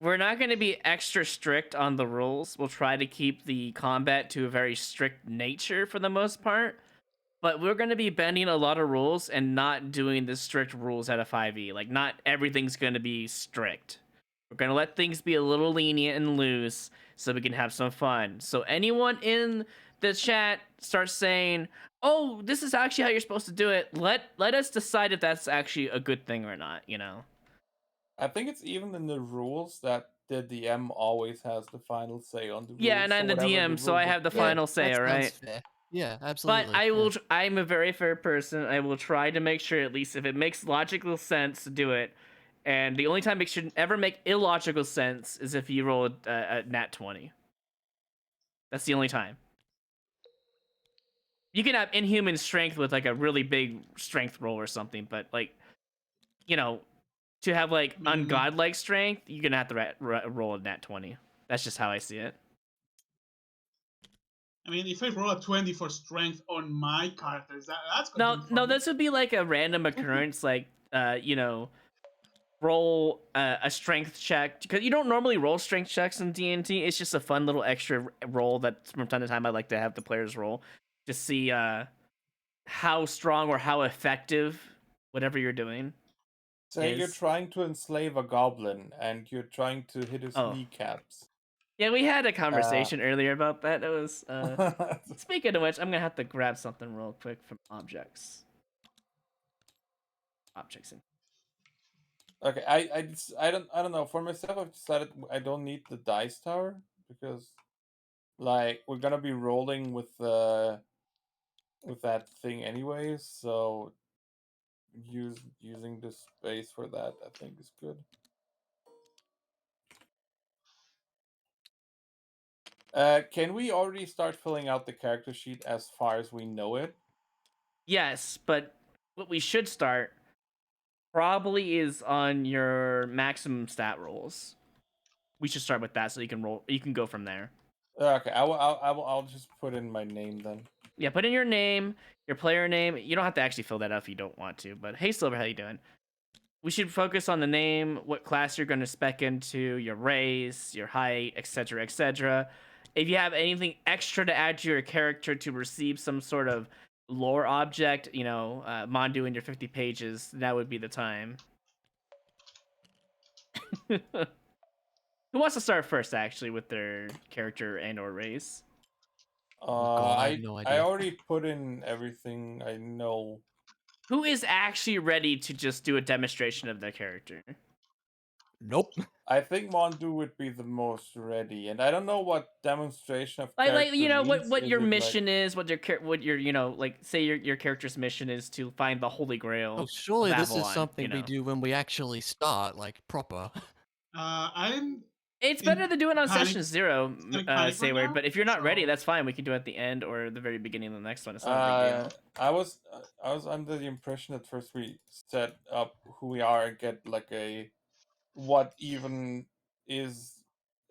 We're not going to be extra strict on the rules. We'll try to keep the combat to a very strict nature for the most part. But we're going to be bending a lot of rules and not doing the strict rules out of 5e. Like, not everything's going to be strict. We're going to let things be a little lenient and loose so we can have some fun. So, anyone in the chat starts saying, oh, this is actually how you're supposed to do it, let us decide if that's actually a good thing or not, you know? I think it's even in the rules that the DM always has the final say on the Yeah, rules. and So I'm the whatever the DM, so I rules of have the the Yeah, final say, that all sounds right? fair. Yeah, But absolutely. Yeah. I'm a very fair person. I will try to make sure, at least if it makes logical sense, to do it. And the only time it should ever make illogical sense is if you roll a nat 20. That's the only time. You can have inhuman strength with like a really big strength roll or something, but like, you know, to have like I mean, ungodlike strength, you're gonna have to roll a nat 20. That's just how I see it. if I roll a 20 for strength on my characters, that's going to No, be no, funny. this would be like a random occurrence, like you know, roll a strength check, because you don't normally roll strength checks in D&D. It's just a fun little extra roll that from time to time I like to have the players roll to see how strong or how effective whatever you're doing Say you're is. trying to enslave a goblin and you're trying to hit his Oh, kneecaps. yeah, we had a Uh, conversation earlier about that. It was speaking of which, I'm gonna have to grab something real quick from objects in. okay, I don't know. For myself, I've decided I don't need the dice tower because like we're gonna be rolling with that thing anyways. So using the space for that, I think is good. Can we already start filling out the character sheet as far as we know it? Yes, but what we should start probably is on your maximum stat rolls. We should start with that so you can roll. You can go from there. Okay, I'll just put in my name then. Yeah, put in your name, your player name. You don't have to actually fill that out if you don't want to. But hey, Silver, how you doing? We should focus on the name, what class you're going to spec into, your race, your height, etc., etc. If you have anything extra to add to your character to receive some sort of lore object, you know, Mondu in your 50 pages, that would be the time. Who wants to start first, actually, with their character and or race? Oh God, I have no I idea. already put in everything I know. Who is actually ready to just do a demonstration of their character? Nope. I think Mondu would be the most ready, and I don't know what demonstration of Like you character know means. what Is your it like mission is, what your you know, like say your character's mission is to find the Holy Oh, Grail of surely this is Avalon. You something we know, do when we actually start, like proper. I'm it's better in to do it on panic, session 0, panic right Sayward. now. But if you're not ready, So that's fine. We can do it at the end or the very beginning of the next one. It's not a big uh deal. I was under the impression at first we set up who we are and get like a what even is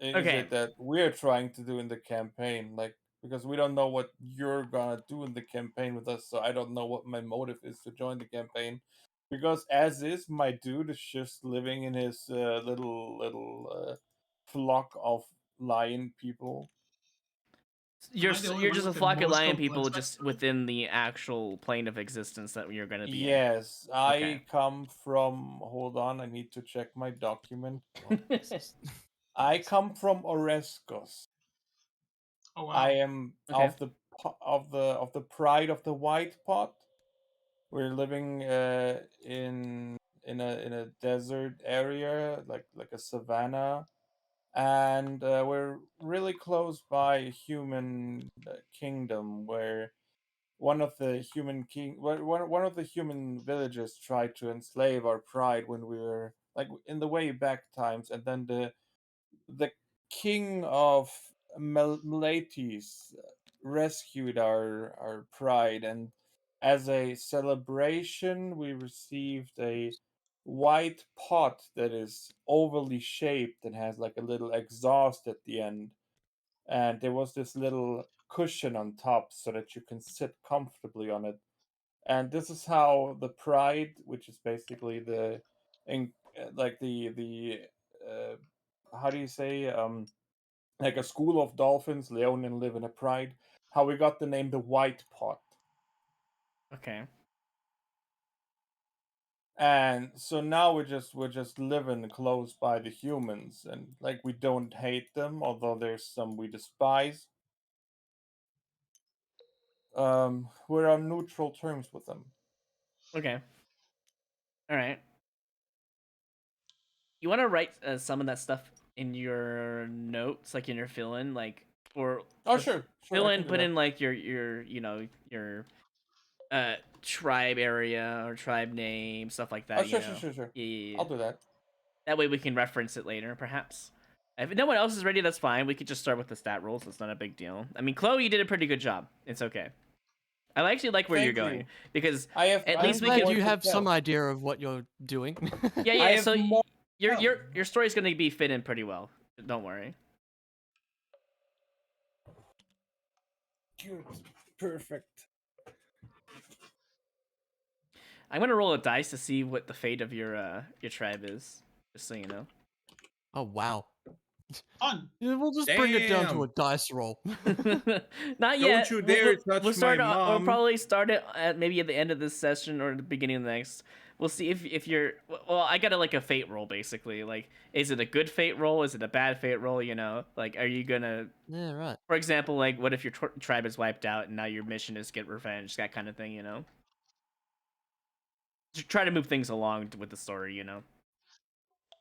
is Okay, it that we're trying to do in the campaign, like because we don't know what you're gonna do in the campaign with us, so I don't know what my motive is to join the campaign, because as is my dude is just living in his little flock of lion people. am I the only you're one just a with the flock of most lion people complex just backstory? within the actual plane of existence that you're gonna be in. Yes, Okay. I come from, hold on, I need to check my document. What? This is... I come from Oreskos. Oh I wow. am Okay. of the pride of the white pot. We're living in a desert area, like a savanna, and we're really close by a human kingdom where one of the human villagers tried to enslave our pride when we were like in the way back times, and then the king of Melates rescued our pride, and as a celebration, we received a white pot that is overly shaped and has like a little exhaust at the end. And there was this little cushion on top so that you can sit comfortably on it. And this is how the pride, which is basically the, in, like the how do you say, like a school of dolphins, Leonin live in a pride. How we got the name the White Pot. Okay. And so now we're just living close by the humans, and like we don't hate them, although there's some we despise. We're on neutral terms with them. Okay. All right. You want to write some of that stuff in your notes, like in your fill-in, like Oh, or sure, fill I in, can do put that. in like your your tribe area or tribe name, stuff like Oh, that. You sure, know. sure. Yeah, yeah, yeah. I'll do that. That way we can reference it later, perhaps. If no one else is ready, that's fine. We could just start with the stat rules. It's not a big deal. I mean, Chloe, you did a pretty good job. It's okay. I actually like where you're Thank going you. because I have. at I least have we Glad can. more you to have some tell. idea of what you're doing. Yeah, I yeah. have So more to tell. your story's gonna be fit in pretty well. Don't worry. Good. Perfect. I'm gonna roll a dice to see what the fate of your tribe is. Just so you know. Oh wow. On. Yeah, we'll just bring it down to a Damn. dice roll. Not Don't yet. you dare touch We'll start. my We'll mom. probably start it at maybe at the end of this session or the beginning of the next. We'll see if you're. Well, I got like a fate roll basically. Like, is it a good fate roll? Is it a bad fate roll? You know, like, are you gonna? Yeah, right. For example, like, what if your tribe is wiped out and now your mission is get revenge? That kind of thing. You know. To try to move things along with the story. You know.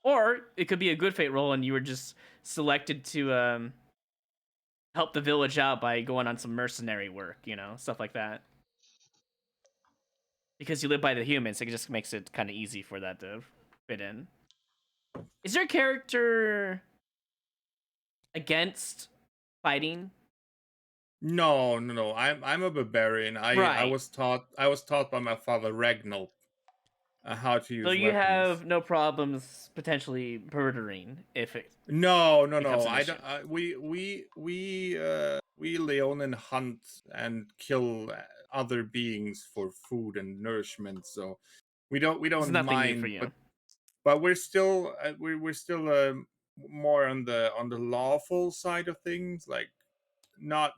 Or it could be a good fate roll and you were just selected to help the village out by going on some mercenary work, you know, stuff like that. Because you live by the humans, it just makes it kind of easy for that to fit in. Is your character against fighting? No. I'm a barbarian. I Right. was taught by my father Ragnall how to So use you weapons. have no problems potentially murdering if it No. becomes an I issue. don't. We Leonin hunt and kill other beings for food and nourishment. So we It's don't nothing new for mind. you. But we're still more on the lawful side of things. Like not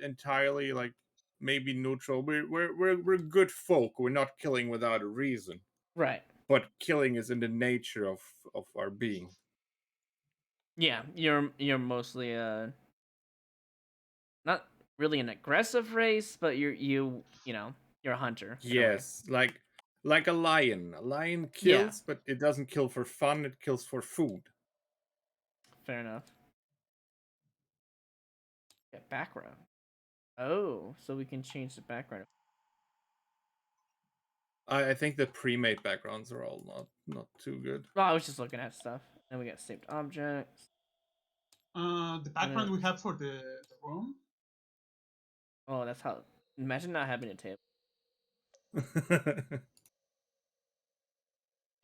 entirely like maybe neutral. We're good folk. We're not killing without a reason. Right. But killing is in the nature of our being. Yeah, you're mostly not really an aggressive race, but you know, you're a hunter in a way. Yes, like a lion. A lion Yeah, kills, but it doesn't kill for fun. It kills for food. fair enough. Yeah, background. Oh, so we can change the background. I think the pre-made backgrounds are all not too good. Oh, I was just looking at stuff. Then we got saved objects. The background we have for the room. Oh, that's how. Imagine not having a table.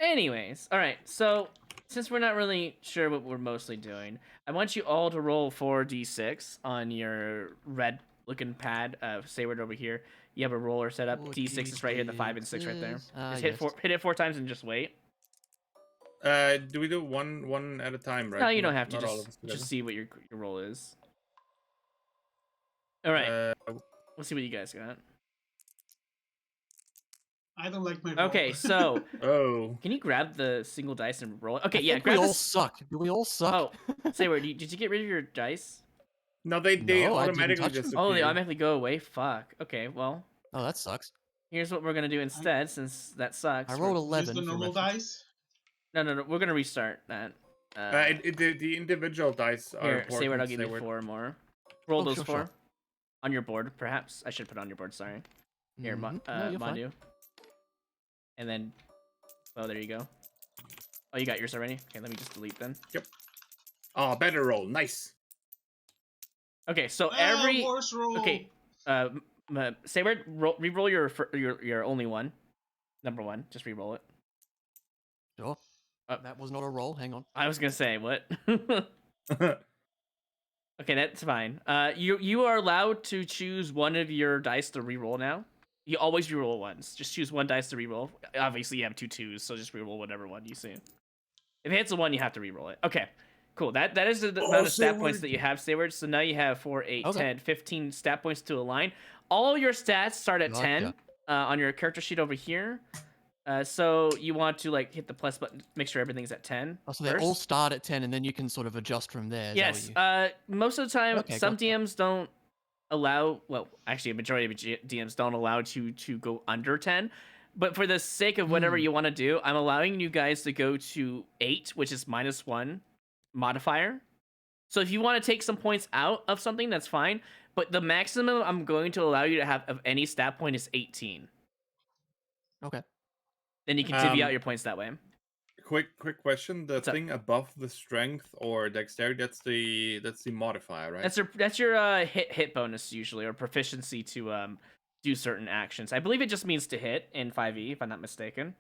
Anyways, all right. So since we're not really sure what we're mostly doing, I want you all to roll 4d6 on your red looking pad. Sayward over here. You have a roller set up. D6 is right here. The 5 and 6 right there. Just hit Yes. hit it 4 times and just wait. Do we do one at a time, right? No, you don't have to. Not all of us Just together. see what your roll is. All right. Let's see what you guys got. I don't like my roll. Okay, so Oh. can you grab the single dice and roll it? Okay, I yeah, think grab we all this. suck. Do we all suck? Oh, Sayward, did you get rid of your dice? No, they No, I didn't automatically touch them. disappear. Oh, they automatically go away. Fuck. Okay, well, Oh, that sucks. here's what we're gonna do instead, since that sucks. I rolled Use 11 the for normal reference. dice. No. We're gonna restart that. The individual dice are Here, Sayward, important. I'll give you Sayward. 4 more. Roll Oh, those sure, 4 sure. on your board, perhaps. I should put it on your board. Sorry. Here, Mhm. No, you're fine. Madu. And then, oh, there you go. Oh, you got yours already. Okay, let me just delete them. Oh, better roll. Nice. Okay, so Worst roll. okay, Sayward, re-roll your only one, number 1. Just re-roll it. Sure. That was not a roll. Hang on. I was gonna say what. Okay, that's fine. You are allowed to choose one of your dice to re-roll now. You always re-roll once. Just choose one dice to re-roll. Obviously, you have 2 2s, so just re-roll whatever one you see. If it hits a 1, you have to re-roll it. Okay, Cool. That is the Oh, amount of stat points Sayward. that you have, Sayward. So now you have 4, 8, Okay. 10, 15 stat points to align. All your stats start at 10 Gotcha. on your character sheet over here. So you want to like hit the plus button, make sure everything's at 10. Oh, so they all start at 10, and then you can sort of adjust from there. Is that what Yes. Most of the time, Okay, some gotcha. DMs don't allow. Well, actually, a majority of DMs don't allow to go under 10. But for the sake of whatever you want to do, I'm allowing you guys to go to 8, which is -1 modifier. So if you want to take some points out of something, that's fine. But the maximum I'm going to allow you to have of any stat point is 18. Okay. Then you can divvy out your points that way. Quick question. The What's up? thing above the strength or dexterity, that's the modifier, right? That's your hit bonus usually, or proficiency to do certain actions. I believe it just means to hit in 5e, if I'm not mistaken.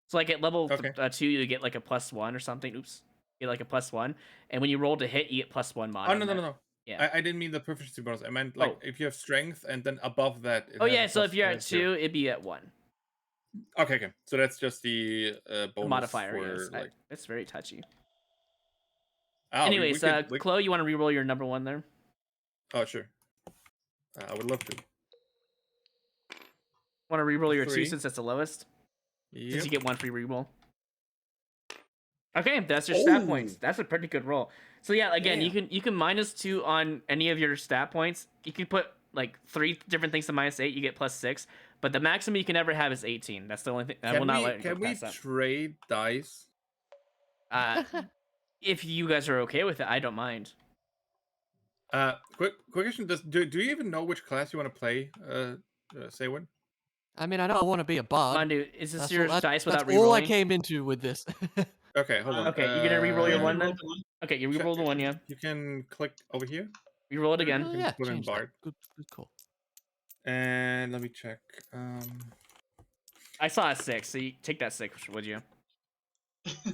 So like at level Okay. 2, you get like a +1 or something. Oops, you get like a +1, and when you roll to hit, you get +1 mod. Oh on no. that. Yeah. I didn't mean the proficiency bonus. I meant like Oh. if you have strength and then above that. It Oh has yeah, a so plus, if you're at 0. 2, it'd be at 1. Okay. So that's just the The bonus modifier, for yes. like. It's very touchy. Oh, Anyways, we Chloe, you want to reroll your number 1 there? Oh sure. I would love to. Want to reroll your 2 3. since that's the lowest? Yep. Since you get 1 free reroll. Okay, that's your stat points. That's a pretty good roll. So yeah, again, you can -2 on any of your stat points. You can put like 3 different things to -8. You get +6. But the maximum you can ever have is 18. That's the only thing. I will not let it go Can we past that. trade dice? If you guys are okay with it, I don't mind. Quick question. Do you even know which class you want to play? Say when? I mean, I know I want to be a bard. Mandu, is this That's your all, dice that's without all I rerolling? came into with this. Okay, hold on. Okay, you're gonna reroll your Yeah, 1 reroll then? the one. Okay, you reroll the 1, yeah. You can click over here Reroll it Oh, again. yeah, put in change that. bard. Good call. and let me check. I saw a 6, so you take that 6, would you?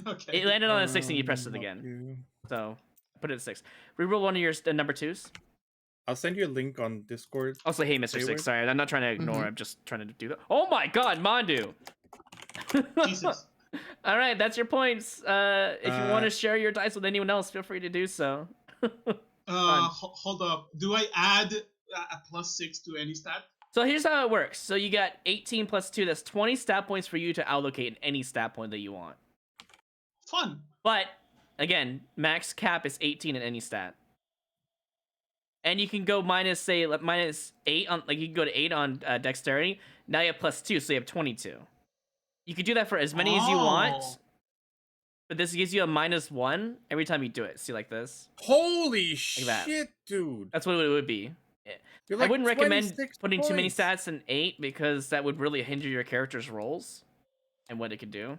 Okay. It landed on a 6 and you pressed it not again. you. So put it at 6. Reroll one of your number 2s. I'll send you a link on Discord. Also, hey, Mr. Sayward? 6. Sorry, I'm not trying to ignore. I'm just trying to do that. Oh my God, Mandu! Jesus. All right, that's your points. If you want to share your dice with anyone else, feel free to do so. Hold up. Do I add a +6 to any stat? So here's how it works. So you got 18 plus 2. That's 20 stat points for you to allocate in any stat point that you want. Fun. But again, max cap is 18 in any stat. And you can go -8 on, like you can go to 8 on dexterity. Now you have +2, so you have 22. You could do that for as many as you want, Oh. but this gives you a -1 every time you do it. See, like this. Holy that. shit, dude! That's what it would be. You're I like wouldn't recommend 26 putting too many points. stats in 8 because that would really hinder your character's rolls and what it could do.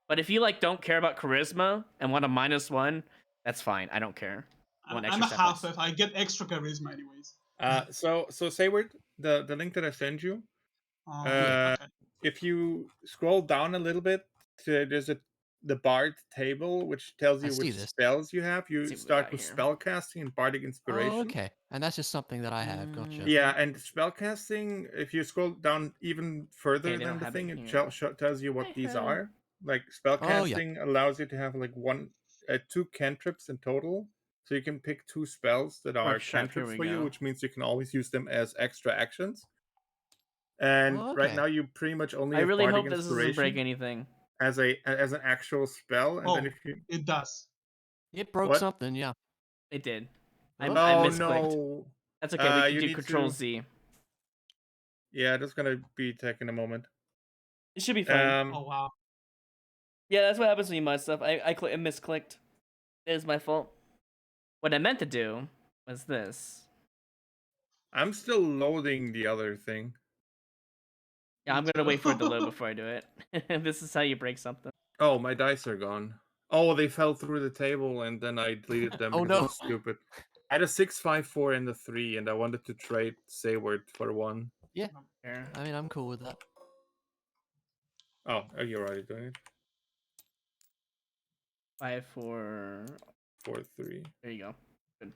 But if you like don't care about charisma and want a -1, that's fine. I don't care. I want I'm extra a stat half points. elf. I get extra charisma anyways. So Sayward, the link that I sent you. Okay. If you scroll down a little bit, there's the bard table which tells I you see which this. spells you have. You See what we start got with here. spellcasting and bardic inspiration. Oh, okay. And that's just something that I have. Gotcha. Yeah, and spellcasting, if you scroll down even further Okay, they than don't the have thing, it it here. tells you what I these have- are. Like Oh, yeah. spellcasting allows you to have like 2 cantrips in total. So you can pick 2 spells that are Workshop, here cantrips we for you, go. which means you can always use them as extra actions. And Oh, right okay. now you pretty much only I have really bardic hope this doesn't break inspiration anything. as an actual spell, and then Oh, if you it does. It broke What? something, yeah. It did. I Oh. misclicked. no, That's okay. We can you do need Control to- Z. yeah, that's gonna be taking a moment. It should be fine. Oh wow. Yeah, that's what happens when you mod stuff. I misclicked. It is my fault. What I meant to do was this. I'm still loading the other thing. Yeah, I'm Me gonna wait for it to too. load before I do it. This is how you break something. Oh, my dice are gone. Oh, they fell through the table, and then I deleted them Oh, because no. I'm stupid. I had a 6, 5, 4, and a 3, and I wanted to trade Sayward for 1. Yeah. Here. I mean, I'm cool with that. Oh, you're already doing it. 5, 4. 4, 3. There you go. Good.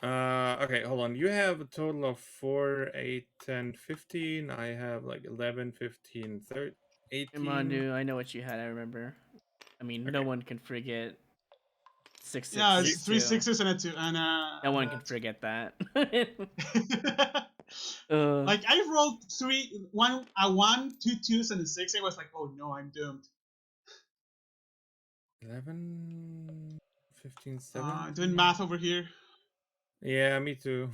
Okay, hold on. You have a total of 4, 8, 10, 15. I have like 11, 15, 13, 18. Mandu, I know what you had. I remember. I mean, no Okay. one can forget 6 Yeah, sixes it's three too. sixes and a two, and No one can forget that. Like I rolled a one, two twos, and a six. I was like, oh no, I'm doomed. 11, 15, 17. Doing math over here. Yeah, me too.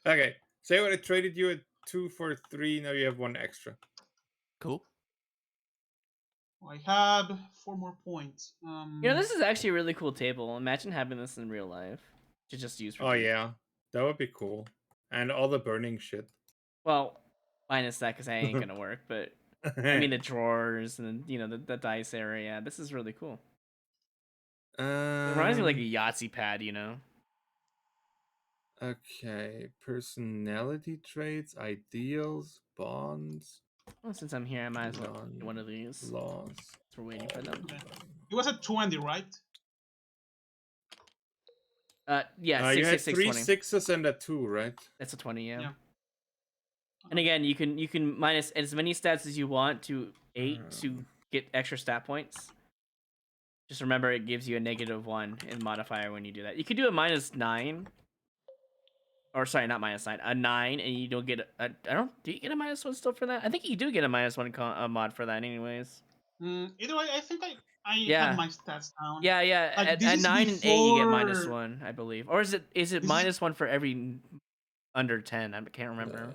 Okay, say what I traded you at 2 for 3. Now you have 1 extra. Cool. I have 4 more points. This is actually a really cool table. Imagine having this in real life to just use for. Oh D&D. yeah, that would be cool. And all the burning shit. Well, minus that because that ain't gonna work. But I mean the drawers and the dice area. This is really cool. It reminds me of like a Yahtzee pad. Okay, personality traits, ideals, bonds, Well, since I'm here, I might as well do one of these. laws. We're waiting for them. Okay. It was a 20, right? Yeah, You had 6, 3 20. sixes and a 2, right? That's a 20, yeah. Yeah. And again, you can minus as many stats as you want to 8 to get extra stat points. Just remember, it gives you a -1 in modifier when you do that. You could do a -9. Or sorry, not -9, a 9, and you don't get a. I don't. Do you get a -1 still for that? I think you do get a -1 mod for that, anyways. Either way, I think I Yeah. have my stats down. Yeah. Like, At this is 9 and 8, you get before- -1, I believe, or is it This is- -1 for every under 10? I can't remember.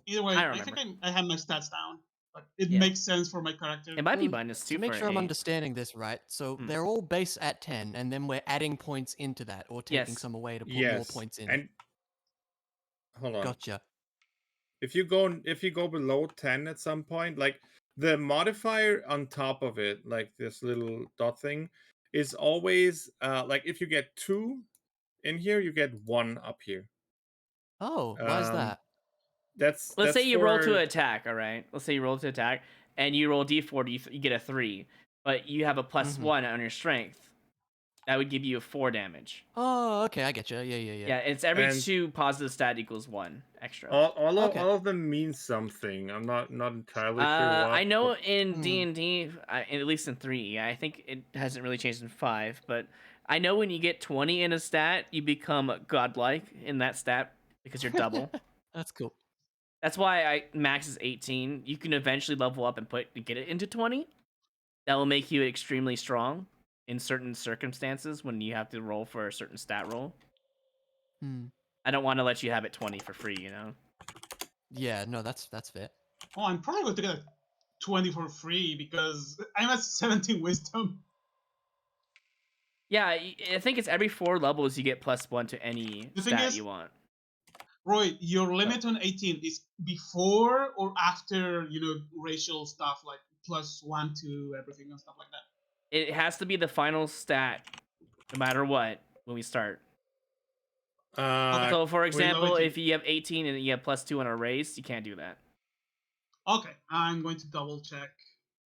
Either way, I don't I think remember. I have my stats down. Like, it Yeah. makes sense for my character. It might be Mm, -2 To make for sure I'm 8. understanding this right, so they're all base at 10, and then we're adding points into that, or taking Yes. some away to put more Yes. points in. And hold on. Gotcha. If you go below 10 at some point, like the modifier on top of it, like this little dot thing, is always like if you get 2 in here, you get 1 up here. Oh, why is that? Let's say you roll to for- attack, all right? Let's say you roll to attack, and you roll d4, you get a 3, but you have a +1 on your strength. That would give you a 4 damage. Oh, okay, I get you. Yeah. Yeah, it's every And- 2 positive stat equals 1 extra. all Okay. of them mean something. I'm not entirely sure what. I know but- in D&D, at least in 3, I think it hasn't really changed in 5, but I know when you get 20 in a stat, you become godlike in that stat because you're double. That's cool. That's why max is 18. You can eventually level up and get it into 20. That will make you extremely strong in certain circumstances when you have to roll for a certain stat roll. I don't want to let you have it 20 for free, Yeah, no, that's fair. Oh, I'm probably going to get a 20 for free because I'm at 17 wisdom. Yeah, I think it's every 4 levels you get +1 to any The thing stat is- you want. Roy, your limit on 18 is before or after, racial stuff like +1 to everything and stuff like that. It has to be the final stat, no matter what, when we start. So, for example, if you have 18 and you have +2 on a race, you can't do that. Okay, I'm going to double check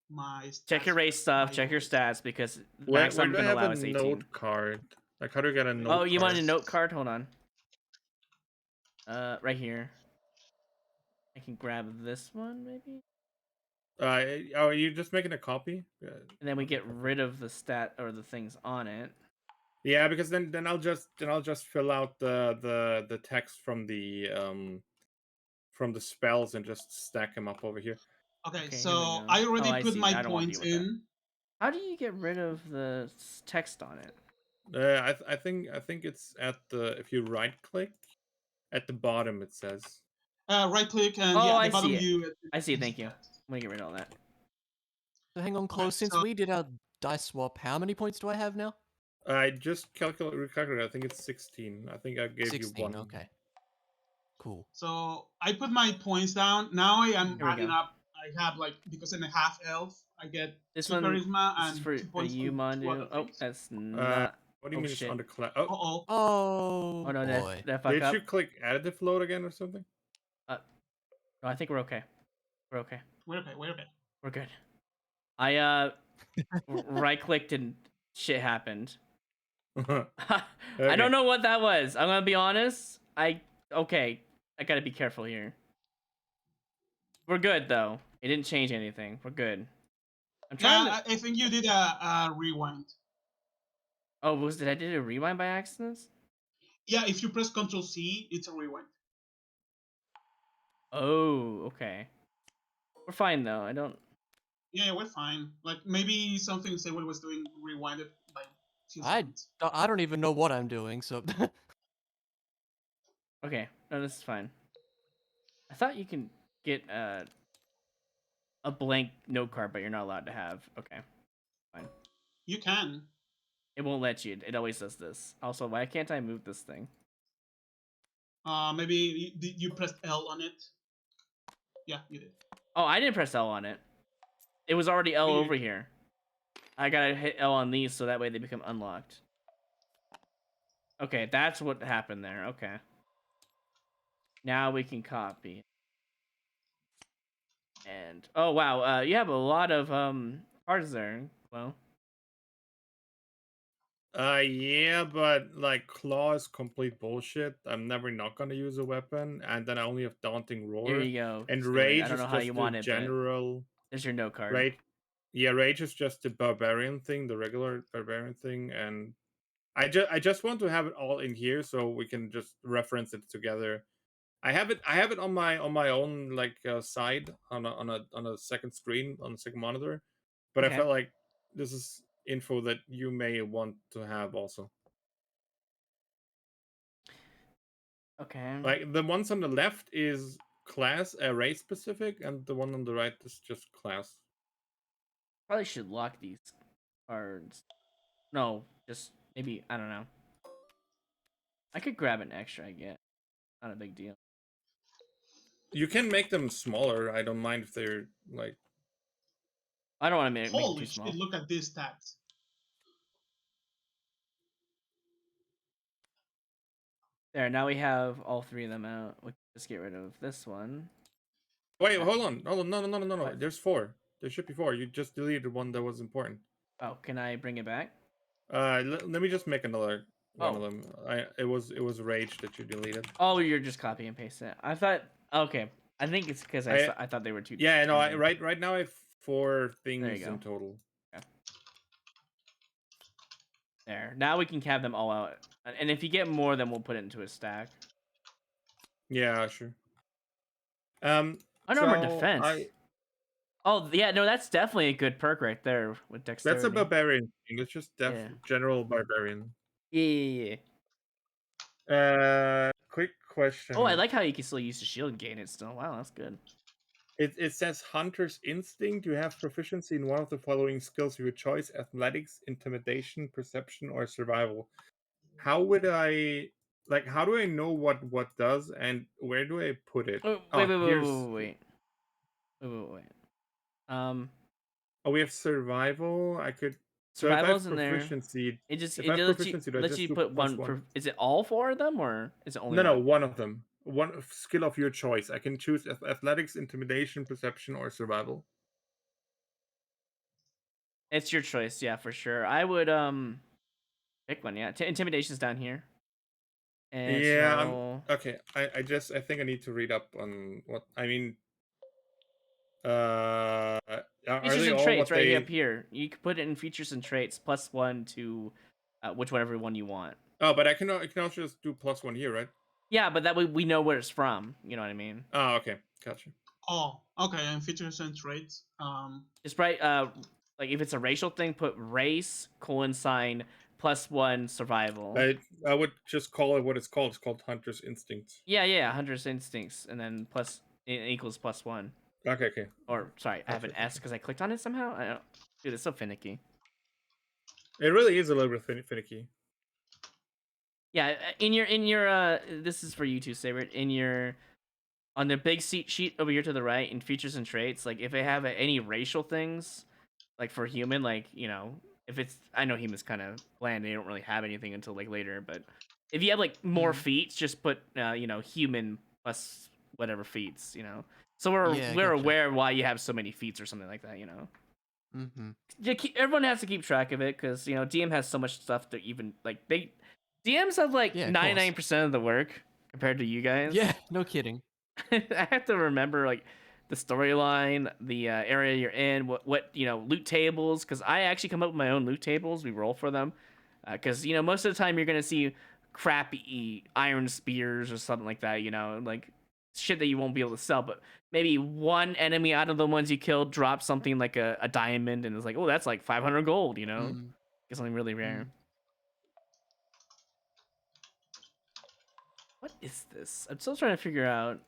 my stats. Check your race stuff, check your stats, because max where I'm do I going to have allow a is 18. note card? Like, how do I get a note? Oh, you want a card? note card? Hold on. Right here. I can grab this one, maybe? Are you just making a copy? And then we get rid of the stat or the things on it. Yeah, because then I'll just fill out the text from the spells and just stack them up over here. Okay, Okay, here we so go. I already Oh, I put see. my I don't wanna points deal with that. in. How do you get rid of the text on it? I think it's at the if you right click at the bottom it says. Right click and Oh, yeah, I the bottom see it. view. I see it, thank you. I'm gonna get rid of all that. So hang on, Close. Since so- we did our dice swap, how many points do I have now? I just recalculated. I think it's 16. I think I gave 16, you one. okay. Cool. So I put my points down. Now I am Here we adding go. up. I have because I'm a half elf, I get This 2 one- charisma This and is for 2 points you, for 2 Mandu. other Oh, things. that's not. What do you Oh, mean shit. it's under class? Oh, Uh-oh. Oh, Oh no, boy. did I fuck did up? you click additive load again or something? No, I think we're okay. We're okay. We're okay. We're good. I right clicked and shit happened. I don't know what that was. I'm gonna be honest. I gotta be careful here. We're good though. It didn't change anything. We're good. I'm trying Yeah, to. I think you did a rewind. Oh, did I did a rewind by accident? Yeah, if you press Control C, it's a rewind. Oh, okay. We're fine though. I don't. Yeah, we're fine. Like maybe something Sewell was doing rewinded by a few I seconds. I don't even know what I'm doing, so Okay, no, this is fine. I thought you can get a blank note card, but you're not allowed to have. Okay, fine. You can. It won't let you. It always does this. Also, why can't I move this thing? Maybe you pressed L on it. Yeah, you did. Oh, I didn't press L on it. It was already L Maybe you over here. I gotta hit L on these so that way they become unlocked. Okay, that's what happened there. Okay. Now we can copy. And oh wow, you have a lot of cards there. Well, Yeah, but like claw is complete bullshit. I'm never not gonna use a weapon, and then I only have daunting here roar. you go. And Stewart. I rage don't is know how you just the want it, but general there's your note card. rage. Yeah, rage is just the barbarian thing, the regular barbarian thing, and I just want to have it all in here so we can just reference it together. I have it on my own like side on a second screen on a second monitor, but I Okay. felt like this is info that you may want to have also. Okay. Like the ones on the left is class race specific, and the one on the right is just class. Probably should lock these cards. No, just maybe I don't know. I could grab an extra. I get. Not a big deal. You can make them smaller. I don't mind if they're like. I don't want to make it Holy too shit! small. Look at these stats. There. Now we have all three of them out. We can just get rid of this one. Wait, hold on. No, no. What? There's four. There should be four. You just deleted one that was important. Oh, can I bring it back? Let me just make another one of Oh. them. It was rage that you deleted. Oh, you're just copy and paste it. I thought. Okay. I think it's because I thought they were too. Yeah, no. big. Right now I have four There you things go. in total. Okay. There. Now we can have them all out. And if you get more, then we'll put it into a stack. Yeah, sure. Unarmored so defense. Oh yeah, no, that's definitely a good perk right there with dexterity. That's a barbarian thing. It's just Yeah. general barbarian. Yeah. Quick question. Oh, I like how you can still use the shield and gain it still. Wow, that's good. It says Hunter's Instinct. You have proficiency in one of the following skills of your choice: athletics, intimidation, perception, or survival. How would I how do I know what does and where do I put it? Oh, wait. Oh, we have survival. I could so if I Survival's have in there. proficiency, It just if it I have lets you proficiency, do I just do put plus one. one? Is it all four of them or is it only No, one? one of them. One skill of your choice. I can choose athletics, intimidation, perception, or survival. It's your choice, yeah, for sure. I would pick one. Yeah, intimidation's down here. And Yeah, so okay. I think I need to read up on what I mean. Are features they and all traits what right they? up here. You can put it in features and traits +1 to whichever one you want. Oh, but I can also just do plus one here, right? Yeah, but that way we know where it's from. You know what I mean? Oh, okay, gotcha. Oh, okay. And features and traits. Just write like if it's a racial thing, put race :sign +1 survival. I would just call it what it's called. It's called Hunter's Instinct. Yeah, Hunter's Instincts, and then plus it equals +1. Okay. Or sorry, I have an S because I clicked on it somehow. I don't. Dude, it's so finicky. It really is a little bit finicky. Yeah, in your this is for you too, Saber. In your on the big sheet over here to the right in features and traits, like if they have any racial things, like for human, like if it's I know human's kind of bland, they don't really have anything until like later, but if you have like more feats, just put human plus whatever feats, So we're Yeah, we're gotcha. aware why you have so many feats or something like that, Mm-hmm. Yeah, everyone has to keep track of it because DM has so much stuff to even like DMs have like Yeah, of 99% of the work compared to you guys. Yeah, no kidding. I have to remember like the storyline, the area you're in, what loot tables. Because I actually come up with my own loot tables. We roll for them. Because most of the time you're gonna see crappy iron spears or something like that. Like shit that you won't be able to sell. But maybe one enemy out of the ones you killed drops something like a diamond, and it's like, oh, that's like 500 gold. Mm. Get something really rare. Mm. What is this? I'm still trying to figure out.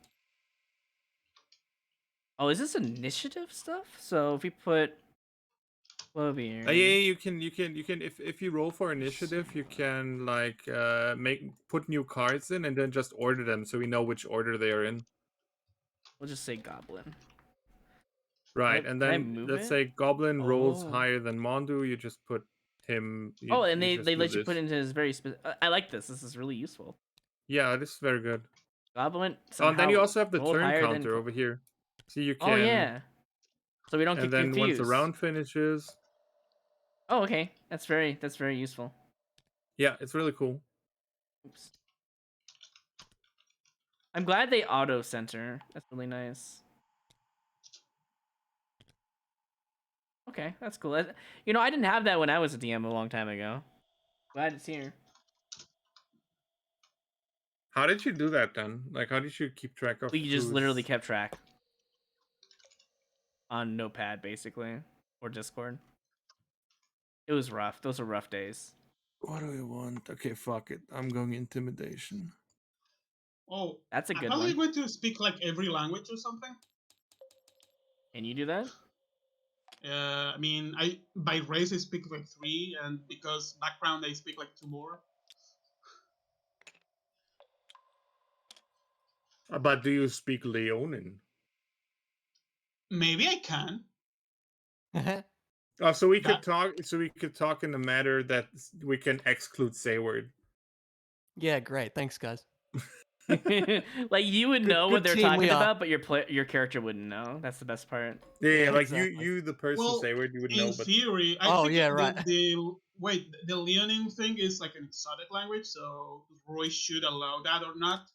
Oh, is this initiative stuff? So if we put Clovier. Yeah, you can if you roll for initiative, you can like put new cards in and then just order them so we know which order they are in. We'll just say Goblin. Right, Can and I then move let's it? say Goblin rolls Oh. higher than Mondu, you just put him. Oh, and you they just they do let you this. put into his very specific. I like this. This is really useful. Yeah, this is very good. Goblin Oh, somehow and then you also have the rolled turn higher counter than. over here, so you can. Oh yeah. So we don't And get then once the confused. round finishes, Oh okay, that's very useful. yeah, it's really cool. Oops. I'm glad they auto center. That's really nice. Okay, that's cool. I didn't have that when I was a DM a long time ago. Glad it's here. How did you do that then? Like, how did you keep track of We just who's... literally kept track on Notepad, basically, or Discord. It was rough. Those were rough days. What do we want? Okay, fuck it. I'm going intimidation. Oh, That's a I good thought you one. were going to speak like every language or something. Can you do that? I mean, I by race I speak like 3, and because background I speak like 2 more. But do you speak Leonin? Maybe I can. Oh, so we could That talk. So we could talk in a matter that we can exclude say word. Yeah, great. Thanks, guys. Like you would Good- know what good they're team we talking are. about, but your character wouldn't know. That's the best part. Yeah, Yeah, like exactly. you, the person well, say word, you would in know, but theory, I Oh think yeah, right. the Leonin thing is like an exotic language, so Roy should allow that or not.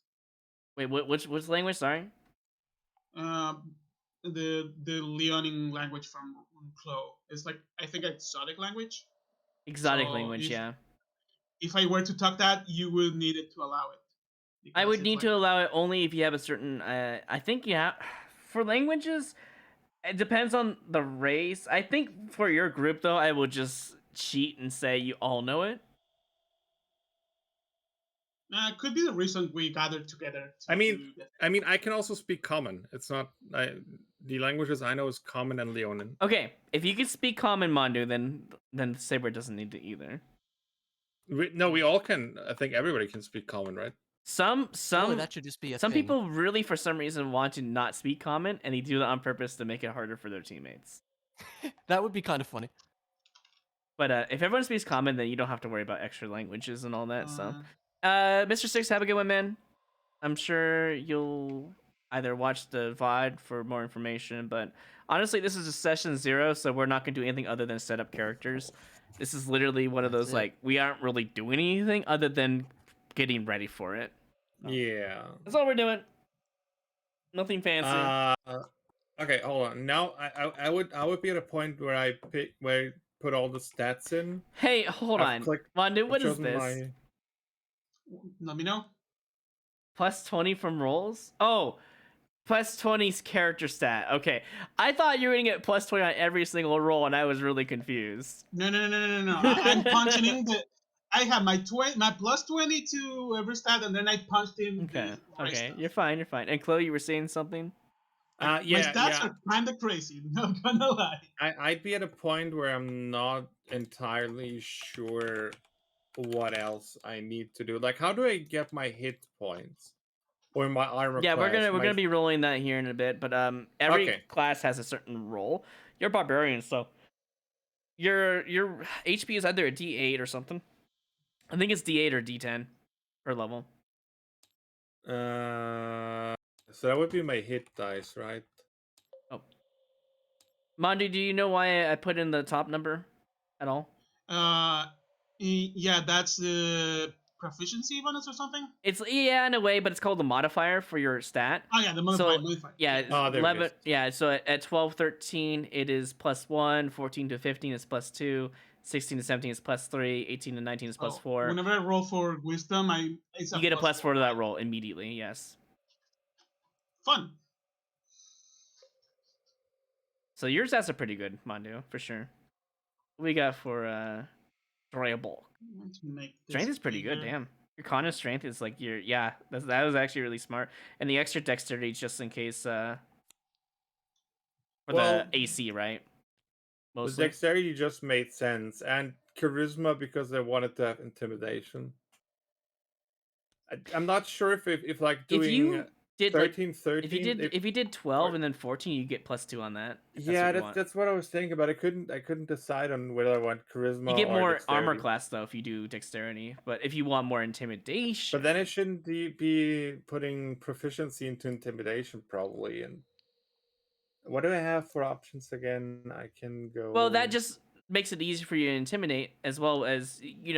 Wait, which language? Sorry. Um, the Leonin language from Clo is like I think exotic language. Exotic So language, yeah. if I were to talk that, you would need it to allow it. I Because would it's need like, to allow it only if you have a certain. I think you have. For languages, it depends on the race. I think for your group though, I will just cheat and say you all know it. could be the reason we gathered together to I mean, do that. I can also speak Common. It's not the languages I know is Common and Leonin. Okay, if you can speak Common Mandu, then Saber doesn't need to either. We all can. I think everybody can speak Common, right? Some Surely that should just be a some thing. people really for some reason want to not speak Common, and they do that on purpose to make it harder for their teammates. That would be kind of funny. But if everyone speaks Common, then you don't have to worry about extra languages and all that. So, Uh, Mr. Six, have a good one, man. I'm sure you'll either watch the VOD for more information, but honestly, this is a session 0, so we're not gonna do anything other than set up characters. This is literally one of That's those it. like we aren't really doing anything other than getting ready for it. So, Yeah. that's all we're doing. Nothing fancy. Okay, hold on. Now I would be at a point where I put all the stats in. Hey, hold I've on, clicked- Mondu, I've what is chosen this? let me know. Plus 20 from rolls? Oh, plus 20's character stat. Okay, I thought you were gonna get plus 20 on every single roll, and I was really confused. No. I'm punching in the. I have my plus 20 to every stat, and then I punched in Okay, the race okay, stuff. you're fine, you were saying something? My Yeah, stats yeah. are kind of crazy. Not gonna lie. I'd be at a point where I'm not entirely sure what else I need to do. Like, how do I get my hit points or my armor Yeah, class? we're gonna be rolling that here in a bit, but every Okay. class has a certain role. You're barbarian, so your HP is either a D8 or something. I think it's D8 or D10 per level. So that would be my hit dice, right? Oh, Mondi, do you know why I put in the top number at all? Yeah, that's the proficiency bonus or something? It's in a way, but it's called the modifier for your stat. Oh yeah, the modifier. Yeah, Yes. Ah, there it 11. is. Yeah, so at 12, 13, it is +1. 14 to 15 is +2. 16 to 17 is +3. 18 to 19 is Oh, +4. whenever I roll for wisdom, it's You get a +4 to that right? roll immediately. Yes. Fun. So yours that's a pretty good Mondo for sure. What we got for Royru? I'm going to make this Strength is pretty good. bigger. Damn, your con of strength is like that was actually really smart. And the extra dexterity just in case for Well, the AC, right? the Mostly. dexterity just made sense, and charisma because I wanted to have intimidation. I'm not sure if like If doing you did 13, like 13. if you did 12 and then 14, you get +2 on that. If Yeah, what you want. that's what I was thinking, but I couldn't decide on whether I want charisma You get or more dexterity. armor class though if you do dexterity, but if you want more intimidation, But then I shouldn't be putting proficiency into intimidation probably. And what do I have for options again? I can go. well, that just makes it easy for you to intimidate, as well as you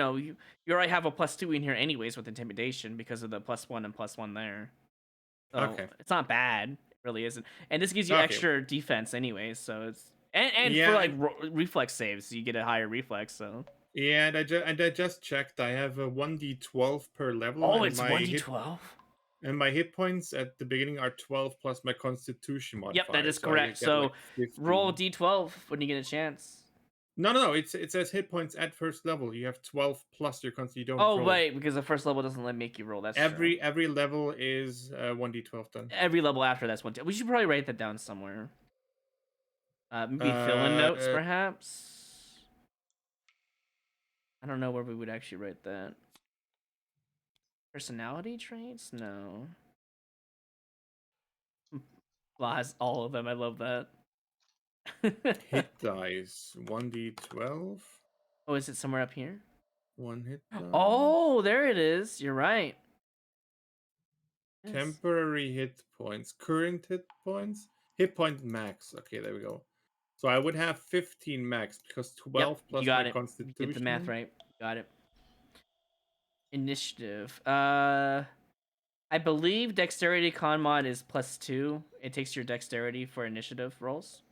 already have a +2 in here anyways with intimidation because of the +1 and +1 there. So Okay. it's not bad, it really isn't. And this gives you Okay. extra defense anyways, so it's and Yeah, for like reflex saves, you get a higher reflex. So Yeah, and I just checked. I have a 1d12 per level. oh, and it's my 1d12. And my hit points at the beginning are 12 plus my constitution modifier. Yep, that is so I correct. get, So like, 15. roll d12 when you get a chance. No. It says hit points at first level. You have 12 plus your constitution. You don't Oh, roll. right, because the first level doesn't make you roll. That's true. Every level is 1d12 then. Every level after that's one. We should probably write that down somewhere. Maybe fill in notes, perhaps. I don't know where we would actually write that. Personality traits? No. Has all of them. I love that. Hit dice 1d12. Oh, is it somewhere up here? 1 hit dice. Oh, there it is. You're right. Yes. Temporary hit points. Current hit points. Hit point max. Okay, there we go. So I would have 15 max because 12 Yep, plus you got my it. constitution. Get the math right. Got it. Initiative. I believe dexterity con mod is +2. It takes your dexterity for initiative rolls.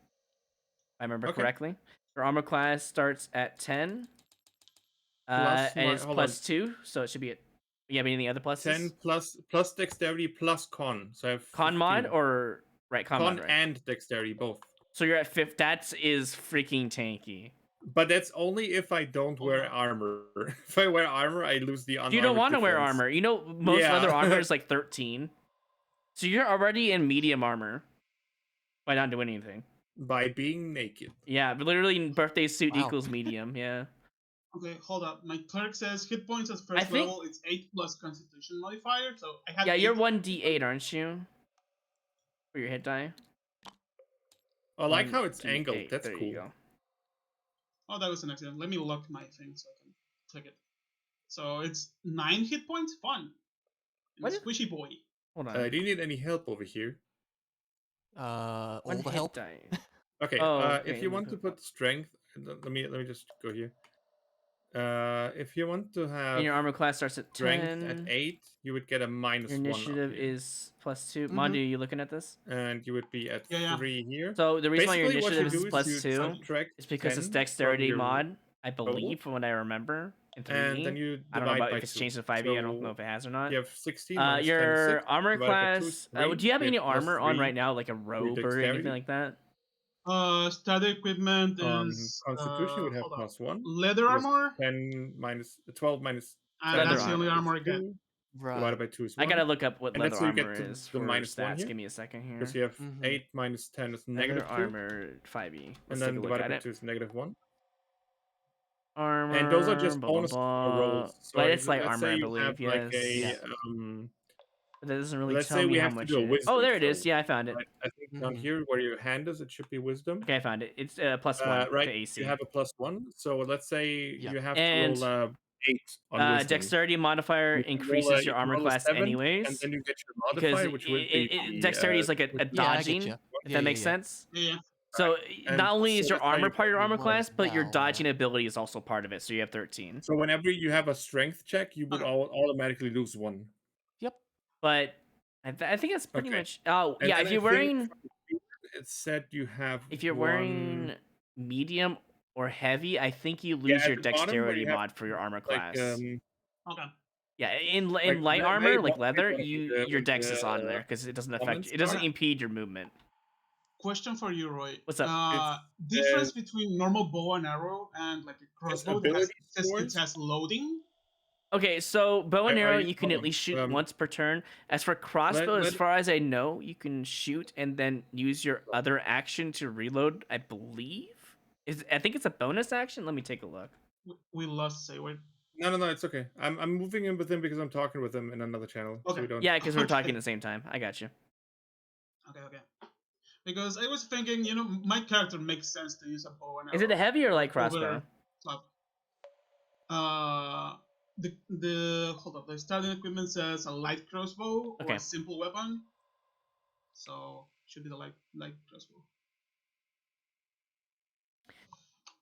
If I remember correctly. Your armor class starts at 10. And it's +2, so it should be at. You have any other pluses? 10 plus dexterity plus con. So I have con 15. mod or con mod, right? And dexterity both. So you're at 5. That is freaking tanky. But that's only if I don't wear armor. If I wear armor, I lose the unarmored You don't want to wear defense. armor. Most other armor is like 13. So you're already in medium armor by not doing anything. By being naked. Yeah, but literally birthday suit equals medium. Yeah. Okay, hold up. My clerk says hit points at first level. It's 8 plus constitution modifier. So I have. Yeah, you're 1d8, aren't you? For your hit die. I like how it's angled. That's there cool. You go. Oh, that was an accident. Let me lock my thing so I can click it. So it's 9 hit points. Fun. What? Squishy boy. Hold on. Do you need any help over here? All the help. Die. Okay. Okay, If you want to put strength, let me just go here. If you want to have and your armor class starts at 10. strength at 8, you would get a -1. Your initiative is +2. Mhm. Mondo, you looking at this? And you would be at 3 here. So the reason why your Basically, what initiative you is do is you +2 is because 10 it's from dexterity your mod, I total. believe, from what I remember. In 3E. And then you I don't know divide about by if it's 2. changed to 5e. I don't So know if it has or not. You have 16 minus 10 is Your 6, armor divided by 2 is class. 3. Do you have You any have plus armor on 3 right now, like a robe or anything dexterity. like that? Starter equipment On is Constitution, you would have hold on. +1. Leather Because armor. 12 minus And 10 that's the only is armor I get. 2. Right. Divided by 2 is I 1. gotta look up what And leather that's how you armor get to is the for -1 stats. here. Give me a second here. Because you have Mhm. 8 minus 10 is Leather -2. armor 5e. And Let's then take a look divided at by it. 2 is -1. Armor. And those are just blah, blah, bonus blah. rolls. So It's like let's armor, say I you have believe. like Yes. a But that doesn't really let's tell say me we how have to much do a it is. wisdom Oh, there it throw. is. Yeah, I found it. Right? I think down Mhm. here where your hand is, it should be wisdom. Okay, I found it. It's +1 Right, to AC. you have a +1. So let's say Yeah. you have And, to roll 8 on wisdom. dexterity modifier You can increases you your can armor roll a class 7, anyways. and then you get your Because modifier, which would be the, dexterity is like a Yeah, I get dodging. you. If that makes Yeah. sense. Yeah. So And not only is your satisfying armor part of your armor well class, as but your well, dodging ability is also part of it. So you have 13. So whenever you have a strength check, you would Okay. automatically lose 1. Yep. But I think that's pretty Okay. much. Oh And yeah, then if I you're think wearing from the field, it said you have if you're 1. wearing medium or heavy, I think you Yeah, lose at your the bottom where dexterity you have mod for your armor like class. Okay. Yeah, in like light write armor, it like down- write leather, down your on dex the is on there because it doesn't comments. it doesn't Okay. impede your movement. Question for you, Roy. What's up? Difference between normal bow and arrow and like a It's crossbow that ability it scores. has loading. Okay, so bow and Are arrow you- you can hold at on, least shoot once per turn. As for crossbow, as let- far as I know, you can shoot and then use your other action to reload. I believe I think it's a bonus action. Let me take a look. We lost Sayward. No, it's okay. I'm moving in with him because I'm talking with him in another channel. So Okay. we don't. Yeah, because we're talking Okay. at the same time. I got you. Okay. Because I was thinking, my character makes sense to use a bow and arrow. Is it a heavy or light over crossbow? club. The hold up. The starting equipment says a light crossbow or Okay. a simple weapon. So should be the light crossbow.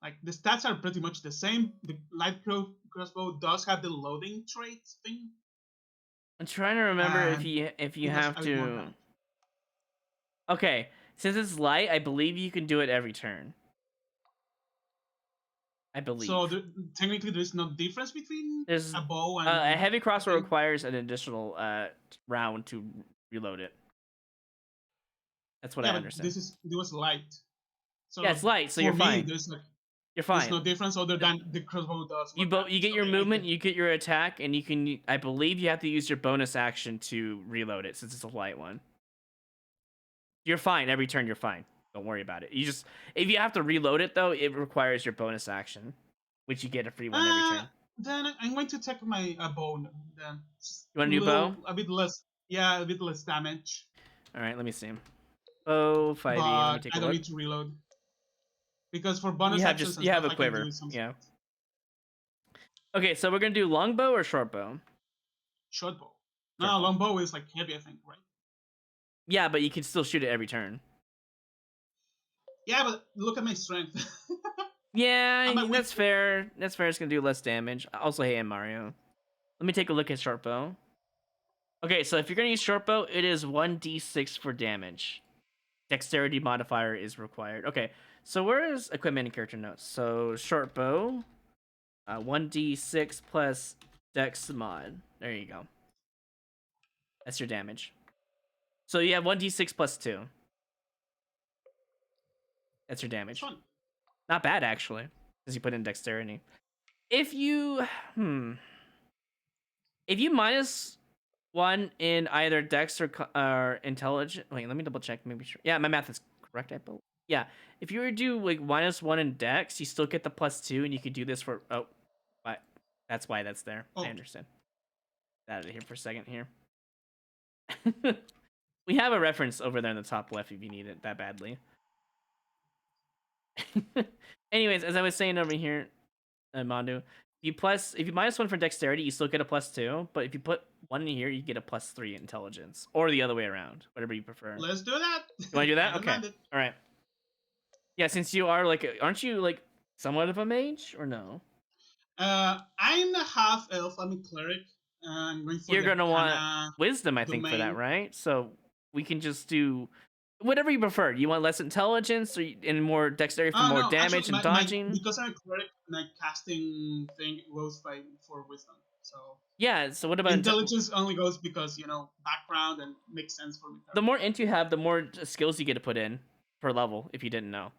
Like the stats are pretty much the same. The light crossbow does have the loading trait thing. I'm trying to remember if And you it has have a bit more to. damage. Okay, since it's light, I believe you can do it every turn. I believe. So technically, there's no difference between There's a bow and a heavy crossbow thing? requires an additional round to reload it. That's what I Yeah, but understand. this was light. So Yeah, it's light, so for you're me, fine. there's You're there's no fine. difference other than the crossbow does. You more you get damage. your Okay, movement, okay. you get your attack, and you can. I believe you have to use your bonus action to reload it since it's a light one. You're fine every turn. You're fine. Don't worry about it. You just if you have to reload it though, it requires your bonus action, which you get a free one every turn. Then I'm going to take my bow then. You want a new bow? A bit less. Yeah, a bit less damage, All right, let me see. Bow 5e. Let me but take I a don't look. need to reload because for bonus actions and you have stuff, a I can quiver. do some Yeah. stuff. Okay, so we're gonna do longbow or shortbow. Short bow. Short No, bow. long bow is like heavy, I think, right? Yeah, but you can still shoot it every turn. Yeah, but look at my strength. Yeah, I'm at that's fair. That's fair. It's gonna do less damage. Also, hey, Mario. Let me take a look at shortbow. Okay, so if you're gonna use shortbow, it is 1d6 for damage. Dexterity modifier is required. Okay, so where is equipment and character notes? So shortbow, 1d6 plus dex mod. There you go. That's your damage. So you have 1d6 plus 2. That's your damage. Fun. Not bad, actually, because you put in dexterity. If you, if you minus 1 in either dex or intelligence. Wait, let me double check. Maybe sure. Yeah, my math is correct, I believe. Yeah, if you were to do like -1 in dex, you still get the +2, and you could do this for. Oh, but that's why that's there. Oh. I understand. Get out of here for a second here. We have a reference over there in the top left if you need it that badly. Anyways, as I was saying over here, Mandu, if you -1 for dexterity, you still get a +2. But if you put 1 in here, you get a +3 intelligence, or the other way around, whatever you prefer. Let's do that. You want to do that? I don't Okay. mind it. All right. Yeah, since you are aren't you like somewhat of a mage or no? I'm a half elf. I'm a cleric. I'm going for You're the gonna want Arcana wisdom, I think, for that, domain. right? So we can just do whatever you prefer. You want less intelligence and more dexterity for more No, damage actually, and dodging? because I'm a cleric, my casting thing goes for wisdom. So Yeah. So what about intelligence only goes because background and makes sense for me. The more int you have, the more skills you get to put in per level. If you didn't know.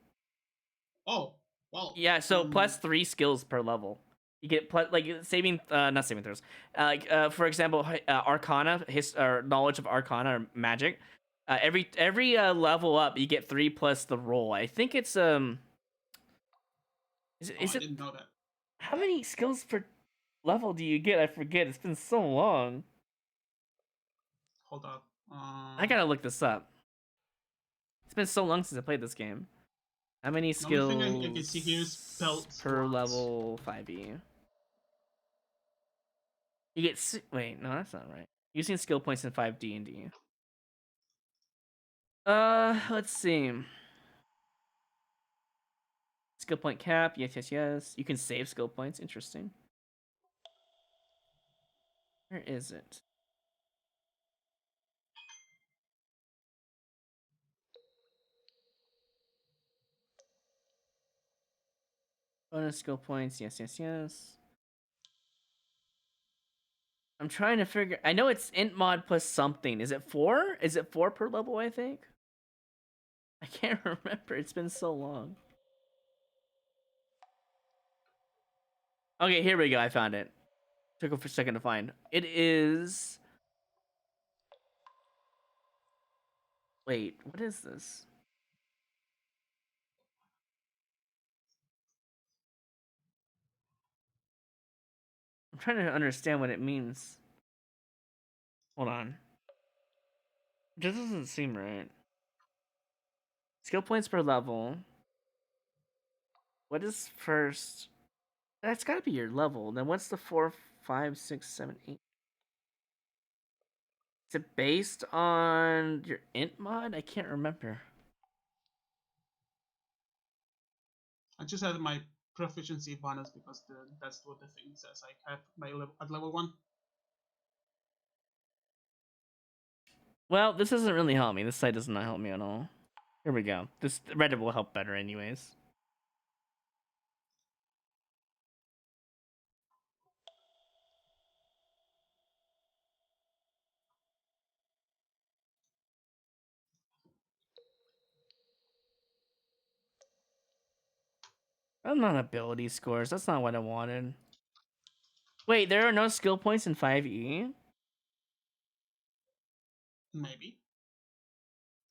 Oh, well. Yeah. So +3 skills per level. You get like saving, not saving throws. For example, Arcana, or knowledge of Arcana or magic. Every level up, you get 3 plus the roll. I think it's Is I it didn't know that. how many skills per level do you get? I forget. It's been so long. Hold up. I gotta look this up. It's been so long since I played this game. How many The only skills thing I can see here is spell per slots. level 5e? You get wait, no, that's not right. Using skill points in 5D and D. Let's see. Skill point cap. Yes. You can save skill points. Interesting. Where is it? Bonus skill points. Yes. I'm trying to figure. I know it's int mod plus something. Is it 4? Is it 4 per level? I think. I can't remember. It's been so long. Okay, here we go. I found it. Took a second to find. It is. Wait, what is this? I'm trying to understand what it means. Hold on. This doesn't seem right. Skill points per level. What is first? That's gotta be your level. Then what's the 4, 5, 6, 7, 8? Is it based on your int mod? I can't remember. I just added my proficiency bonus because that's what the thing says. I have my level at level 1. Well, this doesn't really help me. This site does not help me at all. Here we go. This Reddit will help better anyways. I'm not ability scores. That's not what I wanted. Wait, there are no skill points in 5e? Maybe.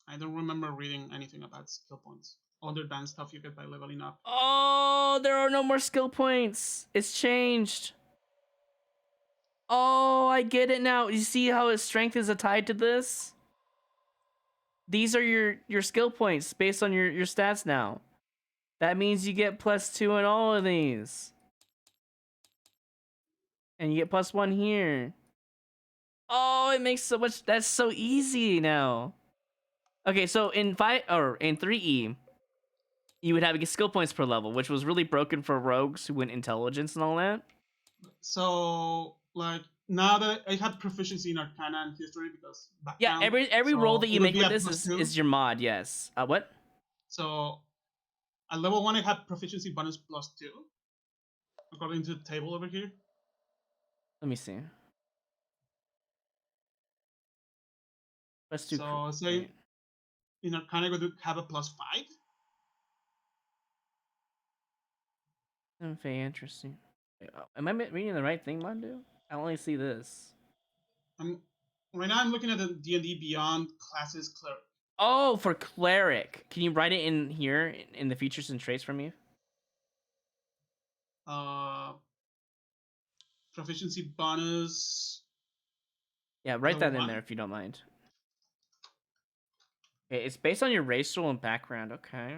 I don't remember reading anything about skill points other than stuff you get by leveling up. Oh, there are no more skill points. It's changed. Oh, I get it now. You see how his strength is tied to this? These are your skill points based on your stats now. That means you get +2 in all of these. And you get +1 here. Oh, it makes so much. That's so easy now. Okay, so in 3E, you would have skill points per level, which was really broken for rogues who went intelligence and all that. So, like, now that I have proficiency in Arcana and History because Yeah, background, every so roll that you it would make be with a this +2. is your mod. Yes. What? So, at level 1, I have proficiency bonus +2, according to the table over here. Let me see. +2. So, say in Arcana, I would have a +5. Very interesting. Wait, am I reading the right thing, Mandu? I only see this. Right now, I'm looking at the D&D Beyond classes cleric. Oh, for cleric. Can you write it in here in the features and traits for me? Proficiency bonus. Yeah, write that in One. there if you don't mind. Okay, it's based on your racial and background. Okay.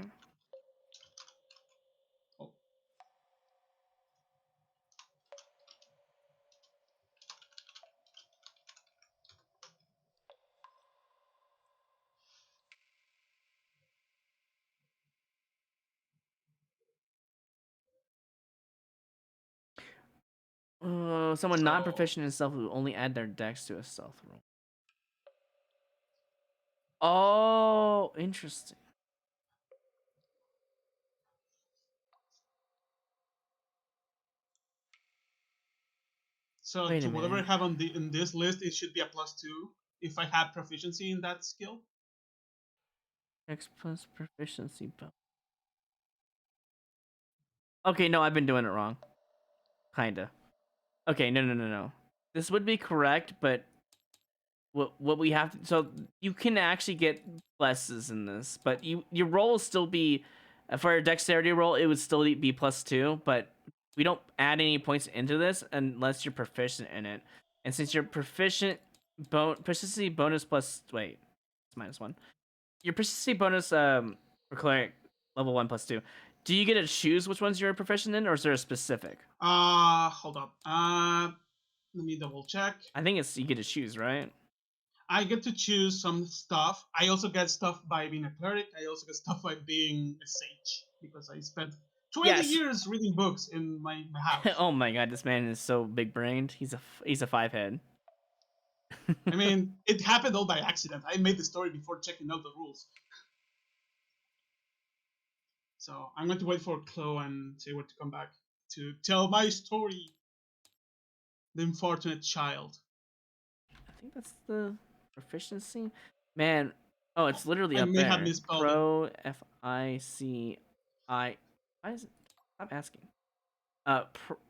Someone not proficient in stealth will only add their dex to a stealth roll. Oh, interesting. So Wait a to whatever I minute. have on in this list, it should be a +2 if I have proficiency in that skill. Dex plus proficiency bonus. Okay, no, I've been doing it wrong. Kinda. Okay, no. This would be correct, but what we have to, so you can actually get pluses in this, but your roll will still be for a dexterity roll. It would still be +2, but we don't add any points into this unless you're proficient in it. And since you're proficiency bonus plus wait, it's -1. Your proficiency bonus for cleric level 1 +2. Do you get to choose which ones you're proficient in, or is there a specific? Hold up. Let me double check. I think it's you get to choose, right? I get to choose some stuff. I also get stuff by being a cleric. I also get stuff by being a sage because I spent 20 Yes. years reading books in my house. Oh my god, this man is so big brained. He's a 5 head. I mean, it happened all by accident. I made the story before checking out the rules. So I'm going to wait for Chloe and Sayward to come back to tell my story. The unfortunate child. I think that's the proficiency. Man, oh, it's literally I up may have there. misspelled it. Pro FICI. Why is it? I'm asking.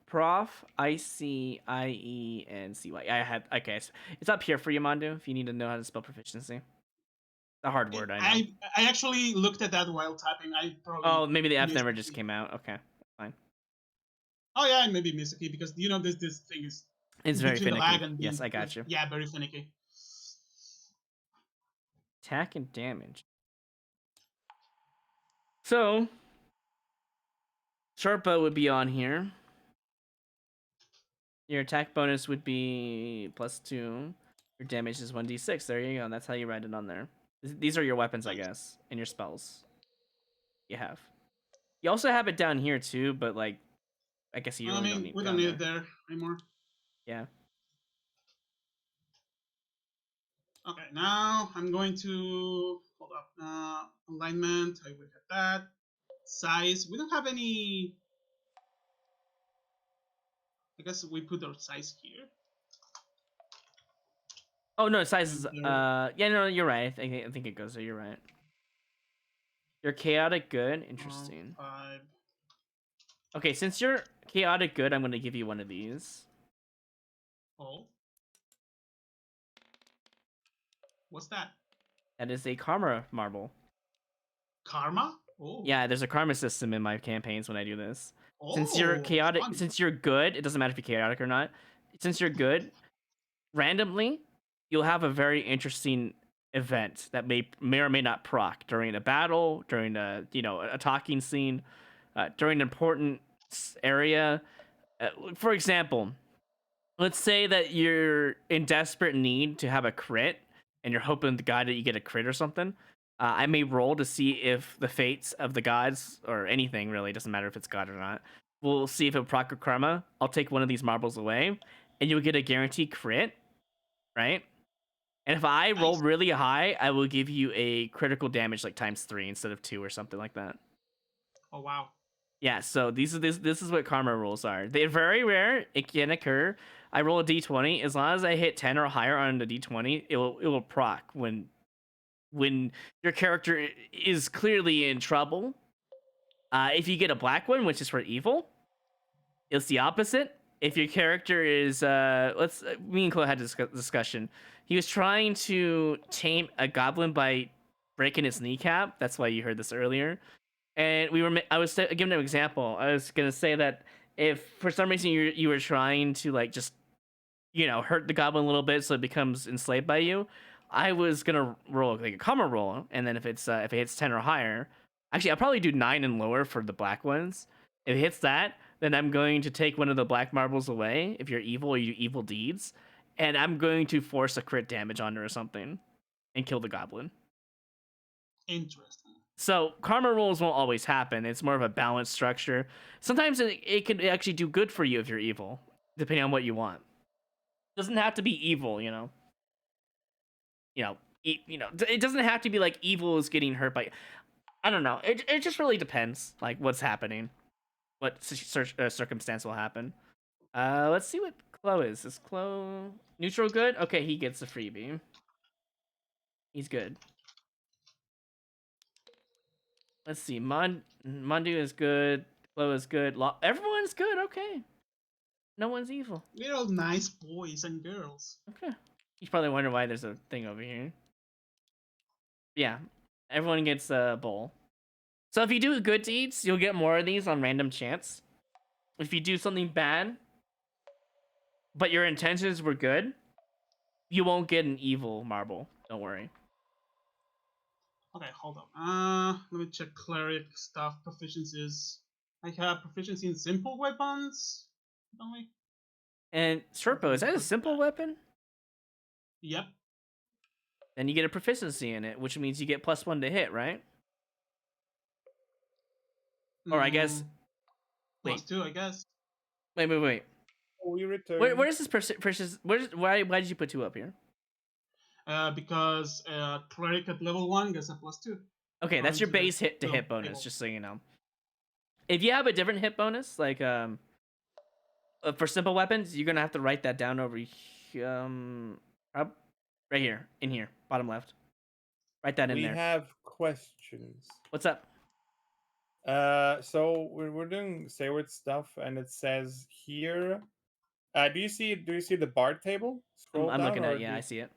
Prof ICIE and CY. I had okay. So it's up here for you, Mondo. If you need to know how to spell proficiency, a hard word, I know. I actually looked at that while typing. I probably Oh, maybe the F missed never a just key. came out. Okay, fine. Oh yeah, I maybe missed a key because this thing is It's very between the lag finicky. and Yes, being I got you. yeah, very finicky. Attack and damage. So, short bow would be on here. Your attack bonus would be +2. Your damage is 1d6. There you go. That's how you write it on there. These are your weapons, I guess, and your spells. You have. You also have it down here too, but like, I guess you I really don't mean, need we it don't down need there. it there anymore. Yeah. Okay, now I'm going to hold up. Alignment. I will get that. Size. We don't have any. I guess we put our size here. Oh no, size is. And there. Yeah, no, you're right. I think it goes there. You're right. You're chaotic good. Oh, Interesting. 5. Okay, since you're chaotic good, I'm gonna give you one of these. Oh. What's that? That is a karma marble. Karma? Oh. Yeah, there's a karma system in my campaigns when I do this. Oh, Since you're chaotic, fun. since you're good, it doesn't matter if you're chaotic or not. Since you're good, randomly, you'll have a very interesting event that may or may not proc during a battle, during a talking scene, during an important area. For example, let's say that you're in desperate need to have a crit, and you're hoping to God that you get a crit or something. I may roll to see if the fates of the gods or anything really doesn't matter if it's God or not. We'll see if it proc or karma. I'll take one of these marbles away, and you'll get a guaranteed crit, right? And if I roll Nice. really high, I will give you a critical damage like ×3 instead of 2 or something like that. Oh wow. Yeah, so this is what karma rolls are. They're very rare. It can occur. I roll a d20. As long as I hit 10 or higher on the d20, it will proc when your character is clearly in trouble. If you get a black one, which is for evil, it's the opposite. If your character is me and Chloe had this discussion. He was trying to tame a goblin by breaking its kneecap. That's why you heard this earlier. And I was giving an example. I was gonna say that if for some reason you were trying to like just hurt the goblin a little bit so it becomes enslaved by you, I was gonna roll like a karma roll, and then if it hits 10 or higher, actually I'll probably do 9 and lower for the black ones. If it hits that, then I'm going to take one of the black marbles away. If you're evil or you do evil deeds, and I'm going to force a crit damage on her or something, and kill the goblin. Interesting. So karma rolls won't always happen. It's more of a balanced structure. Sometimes it could actually do good for you if you're evil, depending on what you want. It doesn't have to be evil, it doesn't have to be like evil is getting hurt by. I don't know. It just really depends, like what's happening, what circumstance will happen. Let's see what Chloe is. Is Chloe neutral good? Okay, he gets a freebie. He's good. Let's see. Mundu is good. Chloe is good. Everyone's good. Okay. No one's evil. We're all nice boys and girls. Okay. You probably wonder why there's a thing over here. Yeah. Everyone gets a bowl. So if you do good deeds, you'll get more of these on random chance. If you do something bad, but your intentions were good, you won't get an evil marble. Don't worry. Okay, hold up. Let me check cleric stuff. Proficiencies. I have proficiency in simple weapons. Don't we? And short bow, is that a simple weapon? Yep. Then you get a proficiency in it, which means you get +1 to hit, right? Or I guess plus 2, I guess. Wait. We return. Where is this why did you put 2 up here? Because cleric at level 1 gets a plus 2. Okay, that's according your to the base hit to build hit bonus, table. just so you know. If you have a different hit bonus, like for simple weapons, you're gonna have to write that down over up right here, in here, bottom left. Write that in We there. have questions. What's up? So we're doing Sayward stuff, and it says here. Do you see the bar table? Scroll I'm down, looking or at. Yeah, I see it.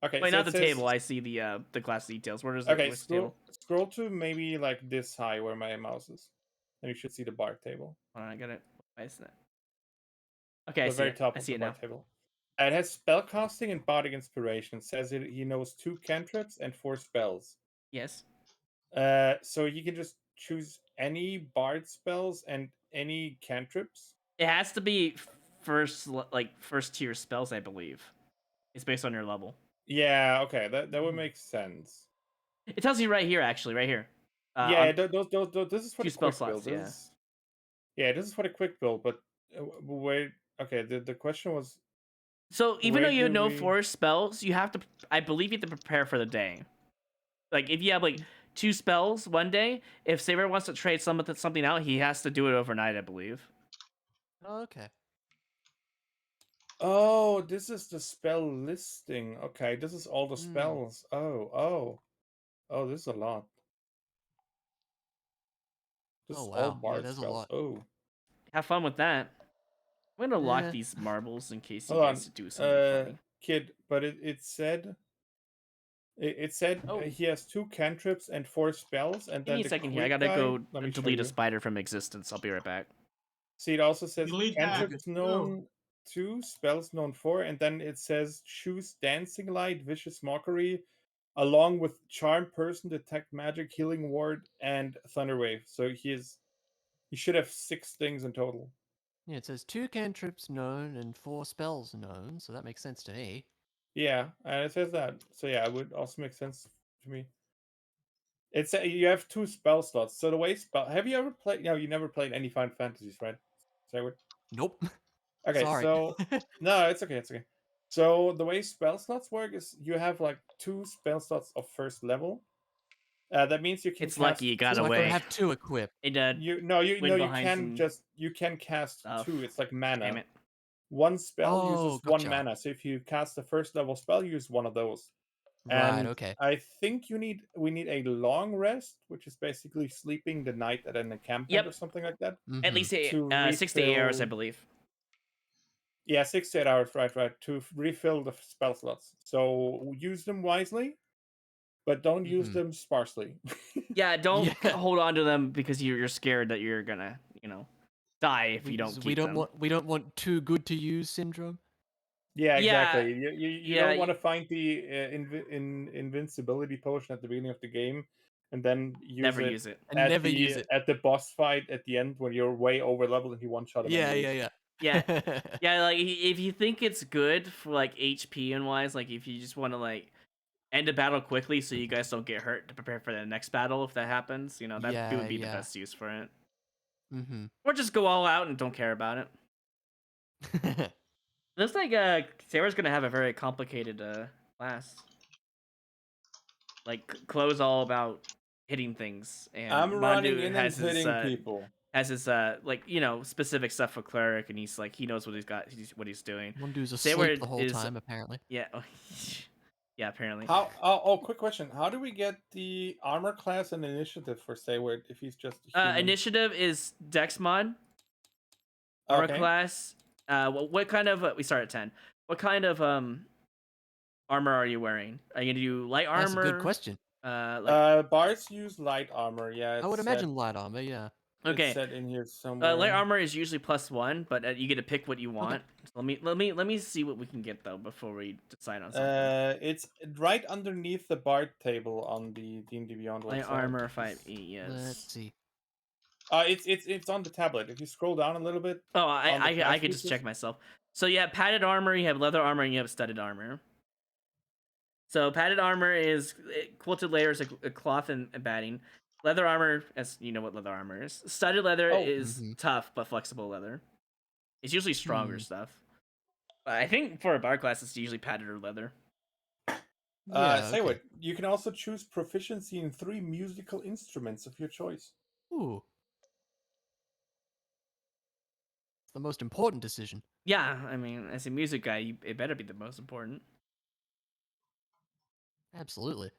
Okay, Wait, so not it the says. table. I see the class details. Where is it? Okay, Where's the table? scroll to maybe like this high where my mouse is, and you should see the bar table. Hold on, I got it. Why is that? Okay, I The see very it. top I of see the it bar now. table. It has spellcasting and bardic inspiration. It says he knows 2 cantrips and 4 spells. Yes. So you can just choose any bard spells and any cantrips. It has to be first tier spells, I believe. It's based on your level. Yeah, okay, that would make sense. It tells you right here, actually, right here. Yeah, On those this is for 2 the spell quick build. slots. Yeah. This is for the quick build. But wait, okay. The question was, So even though where you do know we? 4 spells, you have to. I believe you have to prepare for the day. Like if you have like 2 spells one day, if Saber wants to trade something out, he has to do it overnight, I believe. Oh, okay. Oh, this is the spell listing. Okay, this is all the Hmm. spells. Oh, this is a lot. This Oh, is all wow. Yeah, bard there's a spells. lot. Oh, Have fun with that. I'm gonna lock Eh. these marbles in case you hold guys on, do something funny. kid. But it said it said Oh, he has 2 cantrips and 4 spells, and give me then a the second here. I quick gotta guy. go Let me show delete a you. spider from existence. I'll be right back. See, it also says Delete that. cantrips Go. known 2, spells known 4, and then it says choose Dancing Light, Vicious Mockery, along with Charm Person, Detect Magic, Healing Ward, and Thunderwave. So he should have 6 things in total. Yeah, it says 2 cantrips known and 4 spells known, so that makes sense to me. Yeah, and it says that. So yeah, it would also make sense to me. It's you have 2 spell slots. So the way spell have you ever played? No, you never played any Final Fantasies, right? Sarah? Nope. Okay, Sorry. so no, it's okay, it's okay. So the way spell slots work is you have like 2 spell slots of first level. That means you can It's lucky cast you got 2 So I can away. have 2 equipped. It you went you behind can some cast stuff. 2. It's like Damn mana. it. One spell Oh, uses 1 gotcha. mana. So if you cast a first level spell, use one of those. Right, And okay. I think we need a long rest, which is basically sleeping the night at an encampment or Yep. something like that. At Mm-hmm. least To 6 to 8 hours, I refill. believe. Yeah, 6 to 8 hours, right. To refill the spell slots. So use them wisely, but don't use Mm-hmm. them sparsely. Yeah, don't Yeah. hold on to them because you're scared that you're gonna, die if you don't keep them. We don't want too good to use syndrome. Yeah, Yeah, exactly. You yeah, don't want to find the invincibility potion at the beginning of the game, and then use never it use it. And never use it. at the boss fight at the end when you're way over leveled and you one shot him Yeah, anyways. yeah. Yeah, yeah. Like if you think it's good for like HP and wise, like if you just want to like end a battle quickly so you guys don't get hurt to prepare for the next battle if that happens, that Yeah, would be the yeah. best use for it. Mm-hmm. Or just go all out and don't care about it. Looks like Sarah's gonna have a very complicated class. Like Chloe's all about hitting things, and I'm running Mandu in and hitting people. has his specific stuff for cleric, and he's like he knows what what he's doing. Mondu's Saber asleep the whole is time, apparently. yeah, yeah, apparently. How? Quick question. How do we get the armor class and initiative for Sayward if he's just a human? Initiative is Dex mod. Armor class. What kind of? We start at 10. What kind of armor are you wearing? Are you gonna do light armor? That's a good question. Bards use light armor. Yeah, I would imagine light armor, yeah. Okay. It's set in here somewhere. Light armor is usually +1, but you get to pick what you want. Okay. So let me see what we can get though before we decide on something. It's right underneath the bard table on the D&D Beyond website. Light armor 5e, yes. Let's see. It's on the tablet. If you scroll down a little bit. Oh, on the I class could just features. check myself. So you have padded armor, you have leather armor, and you have studded armor. So padded armor is quilted layers of cloth and batting. leather armor, as you know what leather armor is. Studded leather Oh. is tough but flexible leather. It's usually stronger Hmm. stuff. But I think for a bar class, it's usually padded or leather. Yeah. Say Okay. what? You can also choose proficiency in 3 musical instruments of your choice. Ooh. It's the most important decision. Yeah, I mean, as a music guy, it better be the most important. Absolutely.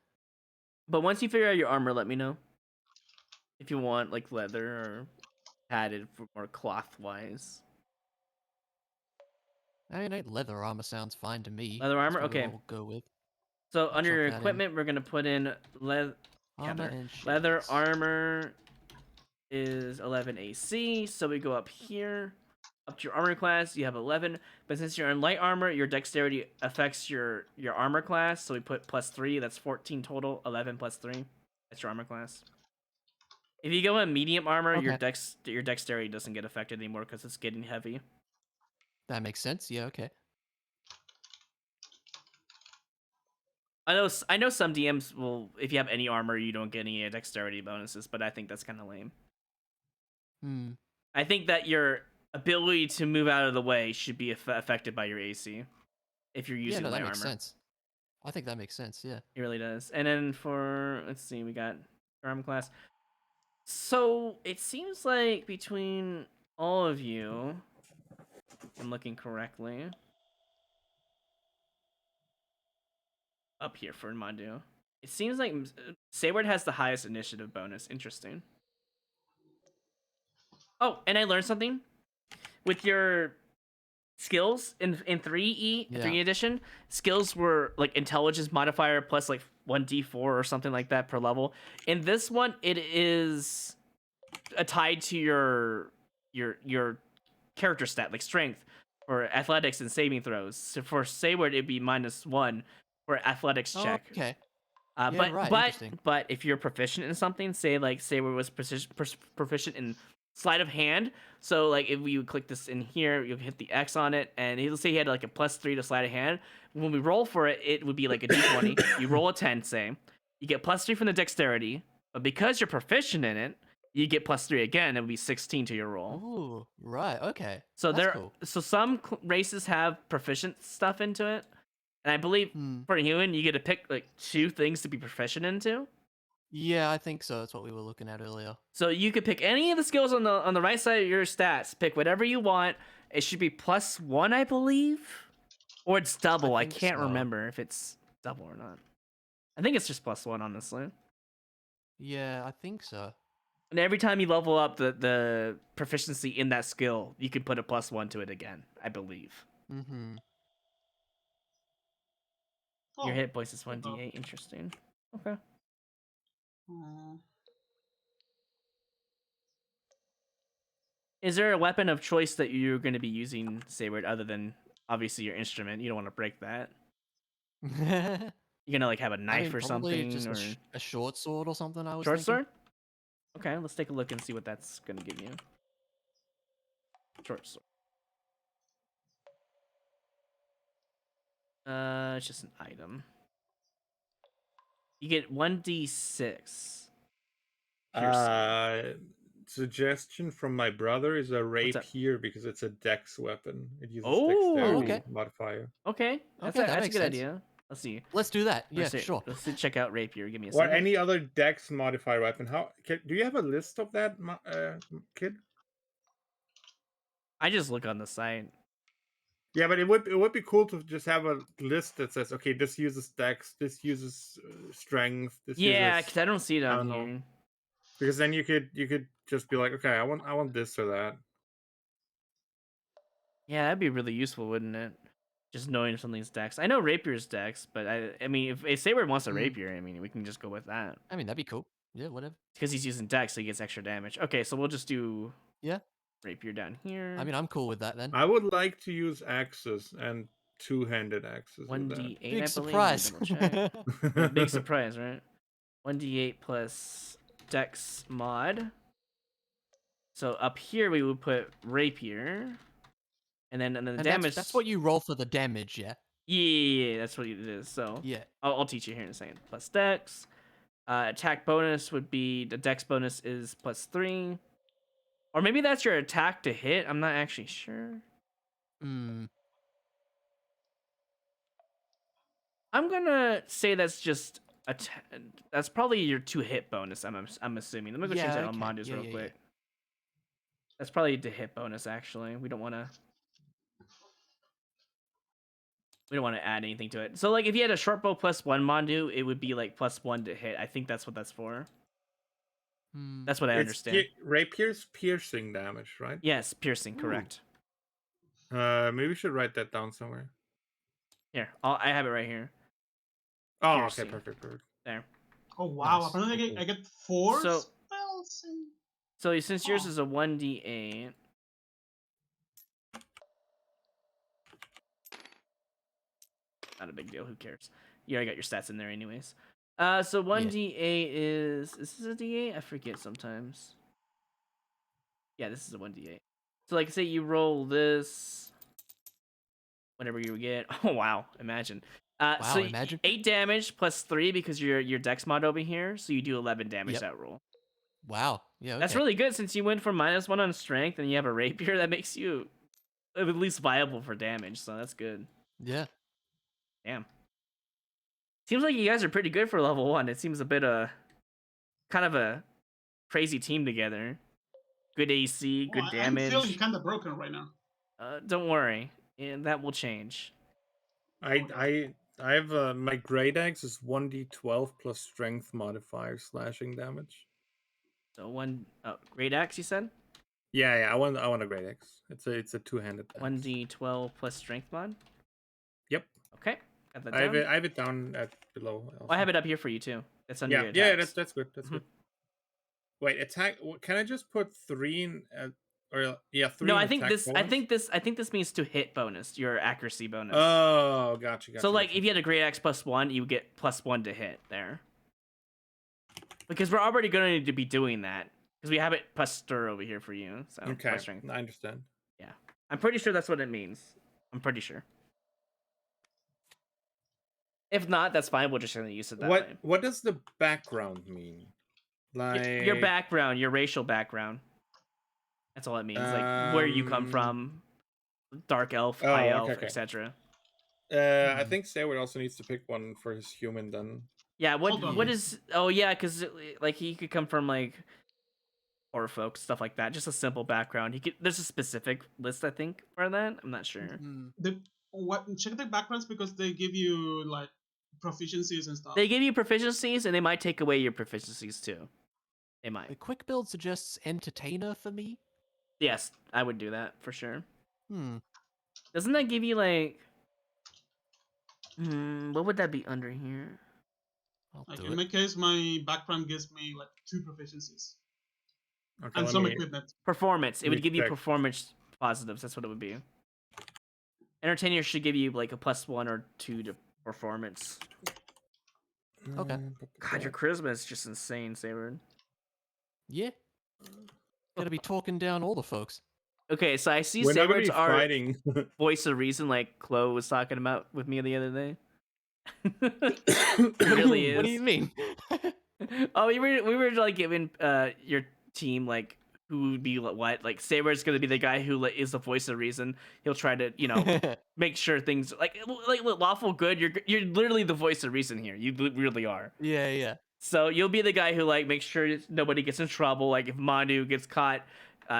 But once you figure out your armor, let me know. If you want like leather or padded for more cloth wise. I mean, leather armor sounds fine to me. Leather armor? That's what Okay. we'll go with. So under chuck your that in. equipment, we're gonna put in Armor and leather shields. armor is 11 AC. So we go up here, up to your armor class. You have 11, but since you're in light armor, your dexterity affects your armor class. So we put +3. That's 14 total. 11 plus 3. That's your armor class. If you go in medium armor, your Okay. your dexterity doesn't get affected anymore because it's getting heavy. That makes sense. Yeah. Okay. I know some DMs will, if you have any armor, you don't get any dexterity bonuses, but I think that's kind of lame. Hmm. I think that your ability to move out of the way should be affected by your AC if you're Yeah. using No, that light makes armor. sense. I think that makes sense. Yeah. It really does. And then for, let's see, we got armor class. So it seems like between all of you, if I'm looking correctly, up here for Mandu, it seems like Sayward has the highest initiative bonus. Interesting. Oh, and I learned something with your skills in 3E Yeah. 3 edition. Skills were like intelligence modifier plus like 1d4 or something like that per level. In this one, it is tied to your character stat, like strength for athletics and saving throws. So for Sayward, it'd be -1 for athletics Oh, check. okay. Uh, Yeah, but right, but interesting. but if you're proficient in something, say like Saber was proficient in sleight of hand, so like if you click this in here, you'll hit the X on it, and he'll say he had like a +3 to sleight of hand. When we roll for it, it would be like a D20. You roll a 10, say, you get +3 from the dexterity, but because you're proficient in it, you get +3 again. It would be 16 to your roll. Ooh, right. Okay. So That's cool. so some races have proficient stuff into it, and I believe Hmm. for a human, you get to pick like 2 things to be proficient into. Yeah, I think so. That's what we were looking at earlier. So you could pick any of the skills on the right side of your stats. Pick whatever you want. It should be +1, I believe, or it's double. I think can't so. remember if it's double or not. I think it's just +1, honestly. Yeah, I think so. And every time you level up the proficiency in that skill, you can put a +1 to it again, I believe. Mm-hmm. Your Oh, hit points is good though. 1d8. Interesting. Okay. Uh, Is there a weapon of choice that you're going to be using, Sayward, other than obviously your instrument? You don't want to break that. I You're gonna like have a knife mean, or probably something, just or a short sword or something, I was short thinking. sword? Okay, let's take a look and see what that's gonna give you. Short sword. It's just an item. You get 1d6 piercing. Suggestion from my brother is a What's up? rapier because it's a dex weapon. It uses Oh, dexterity okay. modifier. Okay, Okay, that that's a makes good sense. idea. Let's see. Let's do that. Yeah, sure. Let's check out rapier. Give me a Or second. any other dex modifier weapon. Do you have a list of that, kid? I just look on the site. Yeah, but it would be cool to just have a list that says, okay, this uses dex, this uses strength, this Yeah, uses, because I don't see it I on don't know. here. Because then you could just be like, okay, I want this or that. Yeah, that'd be really useful, wouldn't it? Just knowing something's dex. I know rapier's dex, but I mean, if Saber wants a rapier, I mean, we can just go with that. I mean, that'd be cool. Yeah, whatever. Because he's using dex, so he gets extra damage. Okay, so we'll just do Yeah. rapier down here. I mean, I'm cool with that then. I would like to use axes and two-handed axes with that. 1d8, Big I surprise. believe. Let me double check. Yeah, big surprise, right? 1d8 plus dex mod. So up here we would put rapier. And then the And damage. that's what you roll for the damage, yeah? Yeah, that's what it is. So Yeah. I'll teach you here in a second. Plus dex. Attack bonus would be the dex bonus is +3. Or maybe that's your attack to hit. I'm not actually sure. Hmm. I'm gonna say that's just that's probably your 2-hit bonus. I'm assuming. Let me go change Yeah, that on okay. Mondo's Yeah, real yeah, quick. That's probably the hit bonus. Actually, we don't want to. We don't want to add anything to it. So like, if you had a short bow +1 Mondu, it would be like +1 to hit. I think that's what that's for. Hmm. That's what I It's understand. rapier's piercing damage, right? Yes, piercing, correct. Maybe we should write that down somewhere. Here, I have it right here. Oh, Piercing. okay, perfect. There. Oh wow! Nice. Apparently, Cool. I get 4 So- spells. So since yours Oh. is a 1d8, not a big deal. Who cares? You already got your stats in there, anyways. So 1d8 is this a d8? I forget sometimes. Yeah, this is a 1d8. So like, say you roll this, whatever you get. Oh wow, imagine. Wow, So imagine. 8 damage +3 because your dex mod over here. So you do 11 damage Yep. that roll. Wow. Yeah. Okay. That's really good since you went from -1 on strength and you have a rapier. That makes you at least viable for damage. So that's good. Yeah. Damn. Seems like you guys are pretty good for level 1. It seems a bit kind of a crazy team together. Good AC, good I'm feeling damage. kind of broken right now. Don't worry, and that will change. I have my great axe is 1d12 plus strength modifier slashing damage. So great axe, you said? Yeah, I want a great axe. It's a two-handed axe. 1d12 plus strength mod. Yep. Okay, got that I have down. it down at below. Also. I have it up here for you too. That's under your Yeah, attacks. that's good. That's Mhm. good. Wait, attack. Can I just put 3 in? Or yeah, 3 No, in I think attack this. I bonus? think this means to hit bonus, your accuracy bonus. Oh, gotcha. So like, if you had a great axe +1, you would get +1 to hit there. Because we're already going to be doing that because we have it plus stir over here for you. So Okay, plus strength. I understand. Yeah, I'm pretty sure that's what it means. I'm pretty sure. If not, that's fine. We're just gonna use it that way. What does the background mean? Like Your background, your racial background. That's all it means. Like where you come from, dark elf, high elf, okay. etc. I think Sayward also needs to pick one for his human then. Yeah. Hold on. What is? Oh yeah, because like he could come from like horror folks, stuff like that. Just a simple background. He could. There's a specific list I think for that. I'm not sure. Hmm. Check the backgrounds because they give you like proficiencies and stuff. They give you proficiencies, and they might take away your proficiencies too. They The might. quick build suggests entertainer for me. Yes, I would do that for sure. Hmm. Doesn't that give you like? What would that be under here? I'll Like do in it. my case, my background gives me like 2 proficiencies Okay, and let some me equipment. Performance. It Let would me give you check. performance positives. That's what it would be. Entertainer should give you like a +1 or 2 to performance. Okay. God, your charisma is just insane, Saber. Yeah. Gotta be talking down all the folks. Okay, so I see We're not gonna Saber's be our fighting. voice of reason, like Chloe was talking about with me the other day. It really is. What do you mean? Oh, we were like giving your team like who would be what, like Saber's gonna be the guy who is the voice of reason. He'll try to make sure things like lawful good. You're literally the voice of reason here. You really are. Yeah, yeah. So you'll be the guy who like makes sure nobody gets in trouble. Like if Manu gets caught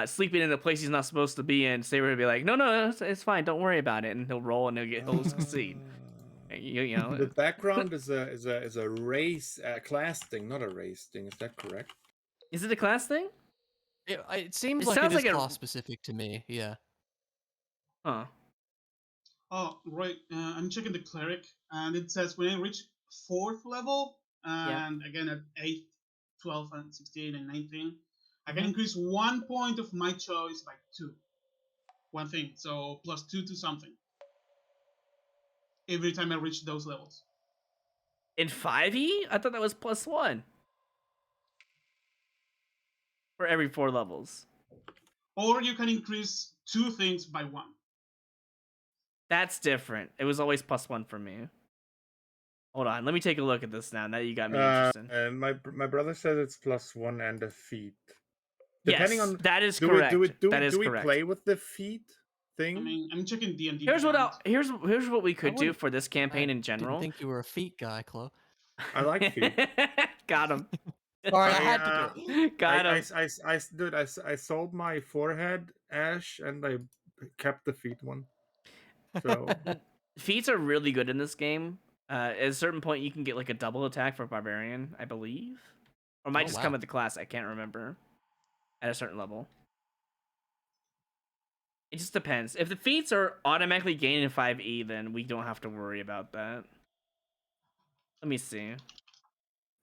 sleeping in a place he's not supposed to be in, Saber will be like, no, it's fine. Don't worry about it, and he'll roll and he'll succeed. You know. The background is a race class thing, not a race thing. Is that correct? Is it a class thing? It seems It like sounds it is like a- class specific to me. Yeah. Huh. Oh, right. I'm checking the cleric, and it says when I reach 4th level, and again at 8th, 12th, and 16, and 19, I can increase 1 point of my choice by 2. One thing, so +2 to something. Every time I reach those levels. In 5e? I thought that was +1 for every 4 levels. Or you can increase 2 things by 1. That's different. It was always +1 for me. Hold on, let me take a look at this now. Now you got me Uh, interested. and my brother says it's +1 and a feat. Depending Yes, on that is do we do we correct. do That we is do we correct. play with the feat I thing? mean, I'm checking D&D Here's what Beyond. here's what we could do wouldn't- for this campaign I in didn't general. think you were a feet guy, Chloe. I like feet. Got him. Sorry, I I had to do it. Got him. dude, I sold my forehead ash and I kept the feet one. So Feats are really good in this game. At a certain point, you can get like a double attack for barbarian, I believe, or it might Oh, just wow. come with the class. I can't remember. At a certain level, it just depends. If the feats are automatically gained in 5e, then we don't have to worry about that. Let me see.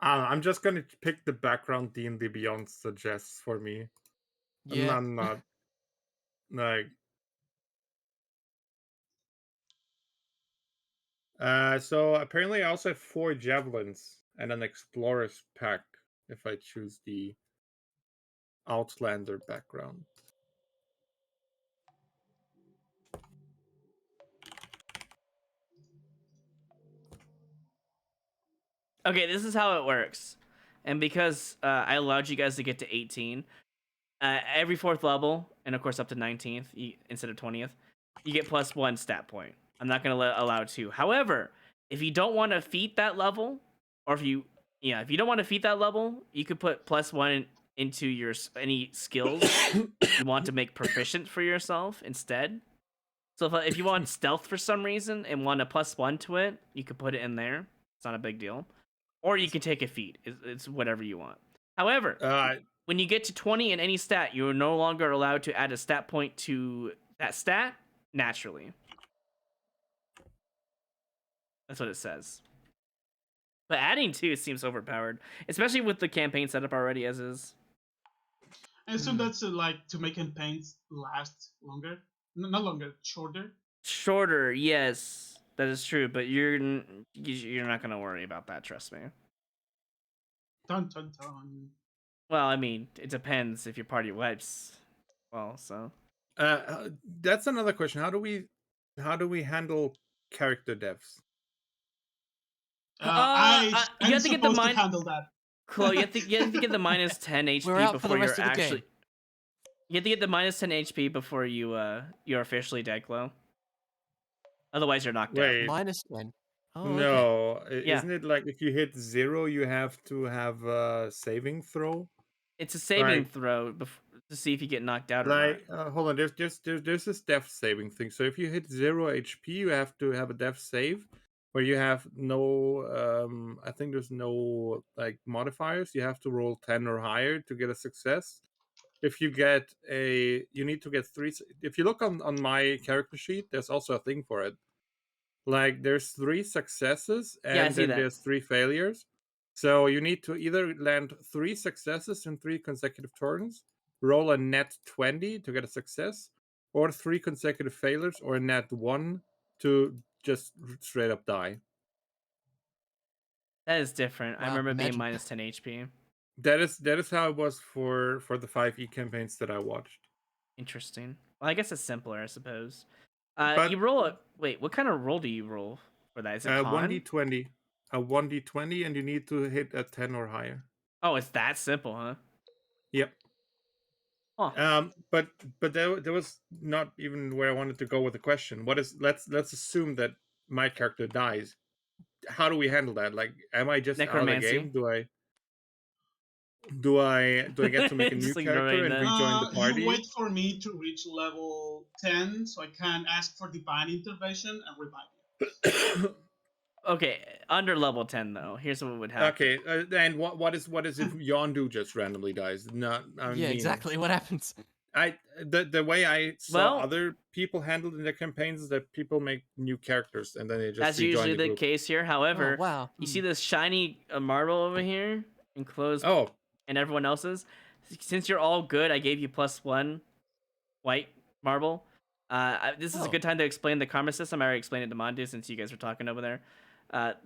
I'm just gonna pick the background D&D Beyond suggests for me. Yeah. I'm not like. So apparently I also have 4 javelins and an explorer's pack if I choose the Outlander background. Okay, this is how it works, and because I allowed you guys to get to 18, every 4th level, and of course up to 19th instead of 20th, you get +1 stat point. I'm not gonna allow 2. However, if you don't want to feat that level, or if you don't want to feat that level, you could put +1 into your any skills you want to make proficient for yourself instead. So if you want stealth for some reason and want a +1 to it, you could put it in there. It's not a big deal. Or you can take a feat. It's whatever you want. However, when you get to 20 in any stat, you are no longer allowed to add a stat point to that stat naturally. That's what it says. But adding 2 seems overpowered, especially with the campaign setup already as is. I assume that's like to make campaigns last longer. Not longer, shorter. Shorter, yes, that is true. But you're not gonna worry about that. Trust me. Dun dun dun. Well, I mean, it depends if your party wipes. Well, so that's another question. How do we handle character devs? you I'm have to get the supposed to handle that. Chloe, you have to get the -10 HP We're out for before the rest you're of the actually. game. You have to get the -10 HP before you're officially dead, Chloe. Otherwise, you're knocked out. Wait, -10. Oh, okay. no, Yeah. isn't it like if you hit 0, you have to have a saving throw? It's a saving throw to see if you get knocked out or not. Hold on. There's this death saving thing. So if you hit 0 HP, you have to have a death save where you have no. I think there's no like modifiers. You have to roll 10 or higher to get a success. If you need to get 3. If you look on my character sheet, there's also a thing for it. Like there's 3 successes Yeah, I and see then that. there's 3 failures. So you need to either land 3 successes in 3 consecutive turns, roll a net 20 to get a success, or 3 consecutive failures, or a net 1 to just straight up die. That is different. I Wow, remember it being imagine. -10 HP. That is how it was for the 5e campaigns that I watched. Interesting. Well, I guess it's simpler, I suppose. But You roll a wait. What kind of roll do you roll for that? Is it con? 1d20, a 1d20, and you need to hit a 10 or higher. Oh, it's that simple, huh? Yep. Huh. But there was not even where I wanted to go with the question. Let's assume that my character dies. How do we handle that? Like, am I just out of the Necromancy. game? Do I get to make a new Just character ignoring and that. rejoin the You party? wait for me to reach level 10 so I can ask for divine intervention and revive you. Okay, under level 10 though. Here's what would happen. Okay, and what is if Yondu just randomly dies? Not, I Yeah, mean, exactly. What happens? The way I saw Well- other people handled in their campaigns is that people make new characters and then they just That's rejoin usually the the group. case here. However, Oh, wow. you see this shiny marble over here enclosed Oh, and everyone else's. Since you're all good, I gave you +1 white marble. This is a Oh. good time to explain the karma system. I already explained it to Mandu since you guys were talking over there.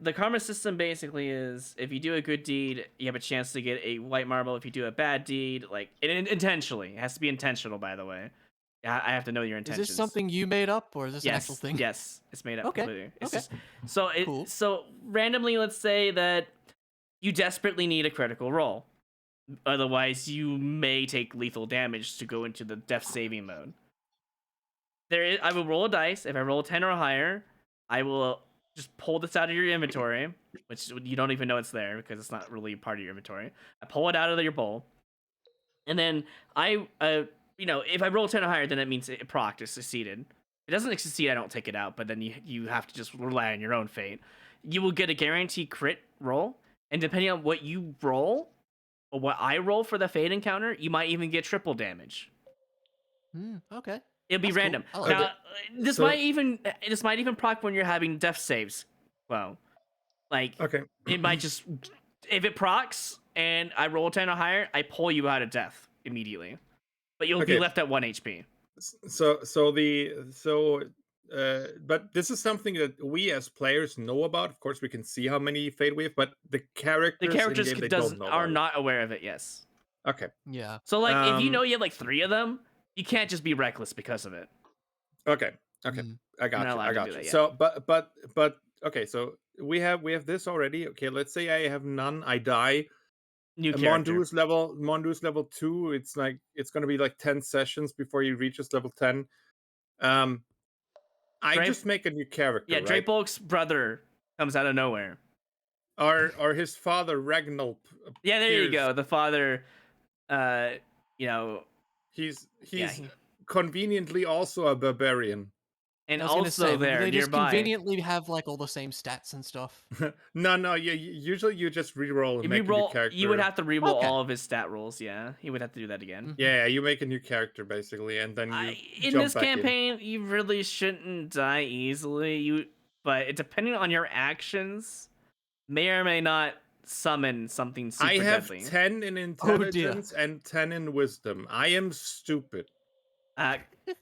The karma system basically is if you do a good deed, you have a chance to get a white marble. If you do a bad deed, like intentionally, it has to be intentional, by the way. I have to know your Is intentions. this something you made up, or is this an actual Yes, thing? yes, it's made up Okay, completely. It's okay. just so Cool. so randomly. Let's say that you desperately need a critical roll, otherwise you may take lethal damage to go into the death saving mode. I will roll a dice. If I roll a 10 or higher, I will just pull this out of your inventory, which you don't even know it's there because it's not really part of your inventory. I pull it out of your bowl, and then if I roll a 10 or higher, then that means it procced, it's succeeded. It doesn't succeed, I don't take it out, but then you have to just rely on your own fate. You will get a guaranteed crit roll, and depending on what you roll, or what I roll for the fate encounter, you might even get triple damage. Okay. It'll be That's cool. random. I like Now, it. this So- might even proc when you're having death saves. Well, like Okay. it might just if it procs and I roll 10 or higher, I pull you out of death immediately. But you'll be Okay. left at 1 HP. But this is something that we as players know about. Of course, we can see how many fate we have, but the characters, The characters in-game, they don't know are about not aware of it. Yes. it. Okay. Yeah. So like if you Um, know you have like 3 of them, you can't just be reckless because of it. Okay. Okay. Mm. I got not you. allowed I to got do you. that yet. So, but okay. So we have this already. Okay. Let's say I have none. I die. New character. Mondo's level 2. It's gonna be like 10 sessions before he reaches level 10. I Drape- just make a new character, Yeah, right? Drapolk's brother comes out of nowhere. Or his father Ragnall. Yeah, there you appears. go. The father, you know, He's yeah, he- conveniently also a barbarian. and I was gonna say, also there they just nearby. conveniently have like all the same stats and stuff. No. Usually you just reroll and make a new character. You would have to reroll Okay. all of his stat rolls. Yeah, he would have to do that again. Yeah, you make a new character basically, and then you In jump this back campaign, you really shouldn't die easily. But depending on your actions, may or may not summon something super I have deadly. 10 in intelligence and 10 in wisdom. I am stupid.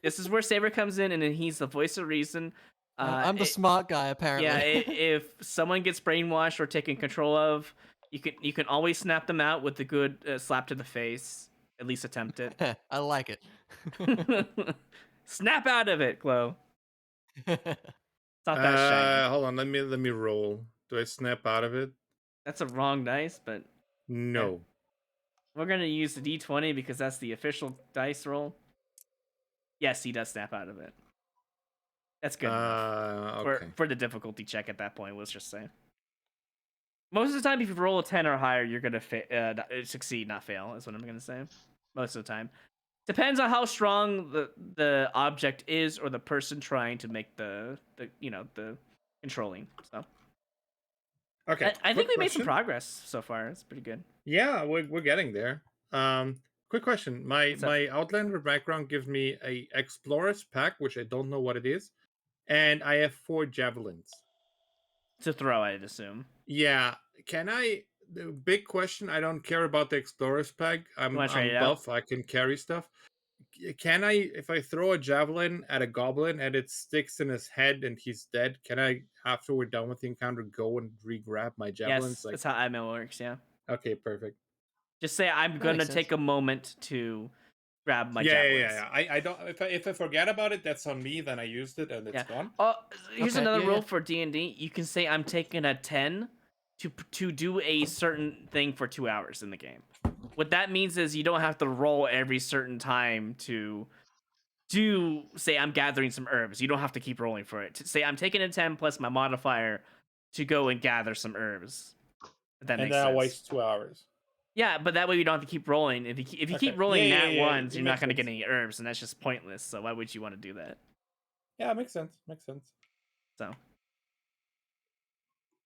This is where Saber comes in, and then he's the voice of reason. I'm the smart guy, apparently. Yeah, if someone gets brainwashed or taken control of, you can always snap them out with a good slap to the face. At least attempt it. I like it. Snap out of it, Glow. It's not that shiny. Hold on, let me roll. Do I snap out of it? That's a wrong dice, but No. we're gonna use the D20 because that's the official dice roll. Yes, he does snap out of it. That's good enough Okay. for the difficulty check at that point. Let's just say. Most of the time, if you roll a 10 or higher, you're gonna succeed, not fail. Is what I'm gonna say. Most of the time, depends on how strong the object is or the person trying to make the controlling. So Okay. I think we quick made some question. progress so far. It's pretty good. Yeah, we're getting there. Quick question. What's up? My Outlander background gives me a Explorer's pack, which I don't know what it is, and I have 4 javelins. To throw, I'd assume. Yeah, can I? The big question. I don't care about the Explorer's pack. I'm wanna try it out? buff. I can carry stuff. Can I, if I throw a javelin at a goblin and it sticks in his head and he's dead, can I, after we're done with the encounter, go and re-grab my javelins? Yes, that's how IMO works. Yeah. Okay, perfect. Just say I'm gonna makes take sense. a moment to grab my Yeah. javelins. I don't. If I forget about it, that's on me. Then I used it and it's gone. Here's Okay, another yeah, rule yeah. for D&D. You can say I'm taking a 10 to do a certain thing for 2 hours in the game. What that means is you don't have to roll every certain time to say I'm gathering some herbs. You don't have to keep rolling for it. To say I'm taking a 10 plus my modifier to go and gather some herbs. If that And makes then I sense. waste 2 hours. Yeah, but that way you don't have to keep rolling. If you Okay. keep rolling Yeah, nat yeah, ones, it you're not makes going to get sense. any herbs, and that's just pointless. So why would you want to do that? Yeah, makes sense. Makes sense. So,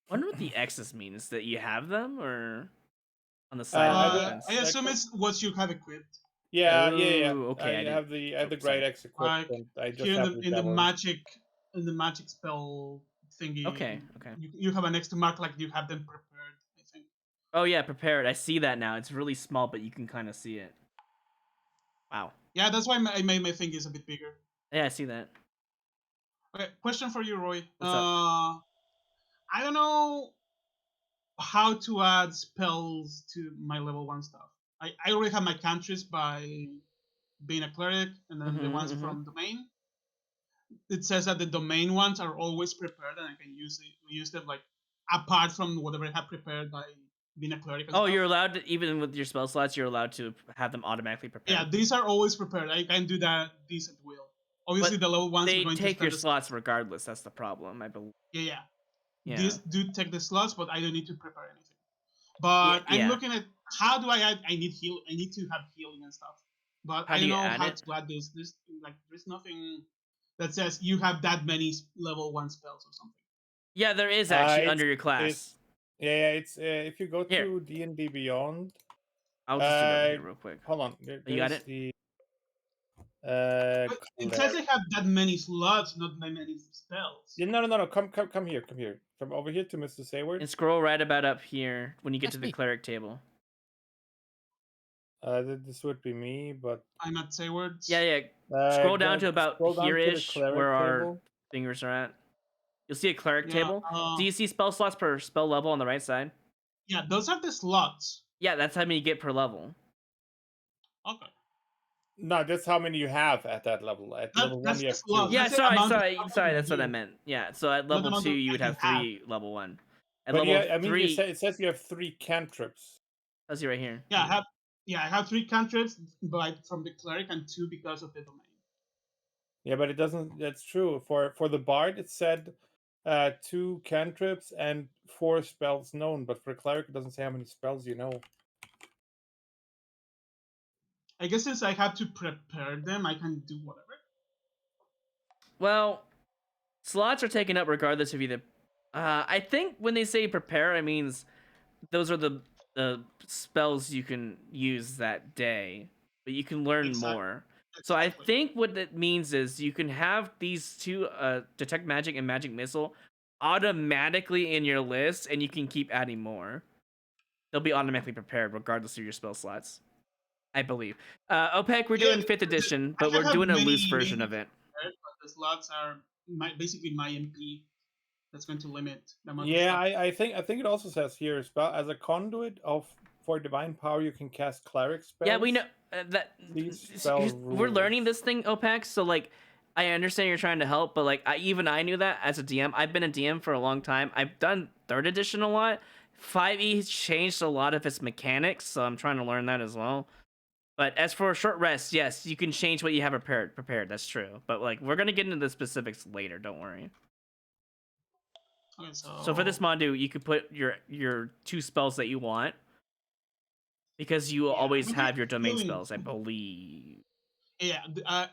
wonder what the X's means. That you have them, or on the side I of the would- weapons? I assume it's what you have equipped. Yeah. Oh, okay, I I didn't have the focus great on it. X equipped, Like and I just here have the in the javelins. magic spell thingy. Okay. You have an next to mark like you have them prepared. I think. Oh yeah, prepared. I see that now. It's really small, but you can kind of see it. Wow. Yeah, that's why I made my thing is a bit bigger. Yeah, I see that. Okay, question for you, Roy. What's up? I don't know how to add spells to my level 1 stuff. I already have my cantrips by being a cleric, and then the Mhm, ones mhm. from domain. It says that the domain ones are always prepared, and I can use them like apart from whatever I have prepared by being a cleric and Oh, stuff. you're allowed to, even with your spell slots, you're allowed to have them automatically Yeah, prepared. these are always prepared. I can do that these at will. Obviously, But the level ones are they going to take your spend the slots. slots regardless. That's the problem, I believe. Yeah. Yeah. These do take the slots, but I don't need to prepare anything. Yeah. But I'm Yeah. looking at how do I add? I need heal. I need to have healing and stuff. But How I do don't you know add how it? to add this. There's nothing that says you have that many level 1 spells or something. Yeah, there is actually It's under your it's class. yeah, it's if you go Here, to D&D Beyond. I'll just do it over here real quick. Hold on. Oh, you got There's it? the But it says cleric. I have that many slots, not that many spells. Yeah, no. Come here. Come here. Come over here to Mr. Sayward. And scroll right about up here when you get That's to the me. cleric table. This would be me, but I'm at Saywards. Yeah, yeah. Scroll down to about scroll down to the here-ish where cleric our table. fingers are at. You'll see a cleric Yeah. table. Do you see spell slots per spell level on the right side? Yeah, those are the slots. Yeah, that's how many you get per level. Okay. No, that's how many you have at that level. At level 1, That's you the have slots. 2. Yeah, That's the amount of stuff I sorry. can That's what I do. meant. Yeah, so at Not the level amount 2, of you I would can have have. 3 level 1. At But level yeah, I mean, 3, it says you have 3 cantrips. let's see right here. Yeah, I have 3 cantrips, but from the cleric and 2 because of the domain. Yeah, but it doesn't. That's true. For the bard, it said 2 cantrips and 4 spells known. But for cleric, it doesn't say how many spells you know. I guess since I have to prepare them, I can do whatever. Well, slots are taken up regardless of either. I think when they say prepare, it means those are the spells you can use that day, but you can learn Exactly. more. So I Exactly. think what that means is you can have these two detect magic and magic missile automatically in your list, and you can keep adding more. They'll be automatically prepared regardless of your spell slots. I believe. OPEC, we're Yeah, doing fifth edition, but I we're have doing a loose many version of it. prepared, but the slots are basically my MP. That's going to limit the amount of Yeah, slots. I think it also says here spell as a conduit of for divine power, you can cast cleric spells. Yeah, we know that. These spell We're learning rules. this thing, OPEC. So like, I understand you're trying to help, but like, even I knew that as a DM. I've been a DM for a long time. I've done third edition a lot. 5e changed a lot of its mechanics, so I'm trying to learn that as well. But as for a short rest, yes, you can change what you have prepared. That's true. But like, we're gonna get into the specifics later. Don't worry. Okay, So for this Mondu, you could put your 2 spells that you want because you will yeah, always I'm going have your to domain healing. spells, I believe. Yeah,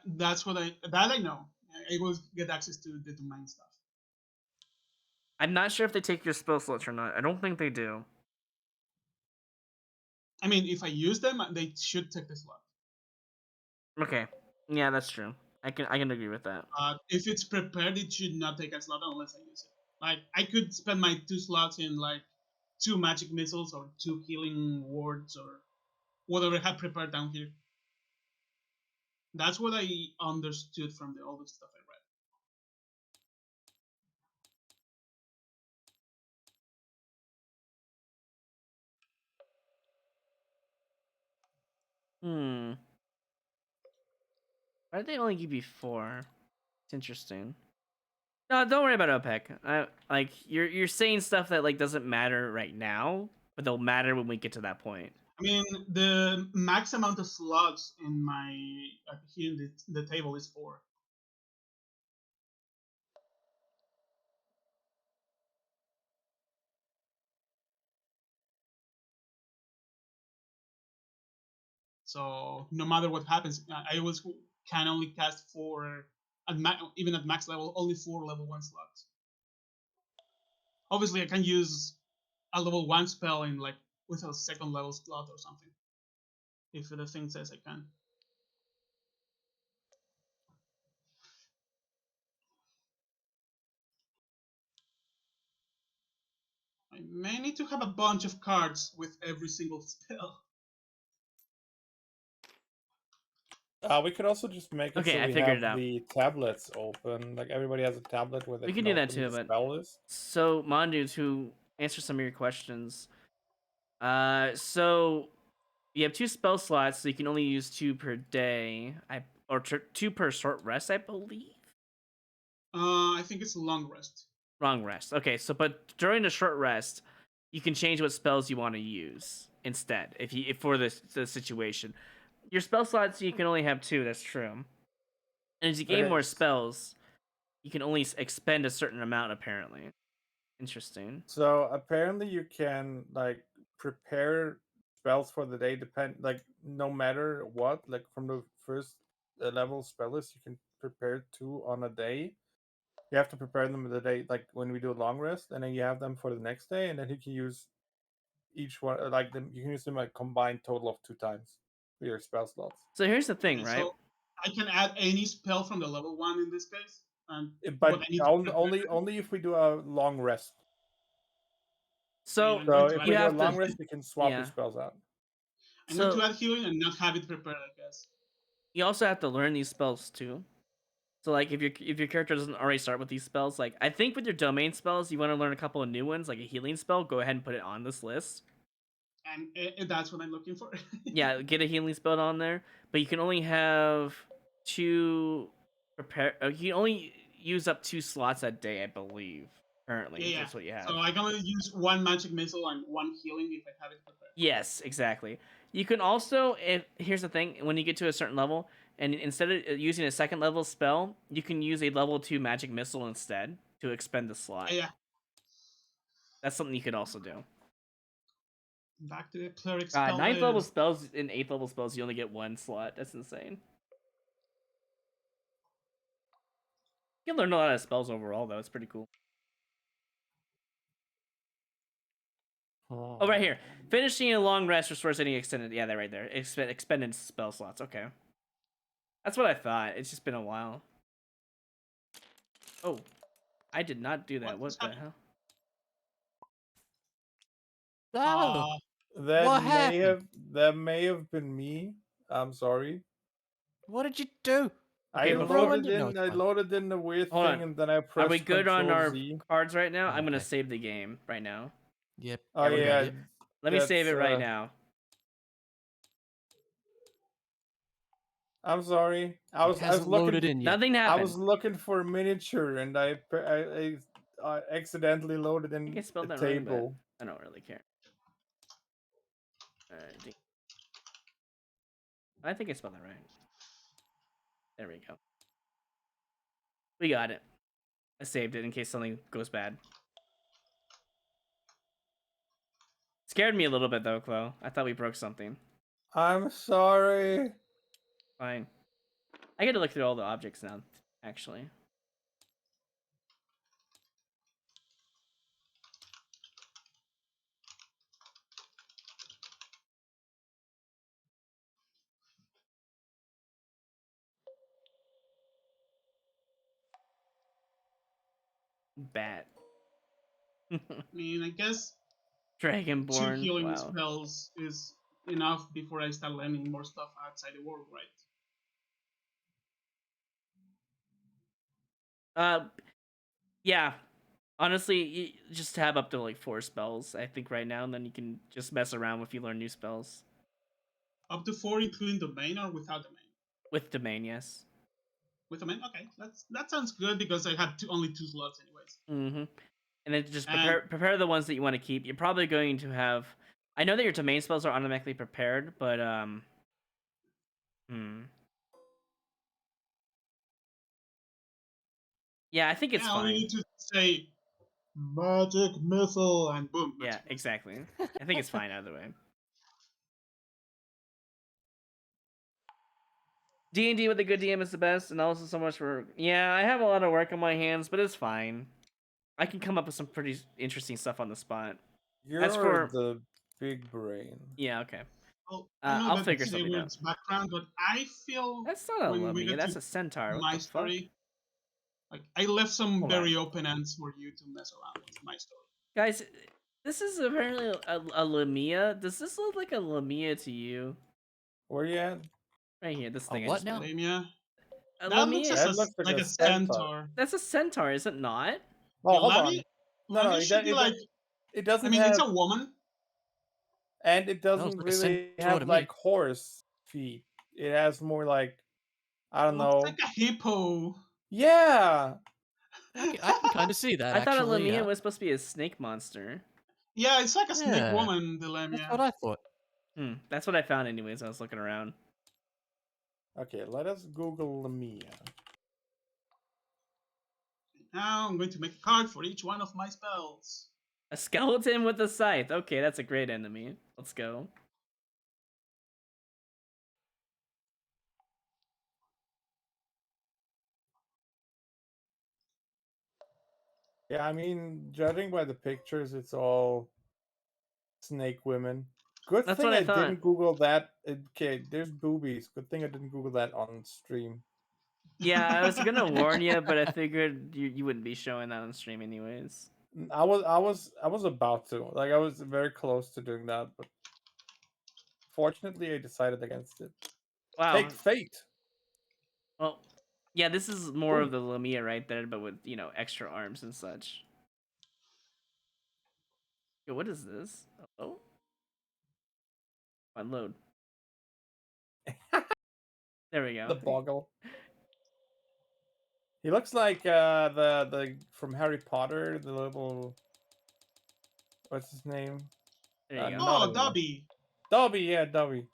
that's what I know. I will get access to the domain stuff. I'm not sure if they take your spell slots or not. I don't think they do. I mean, if I use them, they should take the slot. Okay. Yeah, that's true. I can agree with that. If it's prepared, it should not take a slot unless I use it. Like I could spend my 2 slots in like 2 magic missiles or 2 healing wards or whatever I have prepared down here. That's what I understood from all the stuff I read. Hmm. Why did they only give you 4? It's interesting. No, don't worry about OPEC. Like you're saying stuff that like doesn't matter right now, but they'll matter when we get to that point. I mean, the max amount of slots in my here in the table is 4. So no matter what happens, I always can only cast 4 even at max level, only 4 level 1 slots. Obviously, I can use a level 1 spell in like with a second level slot or something if the thing says I can. I may need to have a bunch of cards with every single spell. We could also just make it Okay, so I we figured have it out. the tablets open. Like everybody has a tablet where they We can can do that open too, the but spell list. so Mondu, to answer some of your questions. So You have 2 spell slots, so you can only use 2 per day. Or 2 per short rest, I believe. I think it's a long rest. Long rest. Okay, so but during the short rest, you can change what spells you want to use instead. If for the situation, your spell slots you can only have 2. That's true. And as you gain Okay, more spells, you can only expend a certain amount. Apparently, interesting. so apparently you can like prepare spells for the day, like no matter what. Like from the first level spell list, you can prepare 2 on a day. You have to prepare them the day, like when we do a long rest, and then you have them for the next day, and then you can use each one. Like them, you can use them a combined total of 2 times for your spell slots. So here's the thing, Okay, right? so I can add any spell from the level 1 in this case, and But what I need to only, prepare. only if we do a long rest. So I'm So going to if add you we do a have long to, rest, we can swap your yeah. spells out. I'm going to So add healing and not have it prepared, I guess. you also have to learn these spells too. So like if your character doesn't already start with these spells, like I think with your domain spells, you want to learn a couple of new ones, like a healing spell. Go ahead and put it on this list. And that's what I'm looking for. Yeah, get a healing spell on there, but you can only have 2 prepare. You can only use up 2 slots a day, I believe. Currently, Yeah. that's what you have. So I can only use 1 magic missile and 1 healing if I have it prepared. Yes, exactly. You can also, if here's the thing, when you get to a certain level, and instead of using a second level spell, you can use a level 2 magic missile instead to expend the slot. Yeah. That's something you could also do. Back to the cleric spell 9th level list. spells and 8th level spells, you only get 1 slot. That's insane. You can learn a lot of spells overall, though. It's pretty cool. Oh, right here. Finishing a long rest restores any extended. Yeah, that right there. Expended spell slots. Okay. That's what I thought. It's just been a while. Oh, I did not do that. What's What the happening? hell? Oh, That what may happened? have been me. I'm sorry. What did you do? Okay, You before. ruined it. No, it's I fine. loaded in the weird Hold on. thing, and then I Are we pressed good on Control our Z. cards right now? I'm gonna Okay. save the game right now. Yep. Oh Yeah, we're yeah, good. Yep. Let me save that's, it right now. I'm sorry. I It was hasn't looking. loaded in yet. Nothing I happened. was looking for a miniature, and I accidentally loaded I think I in a spelled that wrong, but table. I don't really care. I think I spelled that right. There we go. We got it. I saved it in case something goes bad. Scared me a little bit though, Chloe. I thought we broke something. I'm sorry. Fine. I get to look through all the objects now, actually. Bat. I mean, I guess 2 Dragonborn. healing Wow. spells is enough before I start learning more stuff outside the world, right? Yeah. Honestly, you just have up to like 4 spells, I think, right now, and then you can just mess around if you learn new spells. Up to 4, including domain or without domain? With domain, yes. With domain, okay, that sounds good because I have only 2 slots anyways. Mm-hmm. And then just And prepare the ones that you want to keep. You're probably going to have. I know that your domain spells are automatically prepared, but yeah, I think it's yeah, all you fine. need to say magic missile and boom, Yeah, magic missile. exactly. I think it's fine either way. D&D with a good DM is the best, and also so much for. Yeah, I have a lot of work on my hands, but it's fine. I can come up with some pretty interesting stuff on the spot. As You're for the big brain. yeah, okay. Well, I know I'll that figure it's something out. Edward's background, but I feel That's not a when we Lumia. get That's to a centaur. What my the fuck? story, like I left some Hold very on, open ends for you to mess around with my story. guys. This is apparently a Lumia. Does this look like a Lumia to you? Where you at? Right here, this A thing I what just now? made. Lamia. A That looks Lumia. That looks like like a a centaur. centaur. That's a centaur, is it not? Oh, Yeah, hold on. No, Lamia should be like. it I doesn't mean, it's have a woman. And it Smells doesn't like a really centaur have to like me. horse feet. It has more like, I don't Looks know. like a hippo. Yeah. I can kind of see that I thought a actually. Lamia Yeah. was supposed to be a snake monster. Yeah, it's like a snake Yeah. woman, the That's Lamia. what I thought. That's what I found anyways. I was looking around. Okay, let us Google Lamia. Now I'm going to make a card for each one of my spells. A skeleton with a scythe. Okay, that's a great enemy. Let's go. Yeah, I mean, judging by the pictures, it's all snake women. Good That's thing what I I thought. didn't Google that. Okay, there's boobies. Good thing I didn't Google that on stream. Yeah, I was gonna warn you, but I figured you wouldn't be showing that on stream anyways. I was about to. Like, I was very close to doing that, but fortunately I decided against it. Wow. Take fate. Well, yeah, this is more Ooh. of the Lamia right there, but with extra arms and such. Yo, what is this? Hello? Unload. There we go. The boggle. He looks like the from Harry Potter, the little, what's his name? There you go. Not Oh, anymore. Dobby. Dobby, yeah, Dobby.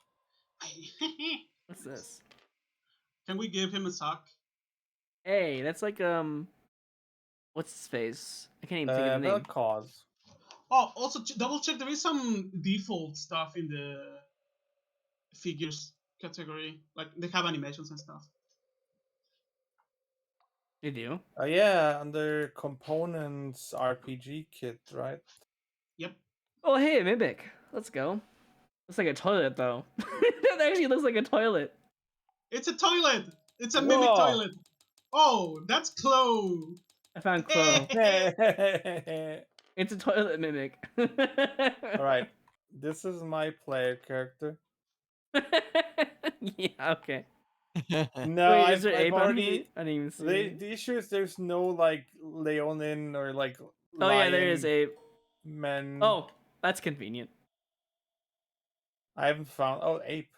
What's this? Can we give him a sock? Hey, that's like what's his face? I can't even think of the name. Vel'Koz. Oh, also double check. There is some default stuff in the figures category. Like they have animations and stuff. You do? Yeah, under components RPG kit, right? Yep. Oh, hey, a Mimic. Let's go. Looks like a toilet though. That actually looks like a toilet. It's a toilet. It's a mimic Whoa. toilet. Oh, that's Chloe. I found Chloe. All It's a toilet mimic. right, this is my player character. Yeah. Okay. No, Wait, is there I've ape on here? already. I didn't even see. The issue is there's no like Leonin or like Oh lion yeah, there is ape. men. Oh, that's convenient. I haven't found. Oh, ape.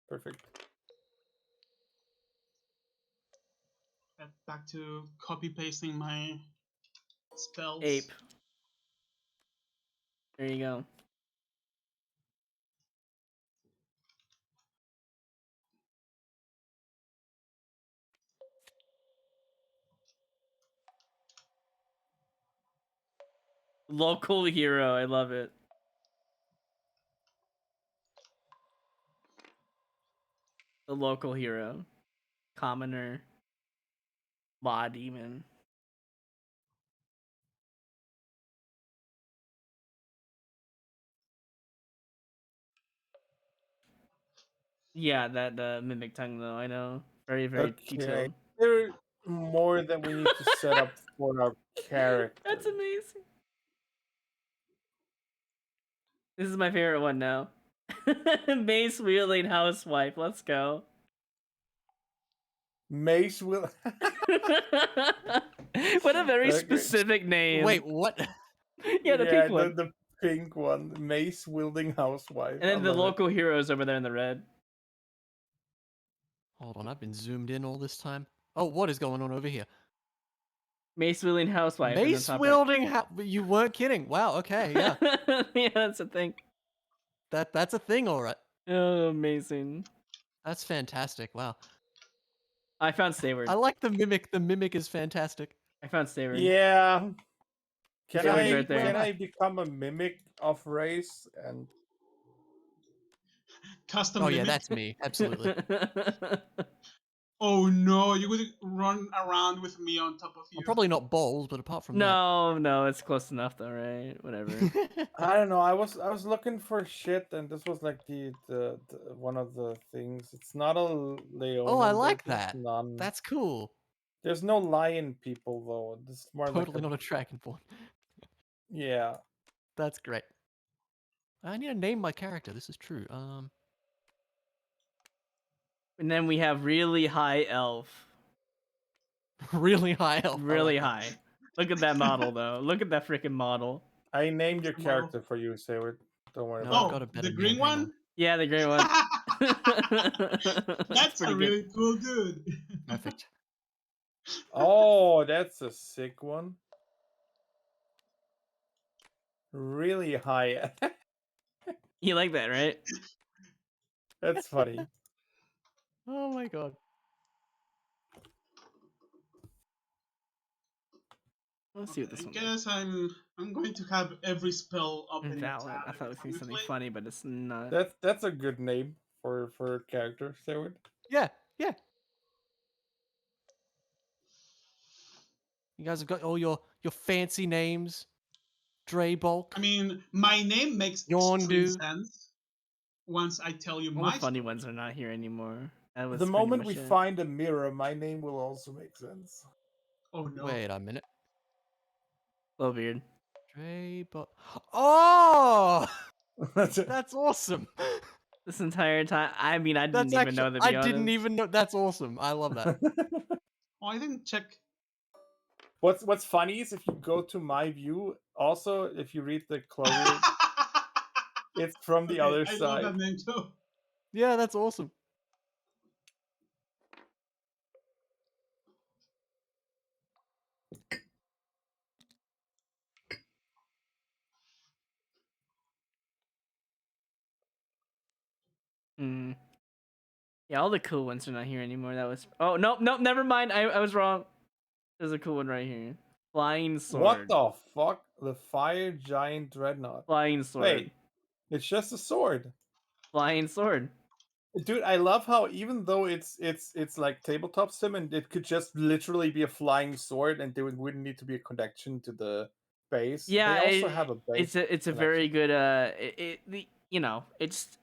Perfect. Back to copy pasting my spells. Ape. There you go. Local hero. I love it. The local hero. Commoner. Law demon. Yeah, that mimic tongue though. I know. Very, very Okay. detailed. There's more that we need to set up for our character. That's amazing. This is my favorite one now. Mace wielding housewife. Let's go. Mace will. What a very Okay. specific name. Wait, what? Yeah, the pink one. The pink one, mace wielding housewife. And then I the love it. local heroes over there in the red. Hold on, I've been zoomed in all this time. Oh, what is going on over here? Mace wielding housewife. in the Mace top wielding. You weren't kidding. Wow. Okay. Yeah. right. Yeah, that's a thing. That's a thing. All right. Oh, amazing. That's fantastic. Wow. I found Sayward. I like the mimic. The mimic is fantastic. I found Sayward. Yeah. Can Yeah, I right there. can I become a mimic of race and Custom Oh yeah, mimic. that's me. Absolutely. Oh no, you would run around with me on top of you. I'm probably not bald, but apart from no, it's close enough though, right? Whatever. that. I don't know. I was looking for shit, and this was like the one of the things. It's not a Leon. Oh, I like there's that. None. That's cool. There's no lion people though. This is more Totally like not a dragonborn. yeah. That's great. I need to name my character. This is true. And then we have really high elf. Really high elf. I Really like that. high. Look at that model though. Look at that freaking model. I named your Tomorrow. character for you, Sayward. Don't worry No, about I've it. got Oh, a better the green name. Hang on. one? Yeah, the great one. That's That's pretty a good. really cool dude. Perfect. Oh, that's a sick one. Really high. You like that, right? That's funny. Oh my god. Let's see what this I one is. guess I'm going to have every spell open in a Valid. tab I thought it every was time gonna be we something play. funny, but it's not. That's a good name for a character, Seward. Yeah, yeah. You guys have got all your fancy names. Draybulk, I mean, my name makes extreme Yondu. sense once I tell you All the my funny story. ones are not here anymore. That was The pretty moment much we it. find a mirror, my name will also make sense. Oh no. Wait a minute. Low beard. Draybulk. Oh, that's awesome. This entire time, I mean, I didn't That's even actually. know, to I be didn't honest. even know. That's awesome. I love that. Oh, I didn't check. What's funny is if you go to my view, also if you read the Clover, it's from the Okay, other I love side. that name too. Yeah, that's awesome. Hmm. Yeah, all the cool ones are not here anymore. That was. Oh nope, never mind. I was wrong. There's a cool one right here. Flying What sword. the fuck? The fire giant dreadnought. Flying sword. Wait, it's just a sword. Flying sword. Dude, I love how even though it's like tabletop sim and it could just literally be a flying sword and there wouldn't need to be a connection to the base. They Yeah, also have a base. it's a very connection. good you know, it's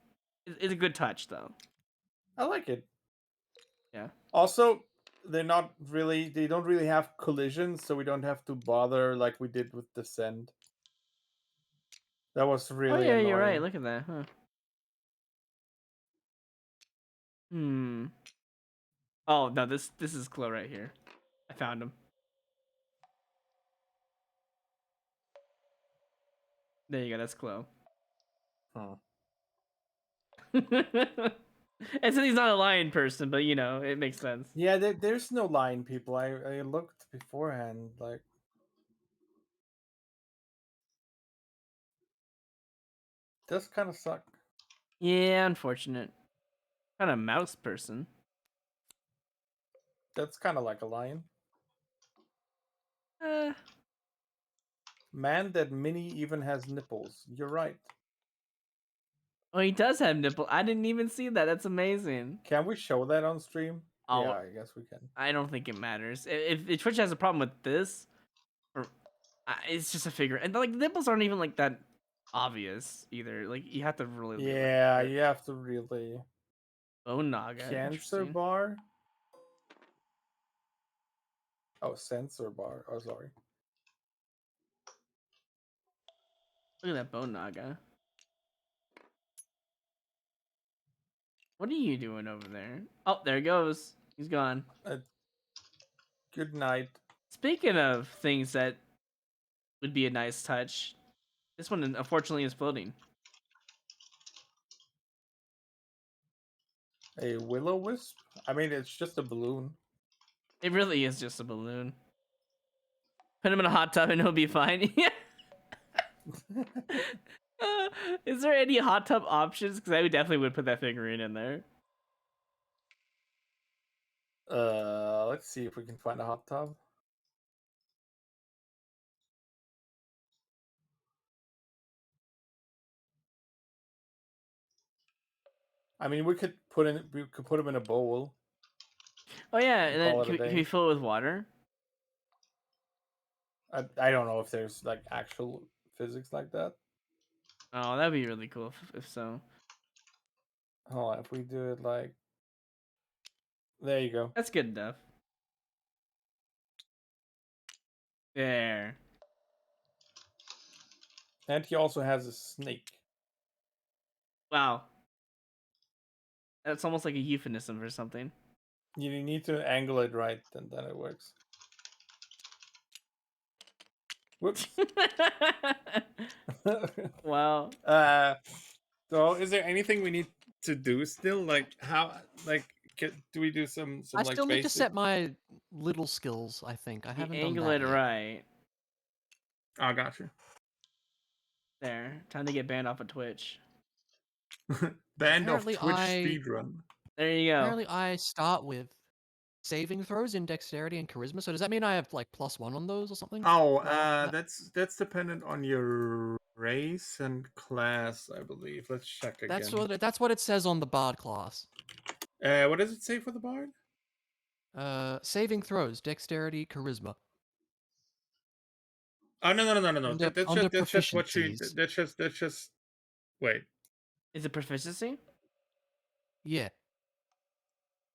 a good touch though. I like it. Yeah. Also, they don't really have collisions, so we don't have to bother like we did with Descent. That was Oh really yeah, you're right. annoying. Look at that, huh? Hmm. Oh no, this is Chloe right here. I found him. There you go. That's Chloe. Huh. And so he's not a lion person, but you know, it makes sense. Yeah, there's no line, people. I looked beforehand, like does kind of suck. Yeah, unfortunate. Kind of mouse person. That's kind of like a lion. Uh, Man, that Mini even has nipples. You're right. oh, he does have nipple. I didn't even see that. That's amazing. Can we show that on stream? Yeah, Oh, I guess we can. I don't think it matters. If Twitch has a problem with this, or it's just a figure, and like nipples aren't even like that obvious either. Like you have to really look Yeah, at it. you have to really. Oh, Naga, Cancer interesting. bar? Oh, sensor bar. Oh, sorry. Look at that bone Naga. What are you doing over there? Oh, there he goes. He's gone. Good night. Speaking of things that would be a nice touch, this one unfortunately is floating. A will-o-wisp? I mean, it's just a balloon. It really is just a balloon. Put him in a hot tub and he'll be fine. Is there any hot tub options? Because I would definitely would put that figurine in there. Let's see if we can find a hot tub. I mean, we could put him in a bowl Oh yeah, and and call then it a can we day. fill it with water? I don't know if there's like actual physics like that. Oh, that'd be really cool if so. Hold on, if we do it like, there you go. That's good enough. There. And he also has a snake. Wow. That's almost like a euphemism for something. You need to angle it right, and then it works. Whoops. Wow. So is there anything we need to do still? Like how? Like do we do some I like still need to basic? set my little skills, I think. I You haven't done angle that it yet. right. Oh, gotcha. There. Time to get banned off of Twitch. Band of Apparently Twitch I- speedrun. There you go. Apparently I start with saving throws in dexterity and charisma, so does that mean I have like +1 on those or something? Oh, that- that's dependent on your race and class, I believe. Let's check again. That's what it says on the bard class. What does it say for the bard? Saving throws, dexterity, charisma. Oh no. Under That's just what you. proficiencies. That's just. Wait. Is it proficiency? Yeah.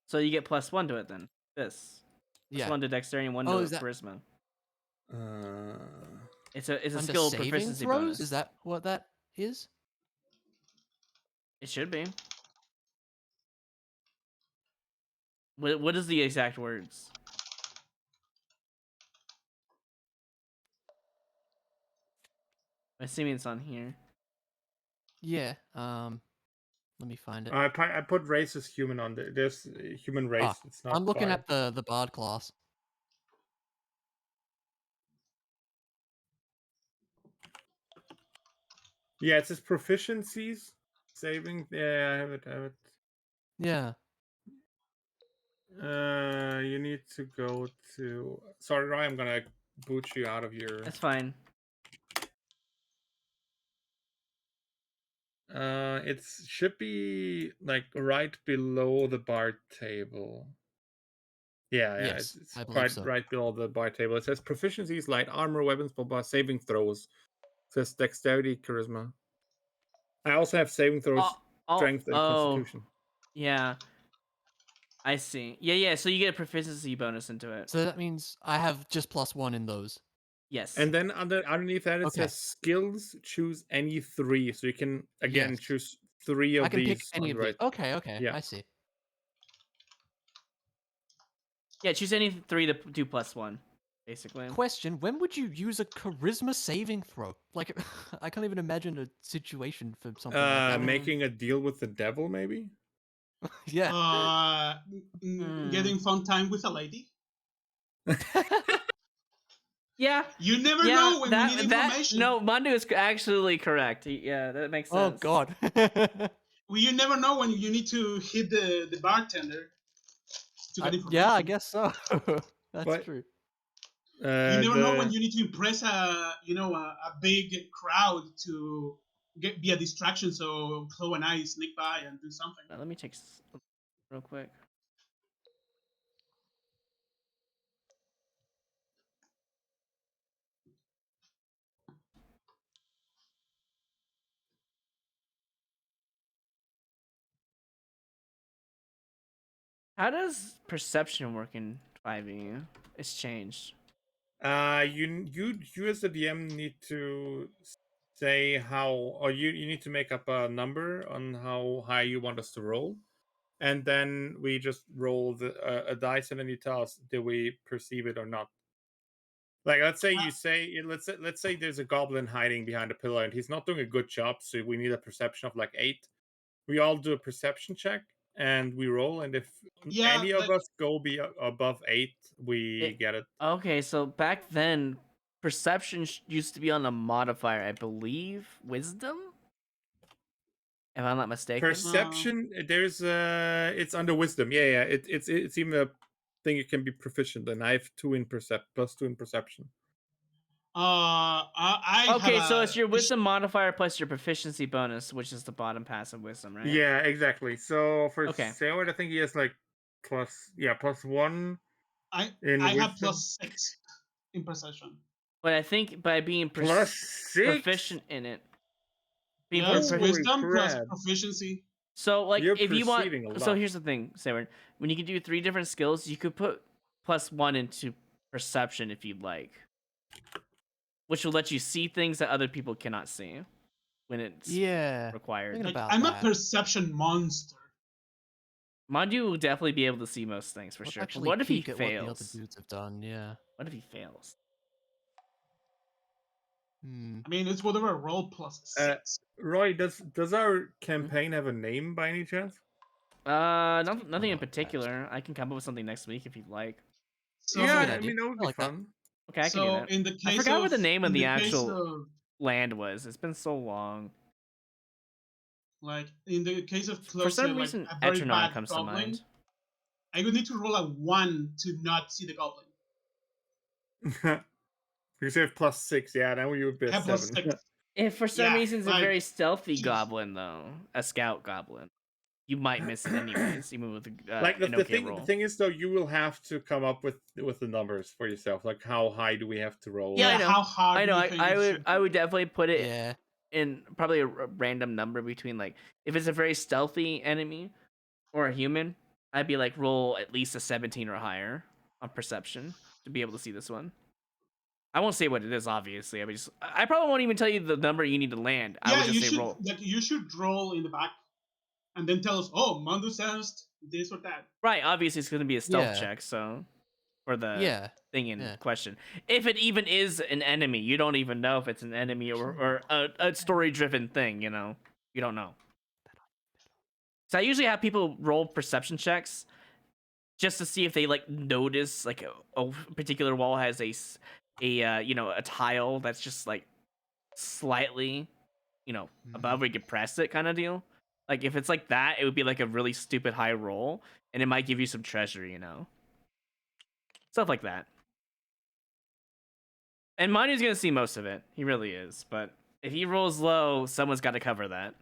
So you get +1 to it then. This. Yeah. +1 to dexterity and 1 Oh, to is that- charisma. Uh, It's a Under skill saving proficiency throws? bonus. Is that what that is? It should be. What is the exact words? I'm assuming it's on here. Yeah. Let me find it. I put race as human on there. There's human race. It's not. I'm looking bard. at the bard class. Yeah, it says proficiencies, saving. Yeah, I have it. Yeah. You need to go to. Sorry, Roy. I'm gonna boot you out of your. That's fine. It should be like right below the bar table. Yeah, Yes, it's I believe quite so. right below the bar table. It says proficiencies, light armor, weapons, blah blah, saving throws. It says dexterity, charisma. I also have saving throws, strength, and constitution. Yeah. I see. Yeah. So you get a proficiency bonus into it. So that means I have just +1 in those. Yes. And then underneath that it Okay. says skills. Choose any 3, so you can again Yes. choose 3 of I can these. pick any on of the right. these. Okay, Yeah. I see. Yeah, choose any 3 to do +1, basically. Question, when would you use a charisma saving throw? Like, I can't even imagine a situation for something like that. Making a deal with the devil, maybe. Yeah. Getting fun time with a lady. Yeah. You never know when you need information. No, Mandu is actually correct. Yeah, that makes Oh sense. god. Well, you never know when you need to hit the bartender to get information. Yeah, I guess so. That's But- true. You never know when you need to impress a big crowd to be a distraction. So Chloe and I sneak by and do something. Let me check real quick. How does perception work in 5e? It's changed. You as the DM need to say how, or you need to make up a number on how high you want us to roll, and then we just roll a dice, and then you tell us do we perceive it or not. Like let's say you say let's say there's a goblin hiding behind a pillar and he's not doing a good job, so we need a perception of like 8. We all do a perception check and we roll, and if any of us go above 8, we get it. Okay, so back then, perception used to be on a modifier, I believe. Wisdom? If I'm not mistaken. Perception, there's it's under wisdom. Yeah. It's even a thing you can be proficient in. I have 2 in plus 2 in perception. So it's your wisdom modifier plus your proficiency bonus, which is the bottom passive wisdom, right? Yeah, exactly. So for Okay. Sayward, I think he has like +1. I wisdom. have +6 in perception. But I think by being +6 proficient in it, Yes, Holy wisdom plus crap. proficiency. So like You're if you want, perceiving a so lot. here's the thing, Sayward. When you can do 3 different skills, you could put +1 into perception if you'd like, which will let you see things that other people cannot see when it's required. Thinking Like, about I'm that. a perception monster. Mandu will definitely be able to see most things for Let's sure. But actually what if he peek at what the other fails? dudes have done, yeah. What if he fails? I mean, it's whatever roll plus 6. Roy, does our campaign have a name by any chance? Nothing in Oh, particular. I can come up with something next week if you'd like. So, Yeah, good I idea. mean that would I be like that. fun. Okay, I can do that. in the I case forgot of what the name of in the the case actual of land was. It's been so long. like in the case of For close some like reason, a very Eternon bad comes to goblin, mind. I would need to roll a 1 to not see the goblin. Because you have +6, yeah, now you would be I a have plus 7. 6. If for some Yeah, reason it's a like very stealthy jeez. goblin, though, a scout goblin, you might miss it anyways, even with Like an okay the roll. thing is though, you will have to come up with the numbers for yourself. Like how high do we have to roll? Yeah, I Yeah, know. how hard I do know. you think it should I be? would definitely put it Yeah. in probably a random number between like if it's a very stealthy enemy or a human, I'd be like roll at least a 17 or higher on perception to be able to see this one. I won't say what it is, obviously. I probably won't even tell you the number you need to land. I Yeah, would just say roll. you should roll in the back and then tell us, oh, Mondo sensed this or that. Right, obviously it's going to be a stealth Yeah. check, so for the Yeah. thing in Yeah. question. If it even is an enemy, you don't even know if it's an enemy or a story-driven thing, you know? You don't know. So I usually have people roll perception checks just to see if they like notice like a particular wall has a tile that's just like slightly above where you can press it kind of deal. Like if it's like that, it would be like a really stupid high roll and it might give you some treasure, stuff like that. And Manu's gonna see most of it, he really is, but if he rolls low, someone's got to cover that.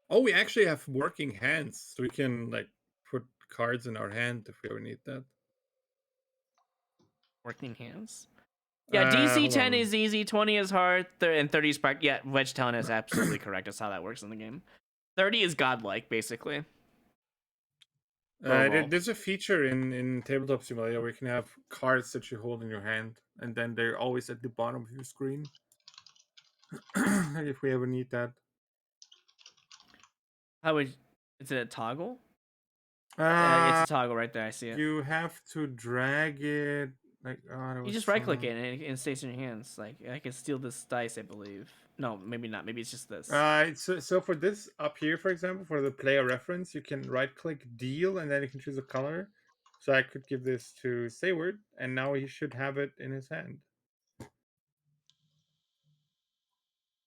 Oh, we actually have working hands, so we can like put cards in our hand if we ever need that. Working hands. Yeah, DC Hold 10 on. is easy, 20 is hard, and 30 is practice. Yeah, Wedge Talon is absolutely correct. That's how that works in the game. 30 is godlike, basically. Roll. There's a feature in Tabletop Simulator where you can have cards that you hold in your hand, and then they're always at the bottom of your screen. If we ever need that. How would is it a toggle? It's Uh, a toggle right there. I see it. you have to drag it. Like, You just right click it and it stays in your hands. Like I can steal this dice, I believe. No, maybe not. Maybe it's just this. So for this up here, for example, for the player reference, you can right click deal and then you can choose a color. So I could give this to Sayward, and now he should have it in his hand.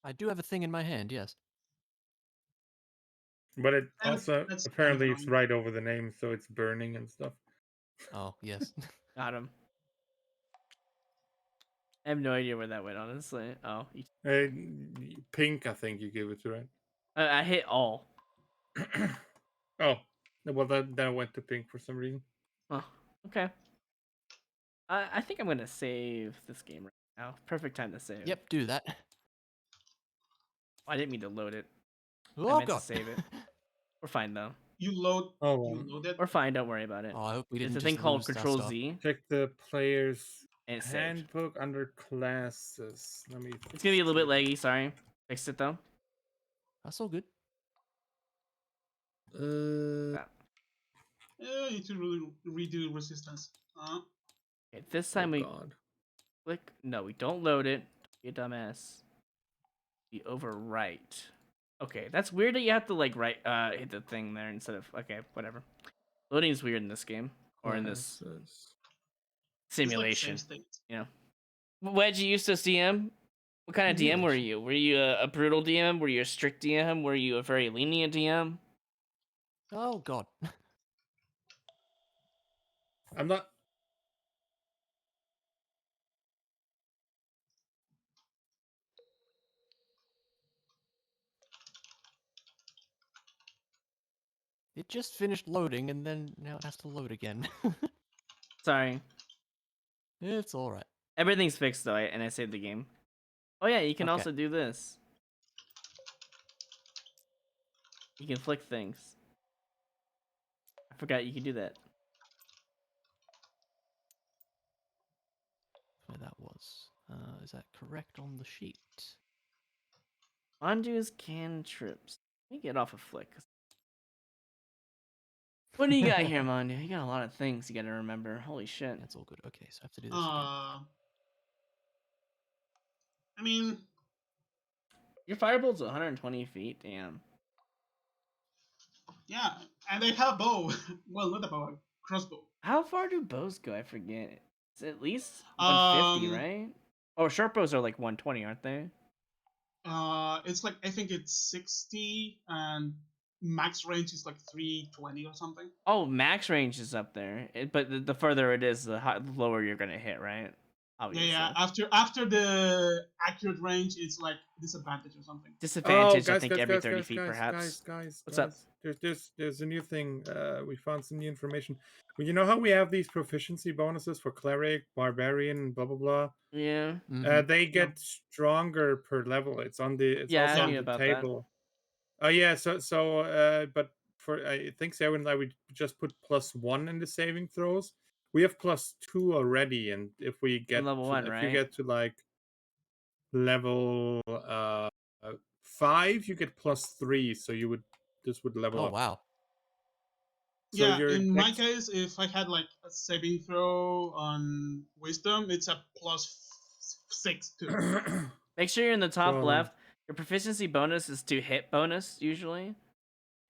I do have a thing in my hand, yes. But it That's also kind of apparently it's annoying. right over the name, so it's burning and stuff. Oh, yes. Got him. I have no idea where that went, honestly. Oh, Pink, I think you gave it to, right? I hit all. Oh, well that went to pink for some reason. Oh, okay. I think I'm gonna save this game right now. Perfect time to save. Yep, do that. I didn't mean to load it. I Oh, meant God. to save it. We're fine though. You load Oh, it. We're fine. Don't worry about it. Oh, I hope we It's didn't a just thing called lose our Control stuff. Z, check the player's and it's saved. handbook under classes. Let me. It's gonna be a little bit laggy. Sorry. Fixed it though. That's all good. You need to really redo resistance. Okay, this time we God. click. No, we don't load it. Don't be a dumbass. We overwrite. Okay, that's weird that you have to like hit the thing there instead of okay, whatever. Loading is weird in this game or in this Classes. simulation. It's like save state. You know, Wedge, you used to DM. What kind of DM were you? Were you a brutal DM? Were you a strict DM? Were you a very lenient DM? Oh, God. I'm not. It just finished loading, and then now it has to load again. Sorry. It's alright. Everything's fixed though, and I saved the game. Oh yeah, you can Okay. also do this. You can flick things. I forgot you could do that. Where that was. Is that correct on the sheet? Mandu's cantrips. Let me get off a flick. What do you got here, Mandu? You got a lot of things you gotta remember. Holy shit. That's all good. Okay, so I have to do this again. I mean, Your firebolt's 120 feet. Damn. yeah, and I have a bow. Well, not a bow, a crossbow. How far do bows go? I forget. It's at least 150, Um, right? Oh, short bows are like 120, aren't they? it's like I think it's 60, and max range is like 320 or something. Oh, max range is up there, but the further it is, the lower you're gonna hit, right? Yeah, Obviously. yeah. After the accurate range, it's like disadvantage or something. Oh, Disadvantage, I guys, think, guys, every guys, 30 guys, feet, guys, perhaps. guys, What's up? guys. There's a new thing. We found some new information. Well, you know how we have these proficiency bonuses for cleric, barbarian, blah blah blah. Yeah. They Yeah. get stronger per level. It's on the. It's Yeah, I also Yeah. on knew the about that. table. Oh yeah. But for I think Sarah and I we just put +1 in the saving throws. We have +2 already, and if we get level to, 1, if you right? get to like level 5, you get +3. So you would this would level Oh up. wow. So Yeah, your in my dex, case, if I had like a saving throw on wisdom, it's a +6 too. Make sure you're in the top So, left. Your proficiency bonus is to hit bonus, usually.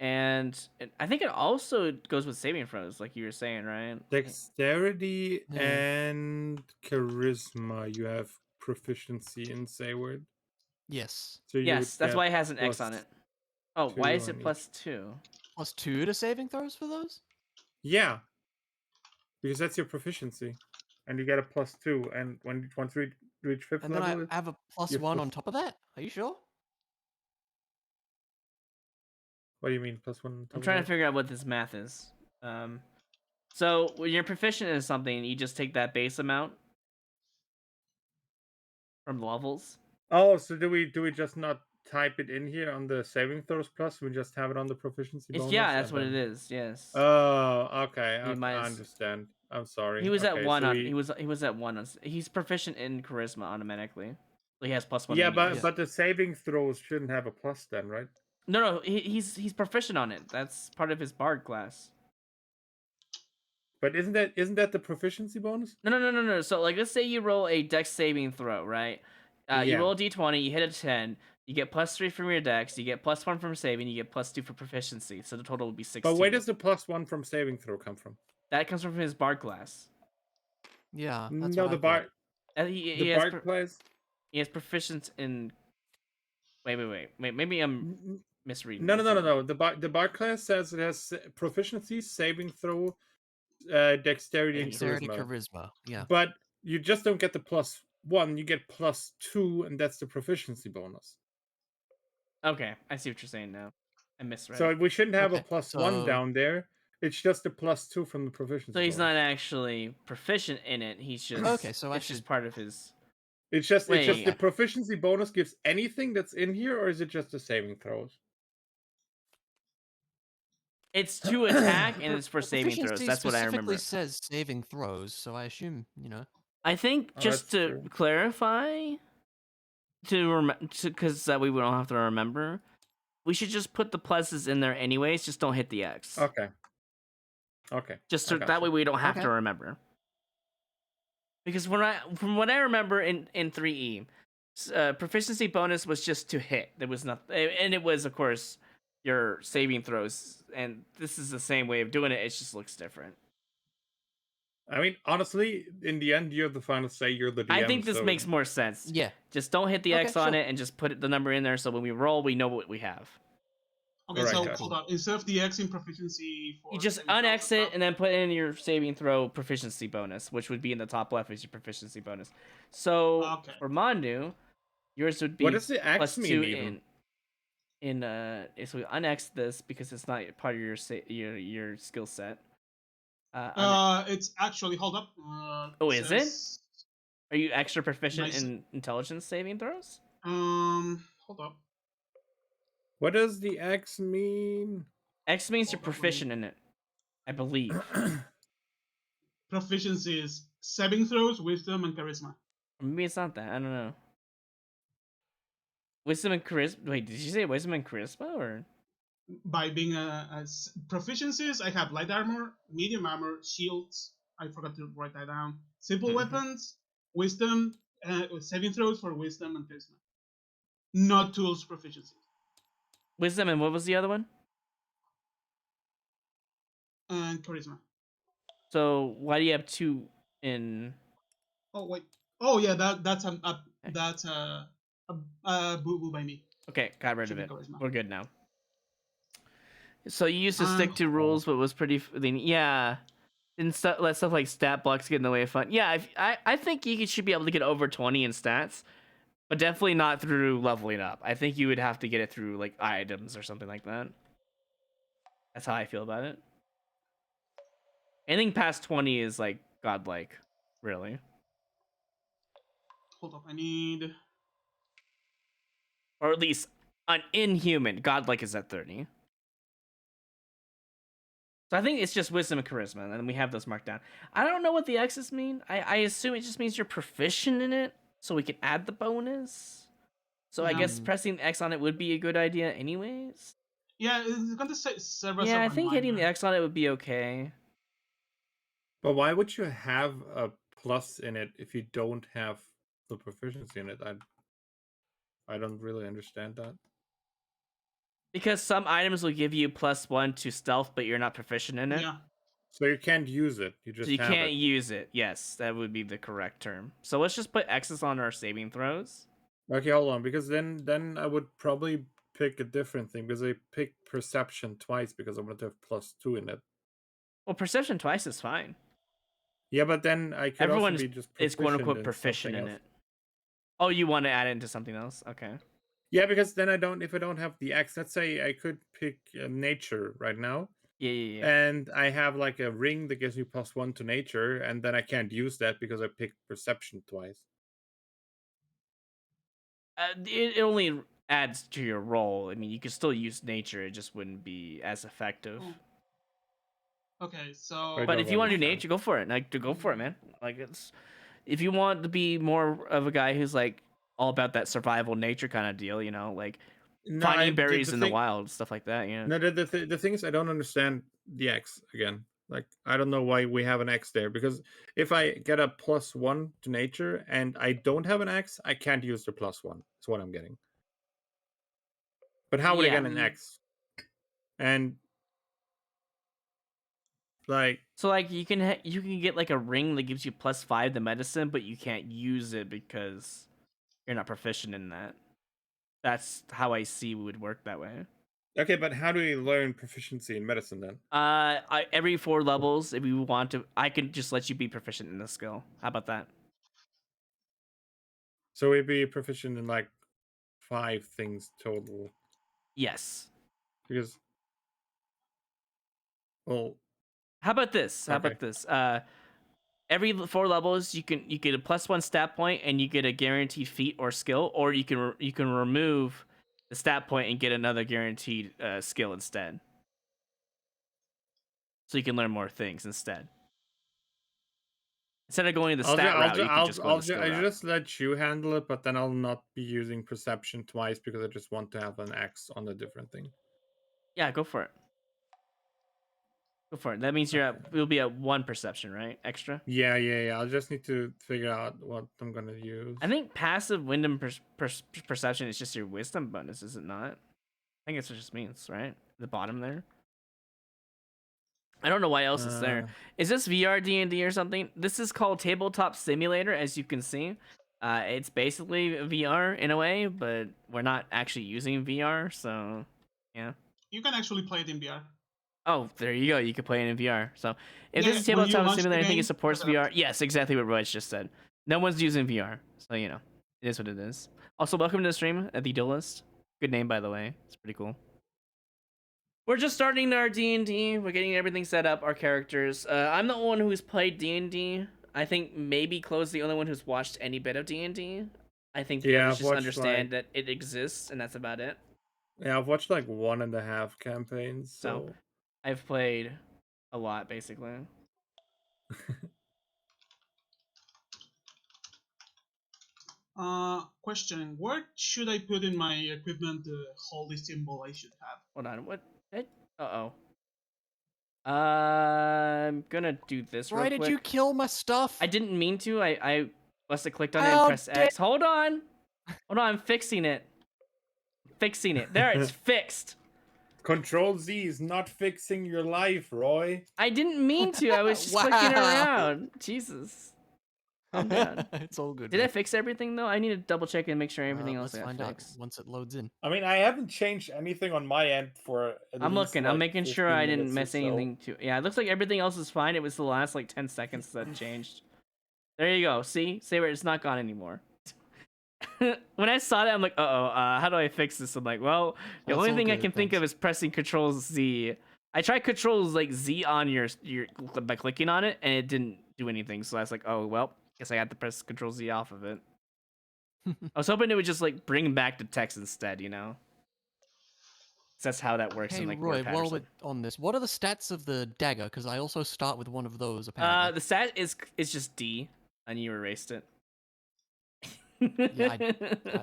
And I think it also goes with saving throws, like you were saying, right? dexterity Yeah. and charisma, you have proficiency in Sayward. Yes. So you would Yes, that's get why it has an X on it. Oh, why +2 is it on each. +2? +2 to saving throws for those? Yeah, because that's your proficiency, and you get a +2. And once you reach 5th And then I level, have a you're +1 on top of that? Are you sure? What do you mean +1 on top I'm of trying to that? figure out what this math is. So when you're proficient in something, you just take that base amount from levels. Oh, so do we just not type it in here on the saving throws plus? We just have it on the proficiency bonus. That's and what it then... is. Yes. Oh, okay. He I understand. I'm sorry. He was at Okay, one so on. He was at one. He's proficient in charisma automatically. So he has +1 yeah, anyways. but the saving throws shouldn't have a plus then, right? No, he's proficient on it. That's part of his bard class. But isn't that the proficiency bonus? No. So like, let's say you roll a dex saving throw, right? You Yeah. roll a d20, you hit a 10, you get +3 from your dex, you get +1 from saving, you get +2 for proficiency. So the total would be 16. But where does the +1 from saving throw come from? That comes from his bard class. Yeah, that's No, what I the thought. bard. He The has bard class. he has proficiency in. Wait. Maybe I'm misreading. No. this. The bard class says it has proficiency, saving throw, dexterity, and Dexterity, charisma. charisma. Yeah. But you just don't get the +1, you get +2, and that's the proficiency bonus. Okay, I see what you're saying now. I misread. So we shouldn't have a Okay, +1 so- down there. It's just a +2 from the proficiency. So he's bonus. not actually proficient in it. He's just Okay, so I it's just should- part of his. It's just Wait. the proficiency bonus gives anything that's in here, or is it just the saving throws? It's to attack and it's for saving throws. Proficiency That's what I remember. specifically says saving throws, so I assume, I think Oh, just that's to true. clarify, because that way we don't have to remember. We should just put the pluses in there anyways. Just don't hit the X. Okay. Just I so that gotcha. way we don't have Okay. to remember. Because from what I remember in 3E, proficiency bonus was just to hit. There was nothing, and it was of course your saving throws. And this is the same way of doing it. It just looks different. I mean, honestly, in the end, you have the final say. You're the DM. I think this so... makes more sense. Yeah. Just don't hit the Okay, X on sure. it and just put the number in there. So when we roll, we know what we have. Okay, Alright, so gotcha. hold on. Instead of the X in proficiency for You just saving throws unex it stuff, and then put in your saving throw proficiency bonus, which would be in the top left as your proficiency bonus. So Okay. for Mandu, yours would be What does the X +2 mean even? so we unex this because it's not part of your skill set. it's actually hold up. Oh, is it? says- Are you extra proficient Nice. in intelligence saving throws? Hold up. What does the X mean? X means you're Hold on, let me- proficient in it, I believe. Proficiencies: saving throws, wisdom, and charisma. Or maybe it's not that. I don't know. Wisdom and charisma. Wait, did you say wisdom and charisma or? By being proficiencies, I have light armor, medium armor, shields. I forgot to write that down. Simple Mhm. weapons, wisdom, saving throws for wisdom and charisma, not tools proficiency. Wisdom and what was the other one? And charisma. So why do you have 2 in? Oh wait. Oh yeah, that's a boo boo by me. Okay, got rid of Should be it. charisma. We're good now. So you used to And stick to rules, but was pretty. Yeah, and let stuff like stat blocks get in the way of fun. Yeah, I think you should be able to get over 20 in stats, but definitely not through leveling up. I think you would have to get it through like items or something like that. That's how I feel about it. Anything past 20 is like godlike, really. hold up, I need. Or at least an inhuman. Godlike is at 30. So I think it's just wisdom and charisma, and then we have those marked down. I don't know what the X's mean. I assume it just means you're proficient in it, so we can add the bonus. So I Yeah. guess pressing the X on it would be a good idea anyways. Yeah, it's going to say serve Yeah, a I think hitting the reminder. X on it would be okay. But why would you have a plus in it if you don't have the proficiency in it? I don't really understand that. Because some items will give you +1 to stealth, but you're not proficient in it. Yeah. So you can't use it. You just So you have can't it. use it. Yes, that would be the correct term. So let's just put X's on our saving throws. Okay, hold on, because then I would probably pick a different thing because I picked perception twice because I wanted to have +2 in it. Well, perception twice is fine. Yeah, but then I could Everyone also be just is quote proficient unquote in proficient something in else. it. Oh, you want to add it into something else? Okay. Yeah, because then if I don't have the X, let's say I could pick nature right now, Yeah. and I have like a ring that gives me +1 to nature, and then I can't use that because I picked perception twice. It only adds to your roll. I mean, you could still use nature. It just wouldn't be as effective. Oh. Okay, so. I But don't if you want to do understand. nature, go for it. Like, go for it, man. Like, it's if you want to be more of a guy who's like all about that survival nature kind of deal, you know, like No, finding the berries in the thing, wild, stuff like that. You know. no, the thing is, I don't understand the X again. Like, I don't know why we have an X there because if I get a +1 to nature and I don't have an X, I can't use the +1. That's what I'm getting. But how would I Yeah. get an X? And like, So like you can get like a ring that gives you +5 to medicine, but you can't use it because you're not proficient in that. That's how I see it would work that way. okay, but how do we learn proficiency in medicine then? Every 4 levels, if you want to, I can just let you be proficient in the skill. How about that? So we'd be proficient in like 5 things total. Yes. Because, well, How about this? okay. Every 4 levels, you get a +1 stat point, and you get a guaranteed feat or skill, or you can remove the stat point and get another guaranteed skill instead. So you can learn more things instead. Instead of going the stat route, you can just go the skill I route. just let you handle it, but then I'll not be using perception twice because I just want to have an X on a different thing. Yeah, go for it. Go for it. That means you'll be at 1 perception, right? Extra. Yeah. I'll just need to figure out what I'm gonna use. I think passive wisdom perception is just your wisdom bonus, is it not? I think that's what it just means, right? The bottom there. I don't know why else it's there. Is this VR D&D or something? This is called Tabletop Simulator, as you can see. It's basically VR in a way, but we're not actually using VR, so yeah. You can actually play it in VR. Oh, there you go. You can play it in VR. So if Yeah, this is when you Tabletop launch the Simulator, I think game, it supports look it up. VR. Yes, exactly what Royce just said. No one's using VR, so you know, it is what it is. Also, welcome to the stream at the Duelist. Good name, by the way. It's pretty cool. We're just starting our D&D. We're getting everything set up, our characters. I'm the only one who's played D&D. I think maybe Chloe's the only one who's watched any bit of D&D. I think the others I've just watched, understand that it exists, and that's about it. Yeah, I've watched like 1.5 campaigns, so I've played a lot, basically. Question: where should I put in my equipment the holy symbol I should have? Hold on, what? Uh-oh. I'm gonna do this Why real did quick. you kill my stuff? I didn't mean to. I Must have clicked on it and press X. Hold on. I'm fixing it. There, it's fixed. Control Z is not fixing your life, Roy. I didn't mean to. I was just clicking around. Jesus. Calm down. It's all good. Did I fix everything though? I need to double check and make sure everything else Let's got find fixed. out once it loads in. I mean, I haven't changed anything on my end for at I'm least, looking. like, I'm making sure 15 I didn't minutes miss or so. anything too. Yeah, it looks like everything else is fine. It was the last like 10 seconds that changed. There you go. See? Say where it's not gone anymore. When I saw that, I'm like, how do I fix this? I'm like, well, the only thing I can think of is pressing Control Z. I tried Control like Z on your by clicking on it, and it didn't do anything. So I was like, oh well, guess I got to press Control Z off of it. I was hoping it would just like bring back the text instead, you know. That's how that works Hey in like Roy, WordPad or while we're something. on this, what are the stats of the dagger? Because I also start with one of those apparently. The stat is just D, and you erased it. Yeah,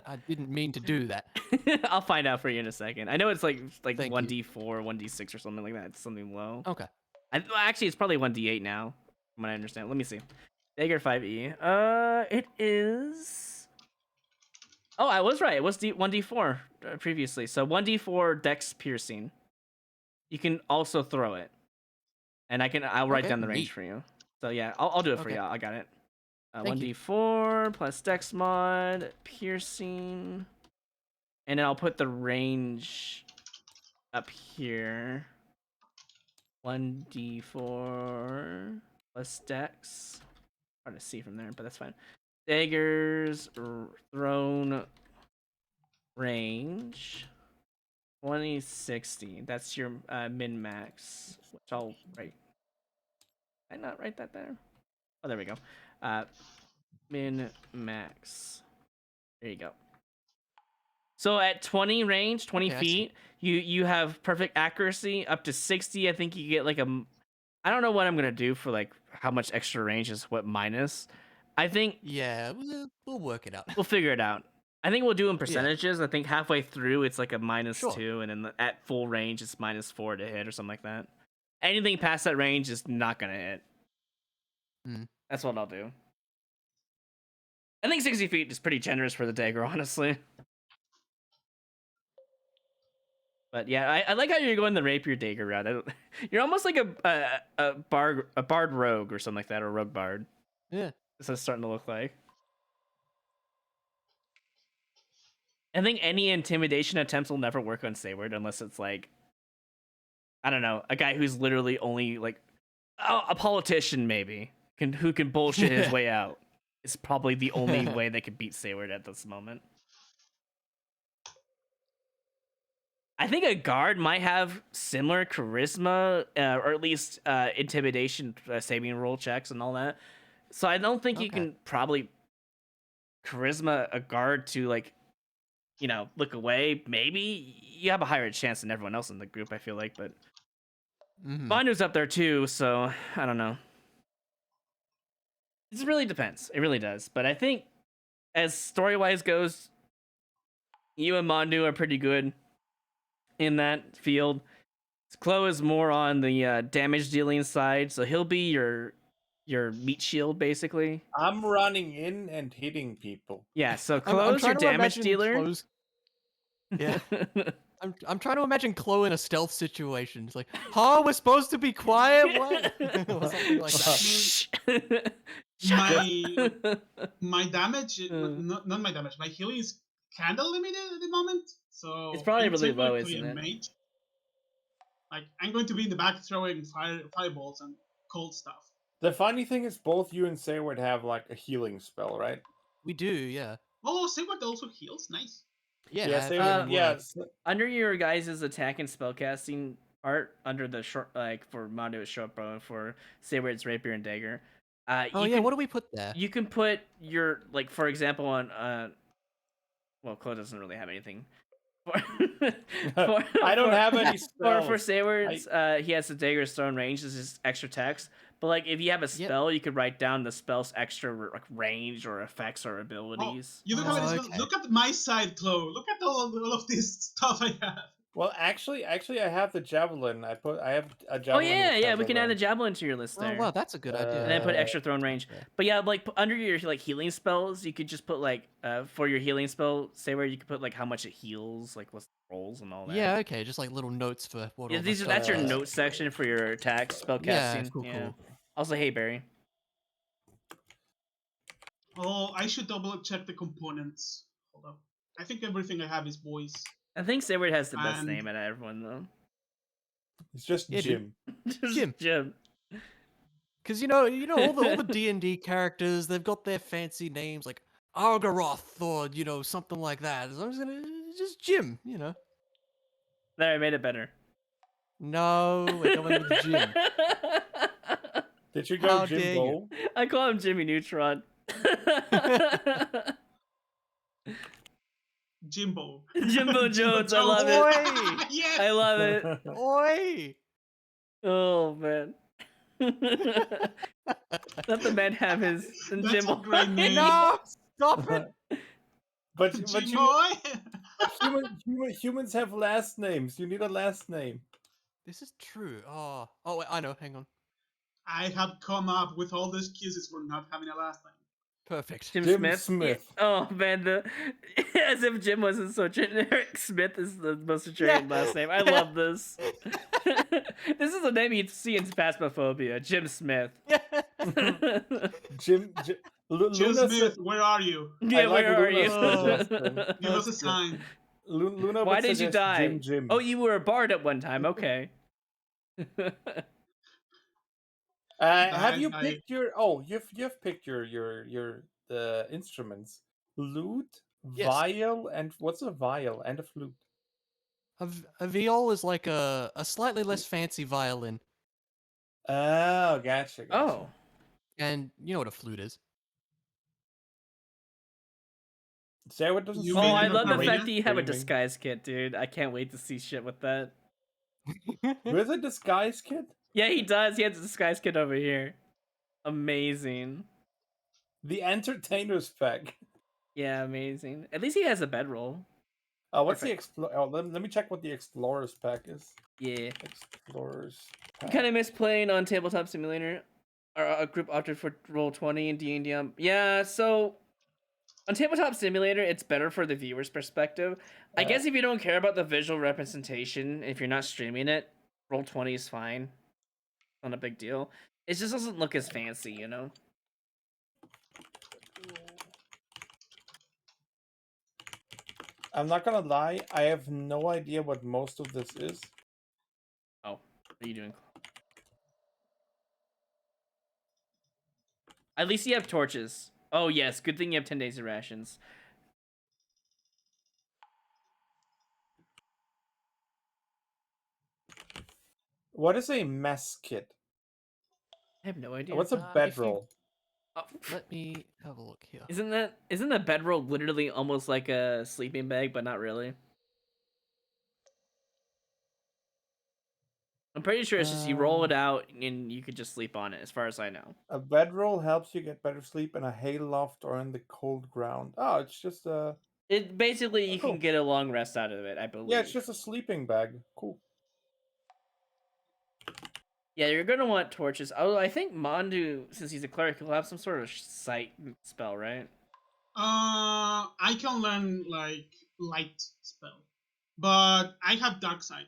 I didn't mean to do that. I'll find out for you in a second. I know it's like Thank you. 1d4, 1d6 or something like that. It's something low. Okay. Actually, it's probably 1d8 now, from what I understand. Let me see. Dagger 5e. It is. Oh, I was right. It was 1d4 previously. So 1d4 dex piercing. You can also throw it, and I'll write down the range neat. for you. So yeah, I'll do it for Okay. you. I got it. Thank you. 1d4 plus dex mod piercing, and then I'll put the range up here. 1d4 plus dex. Hard to see from there, but that's fine. Daggers thrown range 2060. That's your min max, which I'll write. Did I not write that there? Oh, there we go. Min max. There you go. So at 20 range, 20 feet, you have perfect accuracy. Up to 60, I think you get like a. I don't know what I'm gonna do for like how much extra range is what minus. I think. Yeah, we'll work it out. We'll figure it out. I think we'll do in percentages. I think halfway through it's like a -2, and then at full range it's -4 to hit or something like that. Anything past that range is not gonna hit. That's what I'll do. I think 60 feet is pretty generous for the dagger, honestly. But yeah, I like how you're going the rapier dagger route. You're almost like a bard rogue or something like that, or rogue bard. Yeah. That's what it's starting to look like. I think any intimidation attempts will never work on Sayward unless it's like, I don't know, a guy who's literally only like, a politician maybe who can bullshit his way out. It's probably the only way they could beat Sayward at this moment. I think a guard might have similar charisma, or at least intimidation saving roll checks and all that. So I don't think you can probably charisma a guard to like, look away. Maybe you have a higher chance than everyone else in the group, I feel like, but Bandu's up there too, so I don't know. It really depends. It really does. But I think as story-wise goes, you and Mandu are pretty good in that field. Chloe is more on the damage dealing side, so he'll be your meat shield basically. I'm running in and hitting people. Yeah, so Chloe's your damage dealer. Yeah. I'm trying to imagine Chloe in a stealth situation. It's like, we're supposed to be quiet? What? Or something like that. My damage, not my damage, my healing is kind of limited at the moment. So it's probably really low, isn't it? Mage. Like, I'm going to be in the back throwing fireballs and cold stuff. The funny thing is both you and Sayward have like a healing spell, right? We do, yeah. Oh, Sayward also heals? Nice. Yeah, under your guys' attack and spellcasting part, under the short, like for Mondo it's short bow and for Sayward's rapier and dagger. What do we put there? You can put your, like, for example, on well, Chloe doesn't really have anything. I don't have any spells. For Sayward's, he has the dagger's thrown range. This is extra text. But like, if you have a spell, you could write down the spell's extra like range or effects or abilities. You don't have any spells. Look at my side, Chloe. Look at all of this stuff I have. Well, actually, I have the javelin. I have a Oh javelin. yeah, which yeah, has we a can add the range. javelin to your list Oh there. wow, that's a good idea. And then put Uh, extra thrown range. Yeah. But yeah, like under your like healing spells, you could just put like for your healing spell, say where you could put like how much it heals, like what's the rolls and all that. Yeah, okay, just like little notes for what Yeah, all the these are stuff that's your does. notes section for your attack spell Yeah, casting. cool, Yeah. cool. Also, hey Barry. Oh, I should double check the components. Hold up. I think everything I have is boys. I think Sayward has the best And name out of everyone though. it's just Yeah, dude. Jim. Just Jim. Jim. Because you know all the D&D characters, they've got their fancy names like Argaroth or something like that. So I'm just Jim. There, I made it better. No, we're going with Jim. Did you go How dare you. Jimbo? I call him Jimmy Neutron. Jimbo. Jimbo Jones, I Jones. love it. Oi! Yes. I love it. Oi! Oh man. Let the man have his That's Jimbo. a great name. No! Stop it! but Jimbo. humans have last names. You need a last name. This is true. Oh, wait, I know. Hang on. I have come up with all the excuses for not having a last name. Perfect. Jim Jim Smith. Smith. Oh man, as if Jim wasn't so generic. Smith is the most generic last name. I love this. This is a name you'd see in Phasmophobia. Jim Smith. Jim. Jim Luna Smith, where are you? Yeah, like where are Luna's you? suggestion. Give us a That's good. sign. Luna Why would did you suggest die? Jim. Oh, you were a bard at one time. Okay. Have you I- picked your? Oh, you've picked your instruments. Lute, Yes. viol, and what's a viol and a flute? A viol is like a slightly less fancy violin. Oh, gotcha. Oh. And you know what a flute is. Sarah doesn't. You Oh, mean I an love the ocarina? fact that you have a Screaming. disguise kit, dude. I can't wait to see shit with that. With a disguise kit? Yeah, he does. He has a disguise kit over here. Amazing. The entertainer's pack. Yeah, amazing. At least he has a bedroll. What's Perfect. the let me check what the explorer's pack is. Yeah. Explorer's You pack. kind of miss playing on Tabletop Simulator. Or a group opted for Roll20 and D&D. Yeah, so on Tabletop Simulator, it's better for the viewer's perspective. I guess if you don't care about the visual representation, if you're not streaming it, Roll20 is fine. Not a big deal. It just doesn't look as fancy, you know? I'm not gonna lie, I have no idea what most of this is. Oh, what are you doing? At least you have torches. Oh, yes. Good thing you have 10 days of rations. What is a mess kit? I have no idea. What's a If you- bedroll? Oh, Let me have a look here. isn't a bedroll literally almost like a sleeping bag, but not really? I'm pretty sure it's just you roll it out and you could just sleep on it, as far as I know. A bedroll helps you get better sleep in a hayloft or in the cold ground. Oh, it's just a It basically you cool. can get a long rest out of it, I believe. Yeah, it's just a sleeping bag. Cool. Yeah, you're gonna want torches. Oh, I think Mandu, since he's a cleric, he'll have some sort of sight spell, right? I can learn like light spell, but I have dark sight.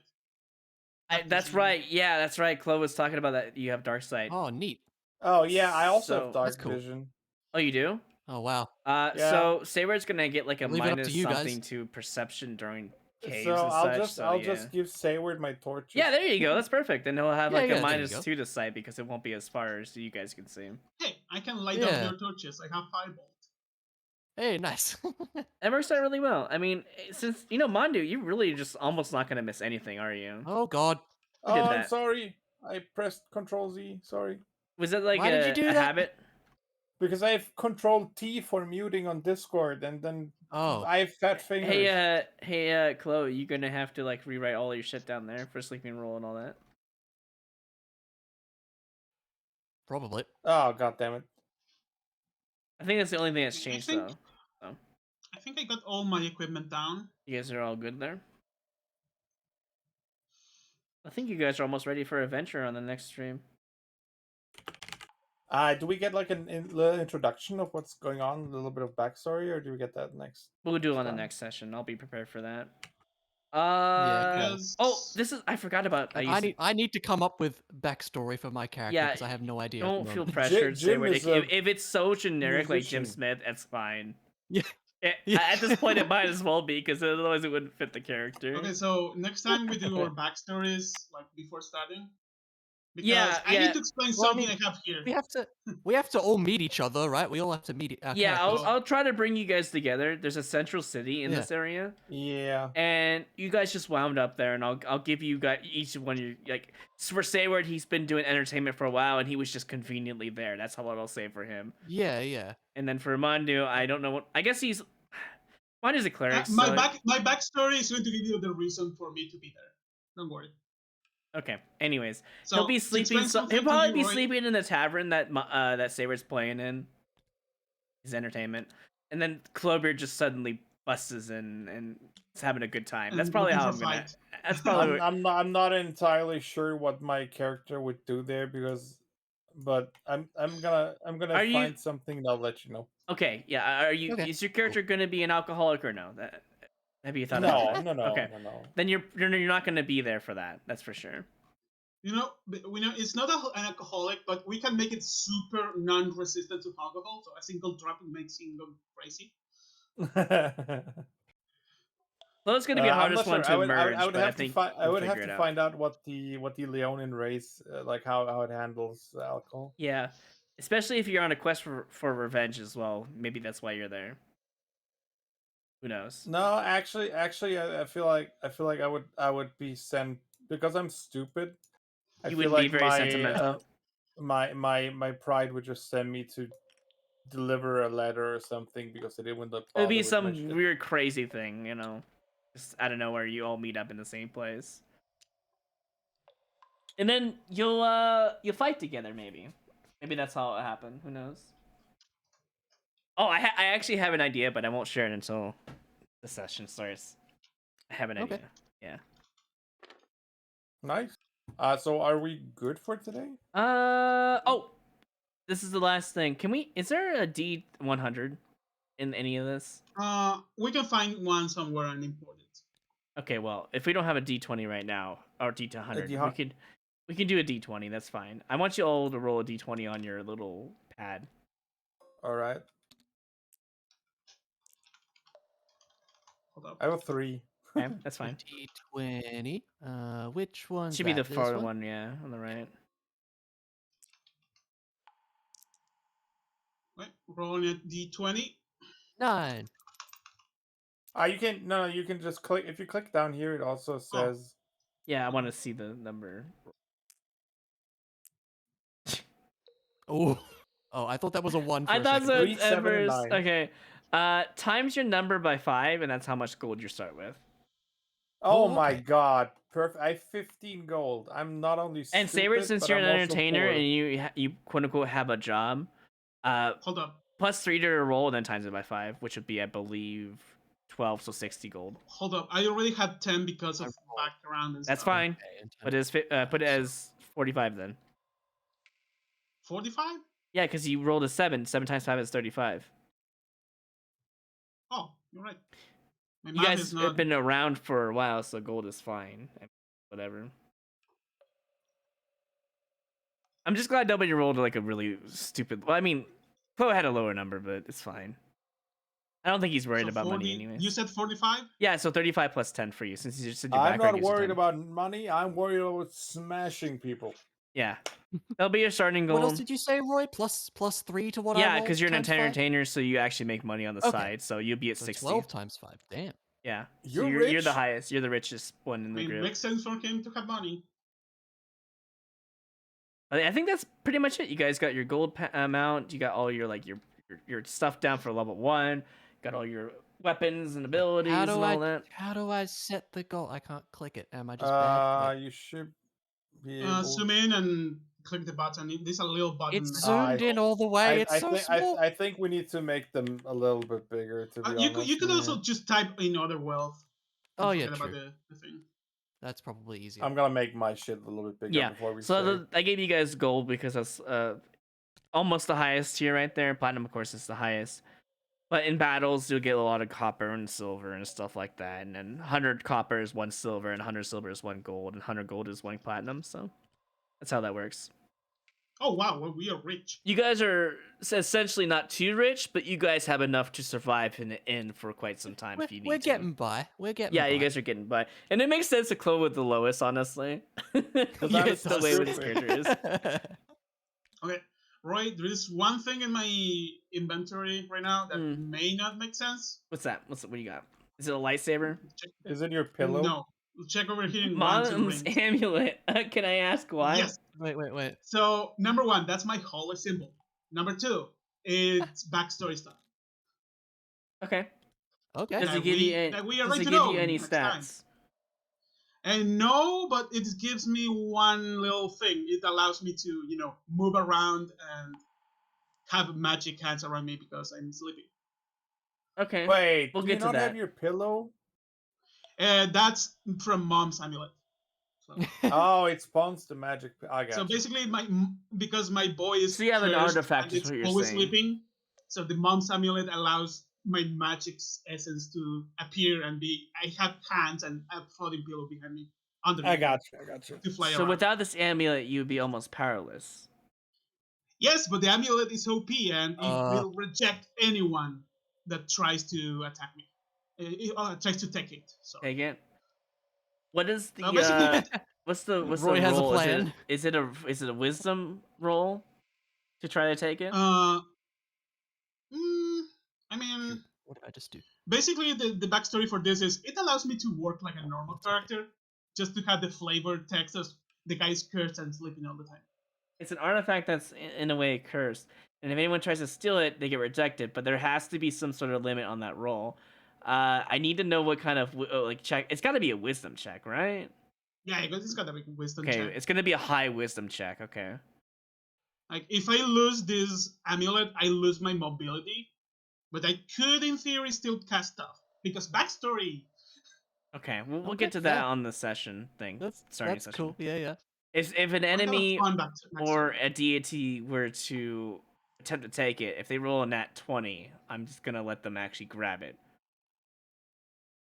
That's right. Yeah, that's right. Chloe was talking about that. You have dark sight. Oh, neat. Oh yeah, I also So- have dark That's cool. vision. Oh, you do? Oh, wow. Yeah. So Saber's gonna get like a Leave it up to minus you guys. something to perception during caves So and I'll such. just So I'll yeah. just give Sayward my torches. Yeah, there you go. That's perfect. Then he'll have Yeah, like yeah, a there you minus go. 2 to sight because it won't be as far as you guys can see. Hey, I can light up Yeah. your torches. I have firebolt. Hey, nice. That works out really well. I mean, since Mandu, you're really just almost not gonna miss anything, are you? Oh, God. Oh, did I'm that. sorry. I pressed Control Z. Sorry. Was it like Why did you do a that? habit? Because I have Control T for muting on Discord, and then Oh. I have fat fingers. Hey, Chloe, you gonna have to like rewrite all your shit down there for sleeping roll and all that. Probably. Oh, god damn it. I think that's the only thing that's I changed think- though. I think I got all my equipment down. You guys are all good there. I think you guys are almost ready for adventure on the next stream. Do we get like little introduction of what's going on, a little bit of backstory, or do we get that next? We'll do it on the time? next session. I'll be prepared for that. Yes. Oh, this is I forgot about. I need to come up with backstory for my character Yeah, because I have no idea. At the Don't feel moment. pressured, Jim Sayward. is a If it's so generic like Jim musician. Smith, that's fine. Yeah. At this point, it might as well be because otherwise it wouldn't fit the character. Okay, so next time we do our backstories like before starting, because Yeah, I yeah. need to explain Well, I something mean, I have here. we have to all meet each other, right? We all have to meet our Yeah, characters. I'll try to bring you guys together. There's a central city in Yeah. this area, Yeah. and you guys just wound up there. And I'll give you guys each one of you like for Sayward. He's been doing entertainment for a while, and he was just conveniently there. That's how I'll say for him. Yeah. And then for Mandu, I don't know what. I guess he's Mandu's a cleric. My so... my backstory is going to give you the reason for me to be there. Don't worry. Okay. Anyways, So, he'll be to sleeping. explain something He'll to probably you, be Roy- sleeping in the tavern that Saber's playing in. His entertainment, and then Clover just suddenly busts in and is having a good time. That's And probably looking how for I'm gonna. fight. That's probably. I'm not entirely sure what my character would do there but I'm gonna Are you- find something and I'll let you know. Okay. Yeah. Are you? Okay, Is your character gonna be an alcoholic or no? Have you thought No, about that? no. Okay. Then you're not gonna be there for that. That's for sure. You know, we know it's not an alcoholic, but we can make it super non-resistant to alcohol. So a single drop makes him go crazy. Well, it's gonna be the I'm hardest not one sure. to merge, I would but I have to think find. I we'll would have figure it to out. find out what the Leonin race like how it handles alcohol. Yeah, especially if you're on a quest for revenge as well. Maybe that's why you're there. Who knows? No, actually, I feel like I would be sent because I'm stupid. I You feel would be like very my sentimental. my pride would just send me to deliver a letter or something because they didn't want to It would bother be with some my shit. weird, crazy thing, you know. Just out of nowhere, you all meet up in the same place, and then you'll fight together. Maybe that's how it happened. Who knows? Oh, I actually have an idea, but I won't share it until the session starts. I have an Okay. idea. Yeah. Nice. So are we good for today? Oh, this is the last thing. Is there a D100 in any of this? We can find one somewhere and import it. Okay, well, if we don't have a D20 right now or D200, we can do a D20. That's fine. I want you all to roll a D20 on your little pad. All right. Hold up. I have a 3. Okay, that's fine. D20. Which one? Should be the far one, yeah, on the right. Right, rolling a D20. 9. You can you can just click if you click down here. It also says. Yeah, I want to see the number. Oh, I thought that was a 1. For I a thought second. so. 3, 7, and 9. Okay. Times your number by 5, and that's how much gold you start with. Oh Oh, my okay. god! Perfect. I have 15 gold. I'm not only And stupid, Saber, since but you're an I'm also entertainer poor. and you quote unquote have a job, Hold up. +3 to roll, and then times it by 5, which would be, I believe, 12, so 60 gold. Hold up. I already had 10 because of background and That's stuff. fine. Put it as 45 then. 45? Yeah, because you rolled a 7. 7 times 5 is 35. Oh, you're right. My You math guys is not. have been around for a while, so gold is fine. Whatever. I'm just glad nobody rolled like a really stupid. Well, I mean, Chloe had a lower number, but it's fine. I don't think he's worried So about 40, money anyway. You said 45? Yeah, so 35 plus 10 for you, since you just said your I'm background not gives you worried 10. about money. I'm worried about smashing people. Yeah, that'll be your starting goal. What else did you say, Roy? Plus 3 to what I Yeah, rolled? because you're an times 5? entertainer, so you actually make money on the Okay. side, so you'll be at So 60. 12 times 5. Damn. Yeah, so You're you're the rich? highest. You're the richest one in I the mean, group. makes sense for him to have money. I think that's pretty much it. You guys got your gold amount. You got all your your stuff down for level 1. Got all your weapons and abilities and all that. How do I set the goal? I can't click it. Am I just bad? Wait. You should be able. Zoom in and click the button. There's a little button. It's next to zoomed it. in all the way. It's so small. I think we need to make them a little bit bigger. To be honest, You could also just type in other wealth. Oh, and yeah, forget about true. the thing. That's probably easier. I'm gonna make my shit a little bit bigger Yeah. before we So say. I gave you guys gold because that's almost the highest tier right there. Platinum, of course, is the highest. But in battles, you'll get a lot of copper and silver and stuff like that. And then 100 copper is 1 silver, and 100 silver is 1 gold, and 100 gold is 1 platinum. So that's how that works. Oh wow, well, we are rich. You guys are essentially not too rich, but you guys have enough to survive in the inn for quite some time if you need We're to. getting by. We're getting Yeah, by. you guys are getting by. And it makes sense to Chloe with the lowest, honestly. I'm Yeah, a it the way with his stupid. character is. Okay, Roy, there is one thing in my inventory right now that may not make sense. What's that? What do you got? Is it a lightsaber? Check, Is it your pillow? no, check over here in Mom's rings. amulet. Can I ask why? Yes. Wait. So number one, that's my holy symbol. Number two, it's backstory stuff. Okay. Okay. Does it give you any, that we are does right it to give know you any next time. stats? And no, but it gives me one little thing. It allows me to, move around and have magic hands around me because I'm sleeping. Okay. Wait, We'll do get you to not that. have your pillow? That's from Mom's amulet. So, Oh, it spawns the magic. I got so you. basically, because my boy is So you have an cursed artifact, and is it's what you're always saying. sleeping. So the Mom's amulet allows my magic's essence to appear and be. I have hands and a floating pillow behind me. Under I me got you. to fly So around. without this amulet, you'd be almost powerless. Yes, but the amulet is OP and it will reject anyone that tries to attack me. Tries to take it. Sorry. Take it. What is So basically, the what's the Roy the has a roll? plan. Is it a wisdom roll to try to take it? I mean, What did I just do? basically the backstory for this is it allows me to work like a normal character, just to have the flavor text as the guy's cursed and sleeping all the time. It's an artifact that's in a way cursed, and if anyone tries to steal it, they get rejected. But there has to be some sort of limit on that roll. I need to know what kind of check. It's got to be a wisdom check, right? Yeah, it's got a big wisdom Okay, check. it's gonna be a high wisdom check. Okay. Like if I lose this amulet, I lose my mobility, but I could, in theory, still cast stuff because backstory. Okay, we'll Okay, get to that yeah. on the session thing. That's session. cool. Yeah. If an I have a enemy fun or backstory. a deity were to attempt to take it, if they roll a nat 20, I'm just gonna let them actually grab it.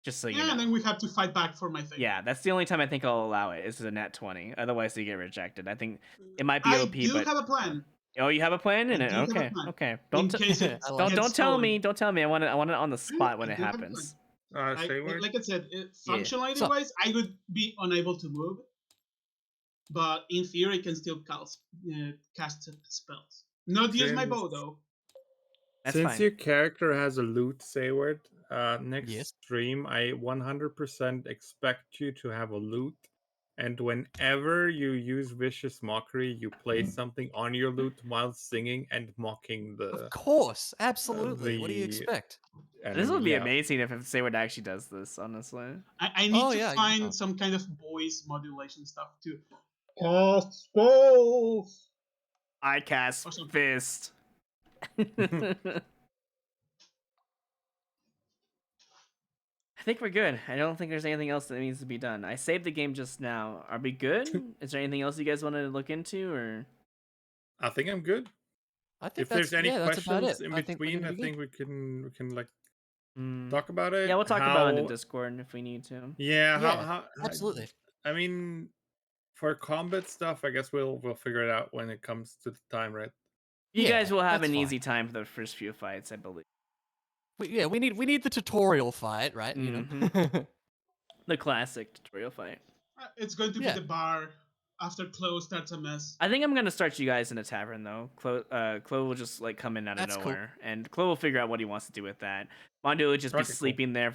Just so you know. And then we have to fight back for my thing. Yeah, that's the only time I think I'll allow it. Is a nat 20. Otherwise, they get rejected. I think it might be I OP, do but have a plan. oh, you have a plan in I it. do have a Okay, plan. okay. In case it I gets Don't tell stolen. me. Don't tell me. I want it on the spot when I it do have a happens. Say word. Like I said, Yeah. functionality wise, I would be unable to move, but in theory, I can still cast spells. Not use my bow though. That's Since fine. your character has a loot say word, next Yes. stream I 100% expect you to have a loot, and whenever you use vicious mockery, you play something on your loot while singing and mocking the. Of course, absolutely. What do you the expect? This would be yeah. amazing if Sayward actually does this. Honestly. I need Oh, to yeah, find some kind of voice modulation stuff too. Cast spells. I Or cast something. fist. I think we're good. I don't think there's anything else that needs to be done. I saved the game just now. Are we good? Is there anything else you guys want to look into, or? I think I'm good. I think If there's any that's about questions it. in I think we're between, gonna I be think good. we can like Mm. talk about it. Yeah, we'll talk about it in How- Discord if we need to. Yeah, Yeah, how absolutely. I mean, for combat stuff, I guess we'll figure it out when it comes to the time, right? You Yeah, guys will have that's an fine. easy time for the first few fights, I believe. We need the tutorial fight, right? You know. The classic tutorial fight. It's going to be Yeah. the bar after Chloe starts a mess. I think I'm gonna start you guys in a tavern though. Chloe will just like come in out of That's cool. nowhere, and Chloe will figure out what he wants to do with that. Mondo will just be Okay, cool. sleeping there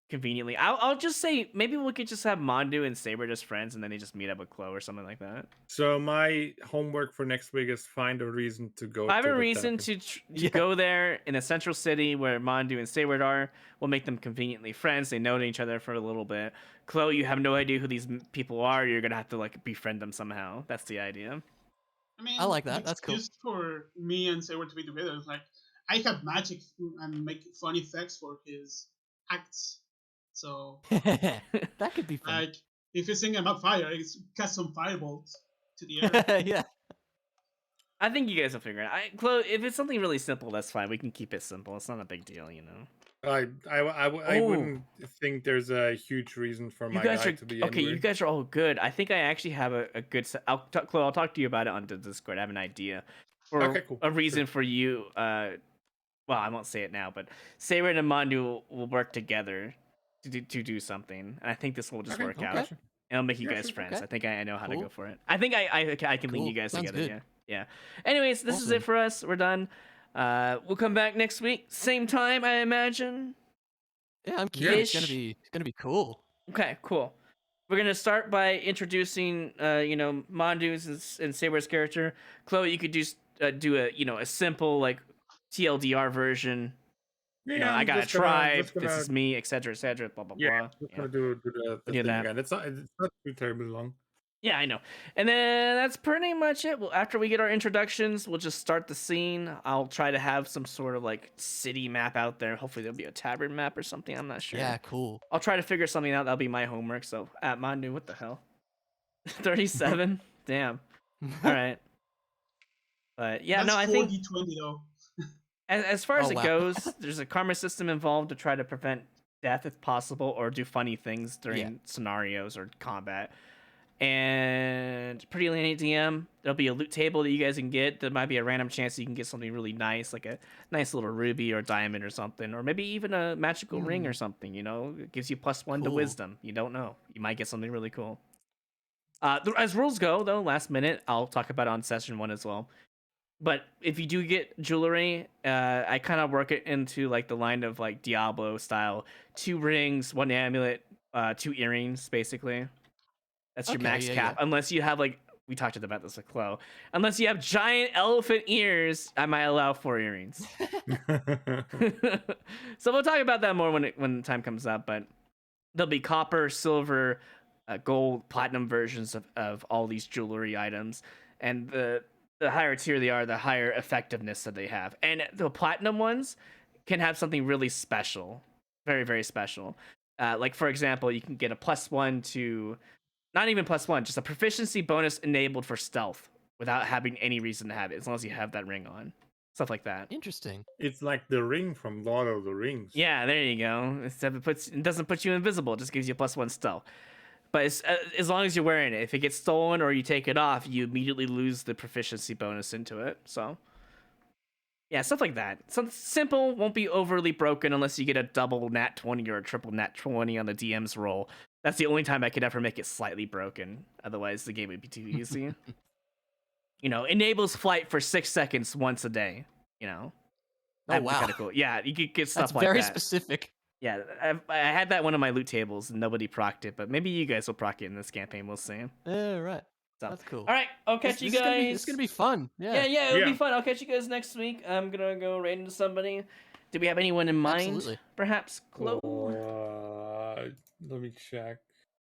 conveniently. I'll just say maybe we could just have Mondo and Saber just friends, and then they just meet up with Chloe or something like that. So my homework for next week is find a reason to go. I have to a the reason tavern. to Yeah. go there in a central city where Mondu and Sayward are. We'll make them conveniently friends. They know each other for a little bit. Chloe, you have no idea who these people are. You're gonna have to like befriend them somehow. That's the idea. I mean, I like that. the That's cool. excuse for me and Saber to be together is like I have magic and make fun effects for his acts. So That could be fun. like if you're thinking about fire, it's cast some firebolts to the air. Yeah. I think you guys will figure it out. Chloe, if it's something really simple, that's fine. We can keep it simple. It's not a big deal, you know. I Oh. wouldn't think there's a huge reason for You my guys guy are to be okay. angry. You guys are all good. I think I actually have a good. Chloe, I'll talk to you about it on the Discord. I have an idea for Okay, cool. a reason Sure. for you. Well, I won't say it now, but Sayred and Mandu will work together to do something, and I think this will just Okay, work out. gotcha. And it'll make you Yeah, guys sure. friends. Okay. I think I know how to Cool. go for it. I think I can link Cool. you guys Sounds together. good. Yeah. Anyways, this is it Awesome. for us. We're done. We'll come back next week, same time, I imagine. Yeah, I'm keen. Yeah. It's gonna be cool. Okay, cool. We're gonna start by introducing, Mondu's and Saber's character. Chloe, you could do a simple like TLDR version. Yeah, I I'm got a just gonna tribe. This is me, etc., etc. Blah blah yeah, blah. just Yeah, gonna do the we'll do thing that. again. It's not too terribly long. Yeah, I know. And then that's pretty much it. Well, after we get our introductions, we'll just start the scene. I'll try to have some sort of like city map out there. Hopefully there'll be a tavern map or something. I'm not sure. Yeah, cool. I'll try to figure something out. That'll be my homework. So at Mandu, what the hell? 37? Damn. All right. But yeah, That's no, I think 4d20 though. as far as Oh, it wow. goes, there's a karma system involved to try to prevent death if possible, or do funny things during scenarios or combat. And pretty lenient DM. There'll be a loot table that you guys can get. There might be a random chance you can get something really nice, like a nice little ruby or diamond or something, or maybe even a magical ring or something. It gives you +1 to Cool. wisdom. You don't know. You might get something really cool. As rules go, though, last minute, I'll talk about it on session 1 as well. But if you do get jewelry, I kind of work it into like the line of like Diablo style: 2 rings, 1 amulet, 2 earrings, basically. That's your Okay, max yeah, cap. yeah. Unless you have like we talked about this with Chloe. Unless you have giant elephant ears, I might allow 4 earrings. So we'll talk about that more when the time comes up. But there'll be copper, silver, gold, platinum versions of all these jewelry items, and the higher tier they are, the higher effectiveness that they have. And the platinum ones can have something really special, very very special. Like for example, you can get a +1 to, not even +1, just a proficiency bonus enabled for stealth without having any reason to have it, as long as you have that ring on. Stuff like that. Interesting. It's like the ring from Lord of the Rings. Yeah, there you go. It doesn't put you invisible, it just gives you +1 stealth. But as long as you're wearing it, if it gets stolen or you take it off, you immediately lose the proficiency bonus into it. So, yeah, stuff like that. Something simple, won't be overly broken unless you get a double nat 20 or a triple nat 20 on the DM's roll. That's the only time I could ever make it slightly broken. Otherwise, the game would be too easy. Enables flight for 6 seconds once a day. Oh, That'd be wow. kind of cool. Yeah, you could get stuff That's like very that. specific. Yeah, I had that one of my loot tables and nobody procced it, but maybe you guys will proc it in this campaign. We'll see. Yeah, right. So, That's cool. all right, I'll catch This you is gonna be- guys. It's gonna be fun. Yeah, Yeah. it'll be Yeah. fun. I'll catch you guys next week. I'm gonna go right into somebody. Do we have anyone in mind? Absolutely. Perhaps Chloe? Let me check.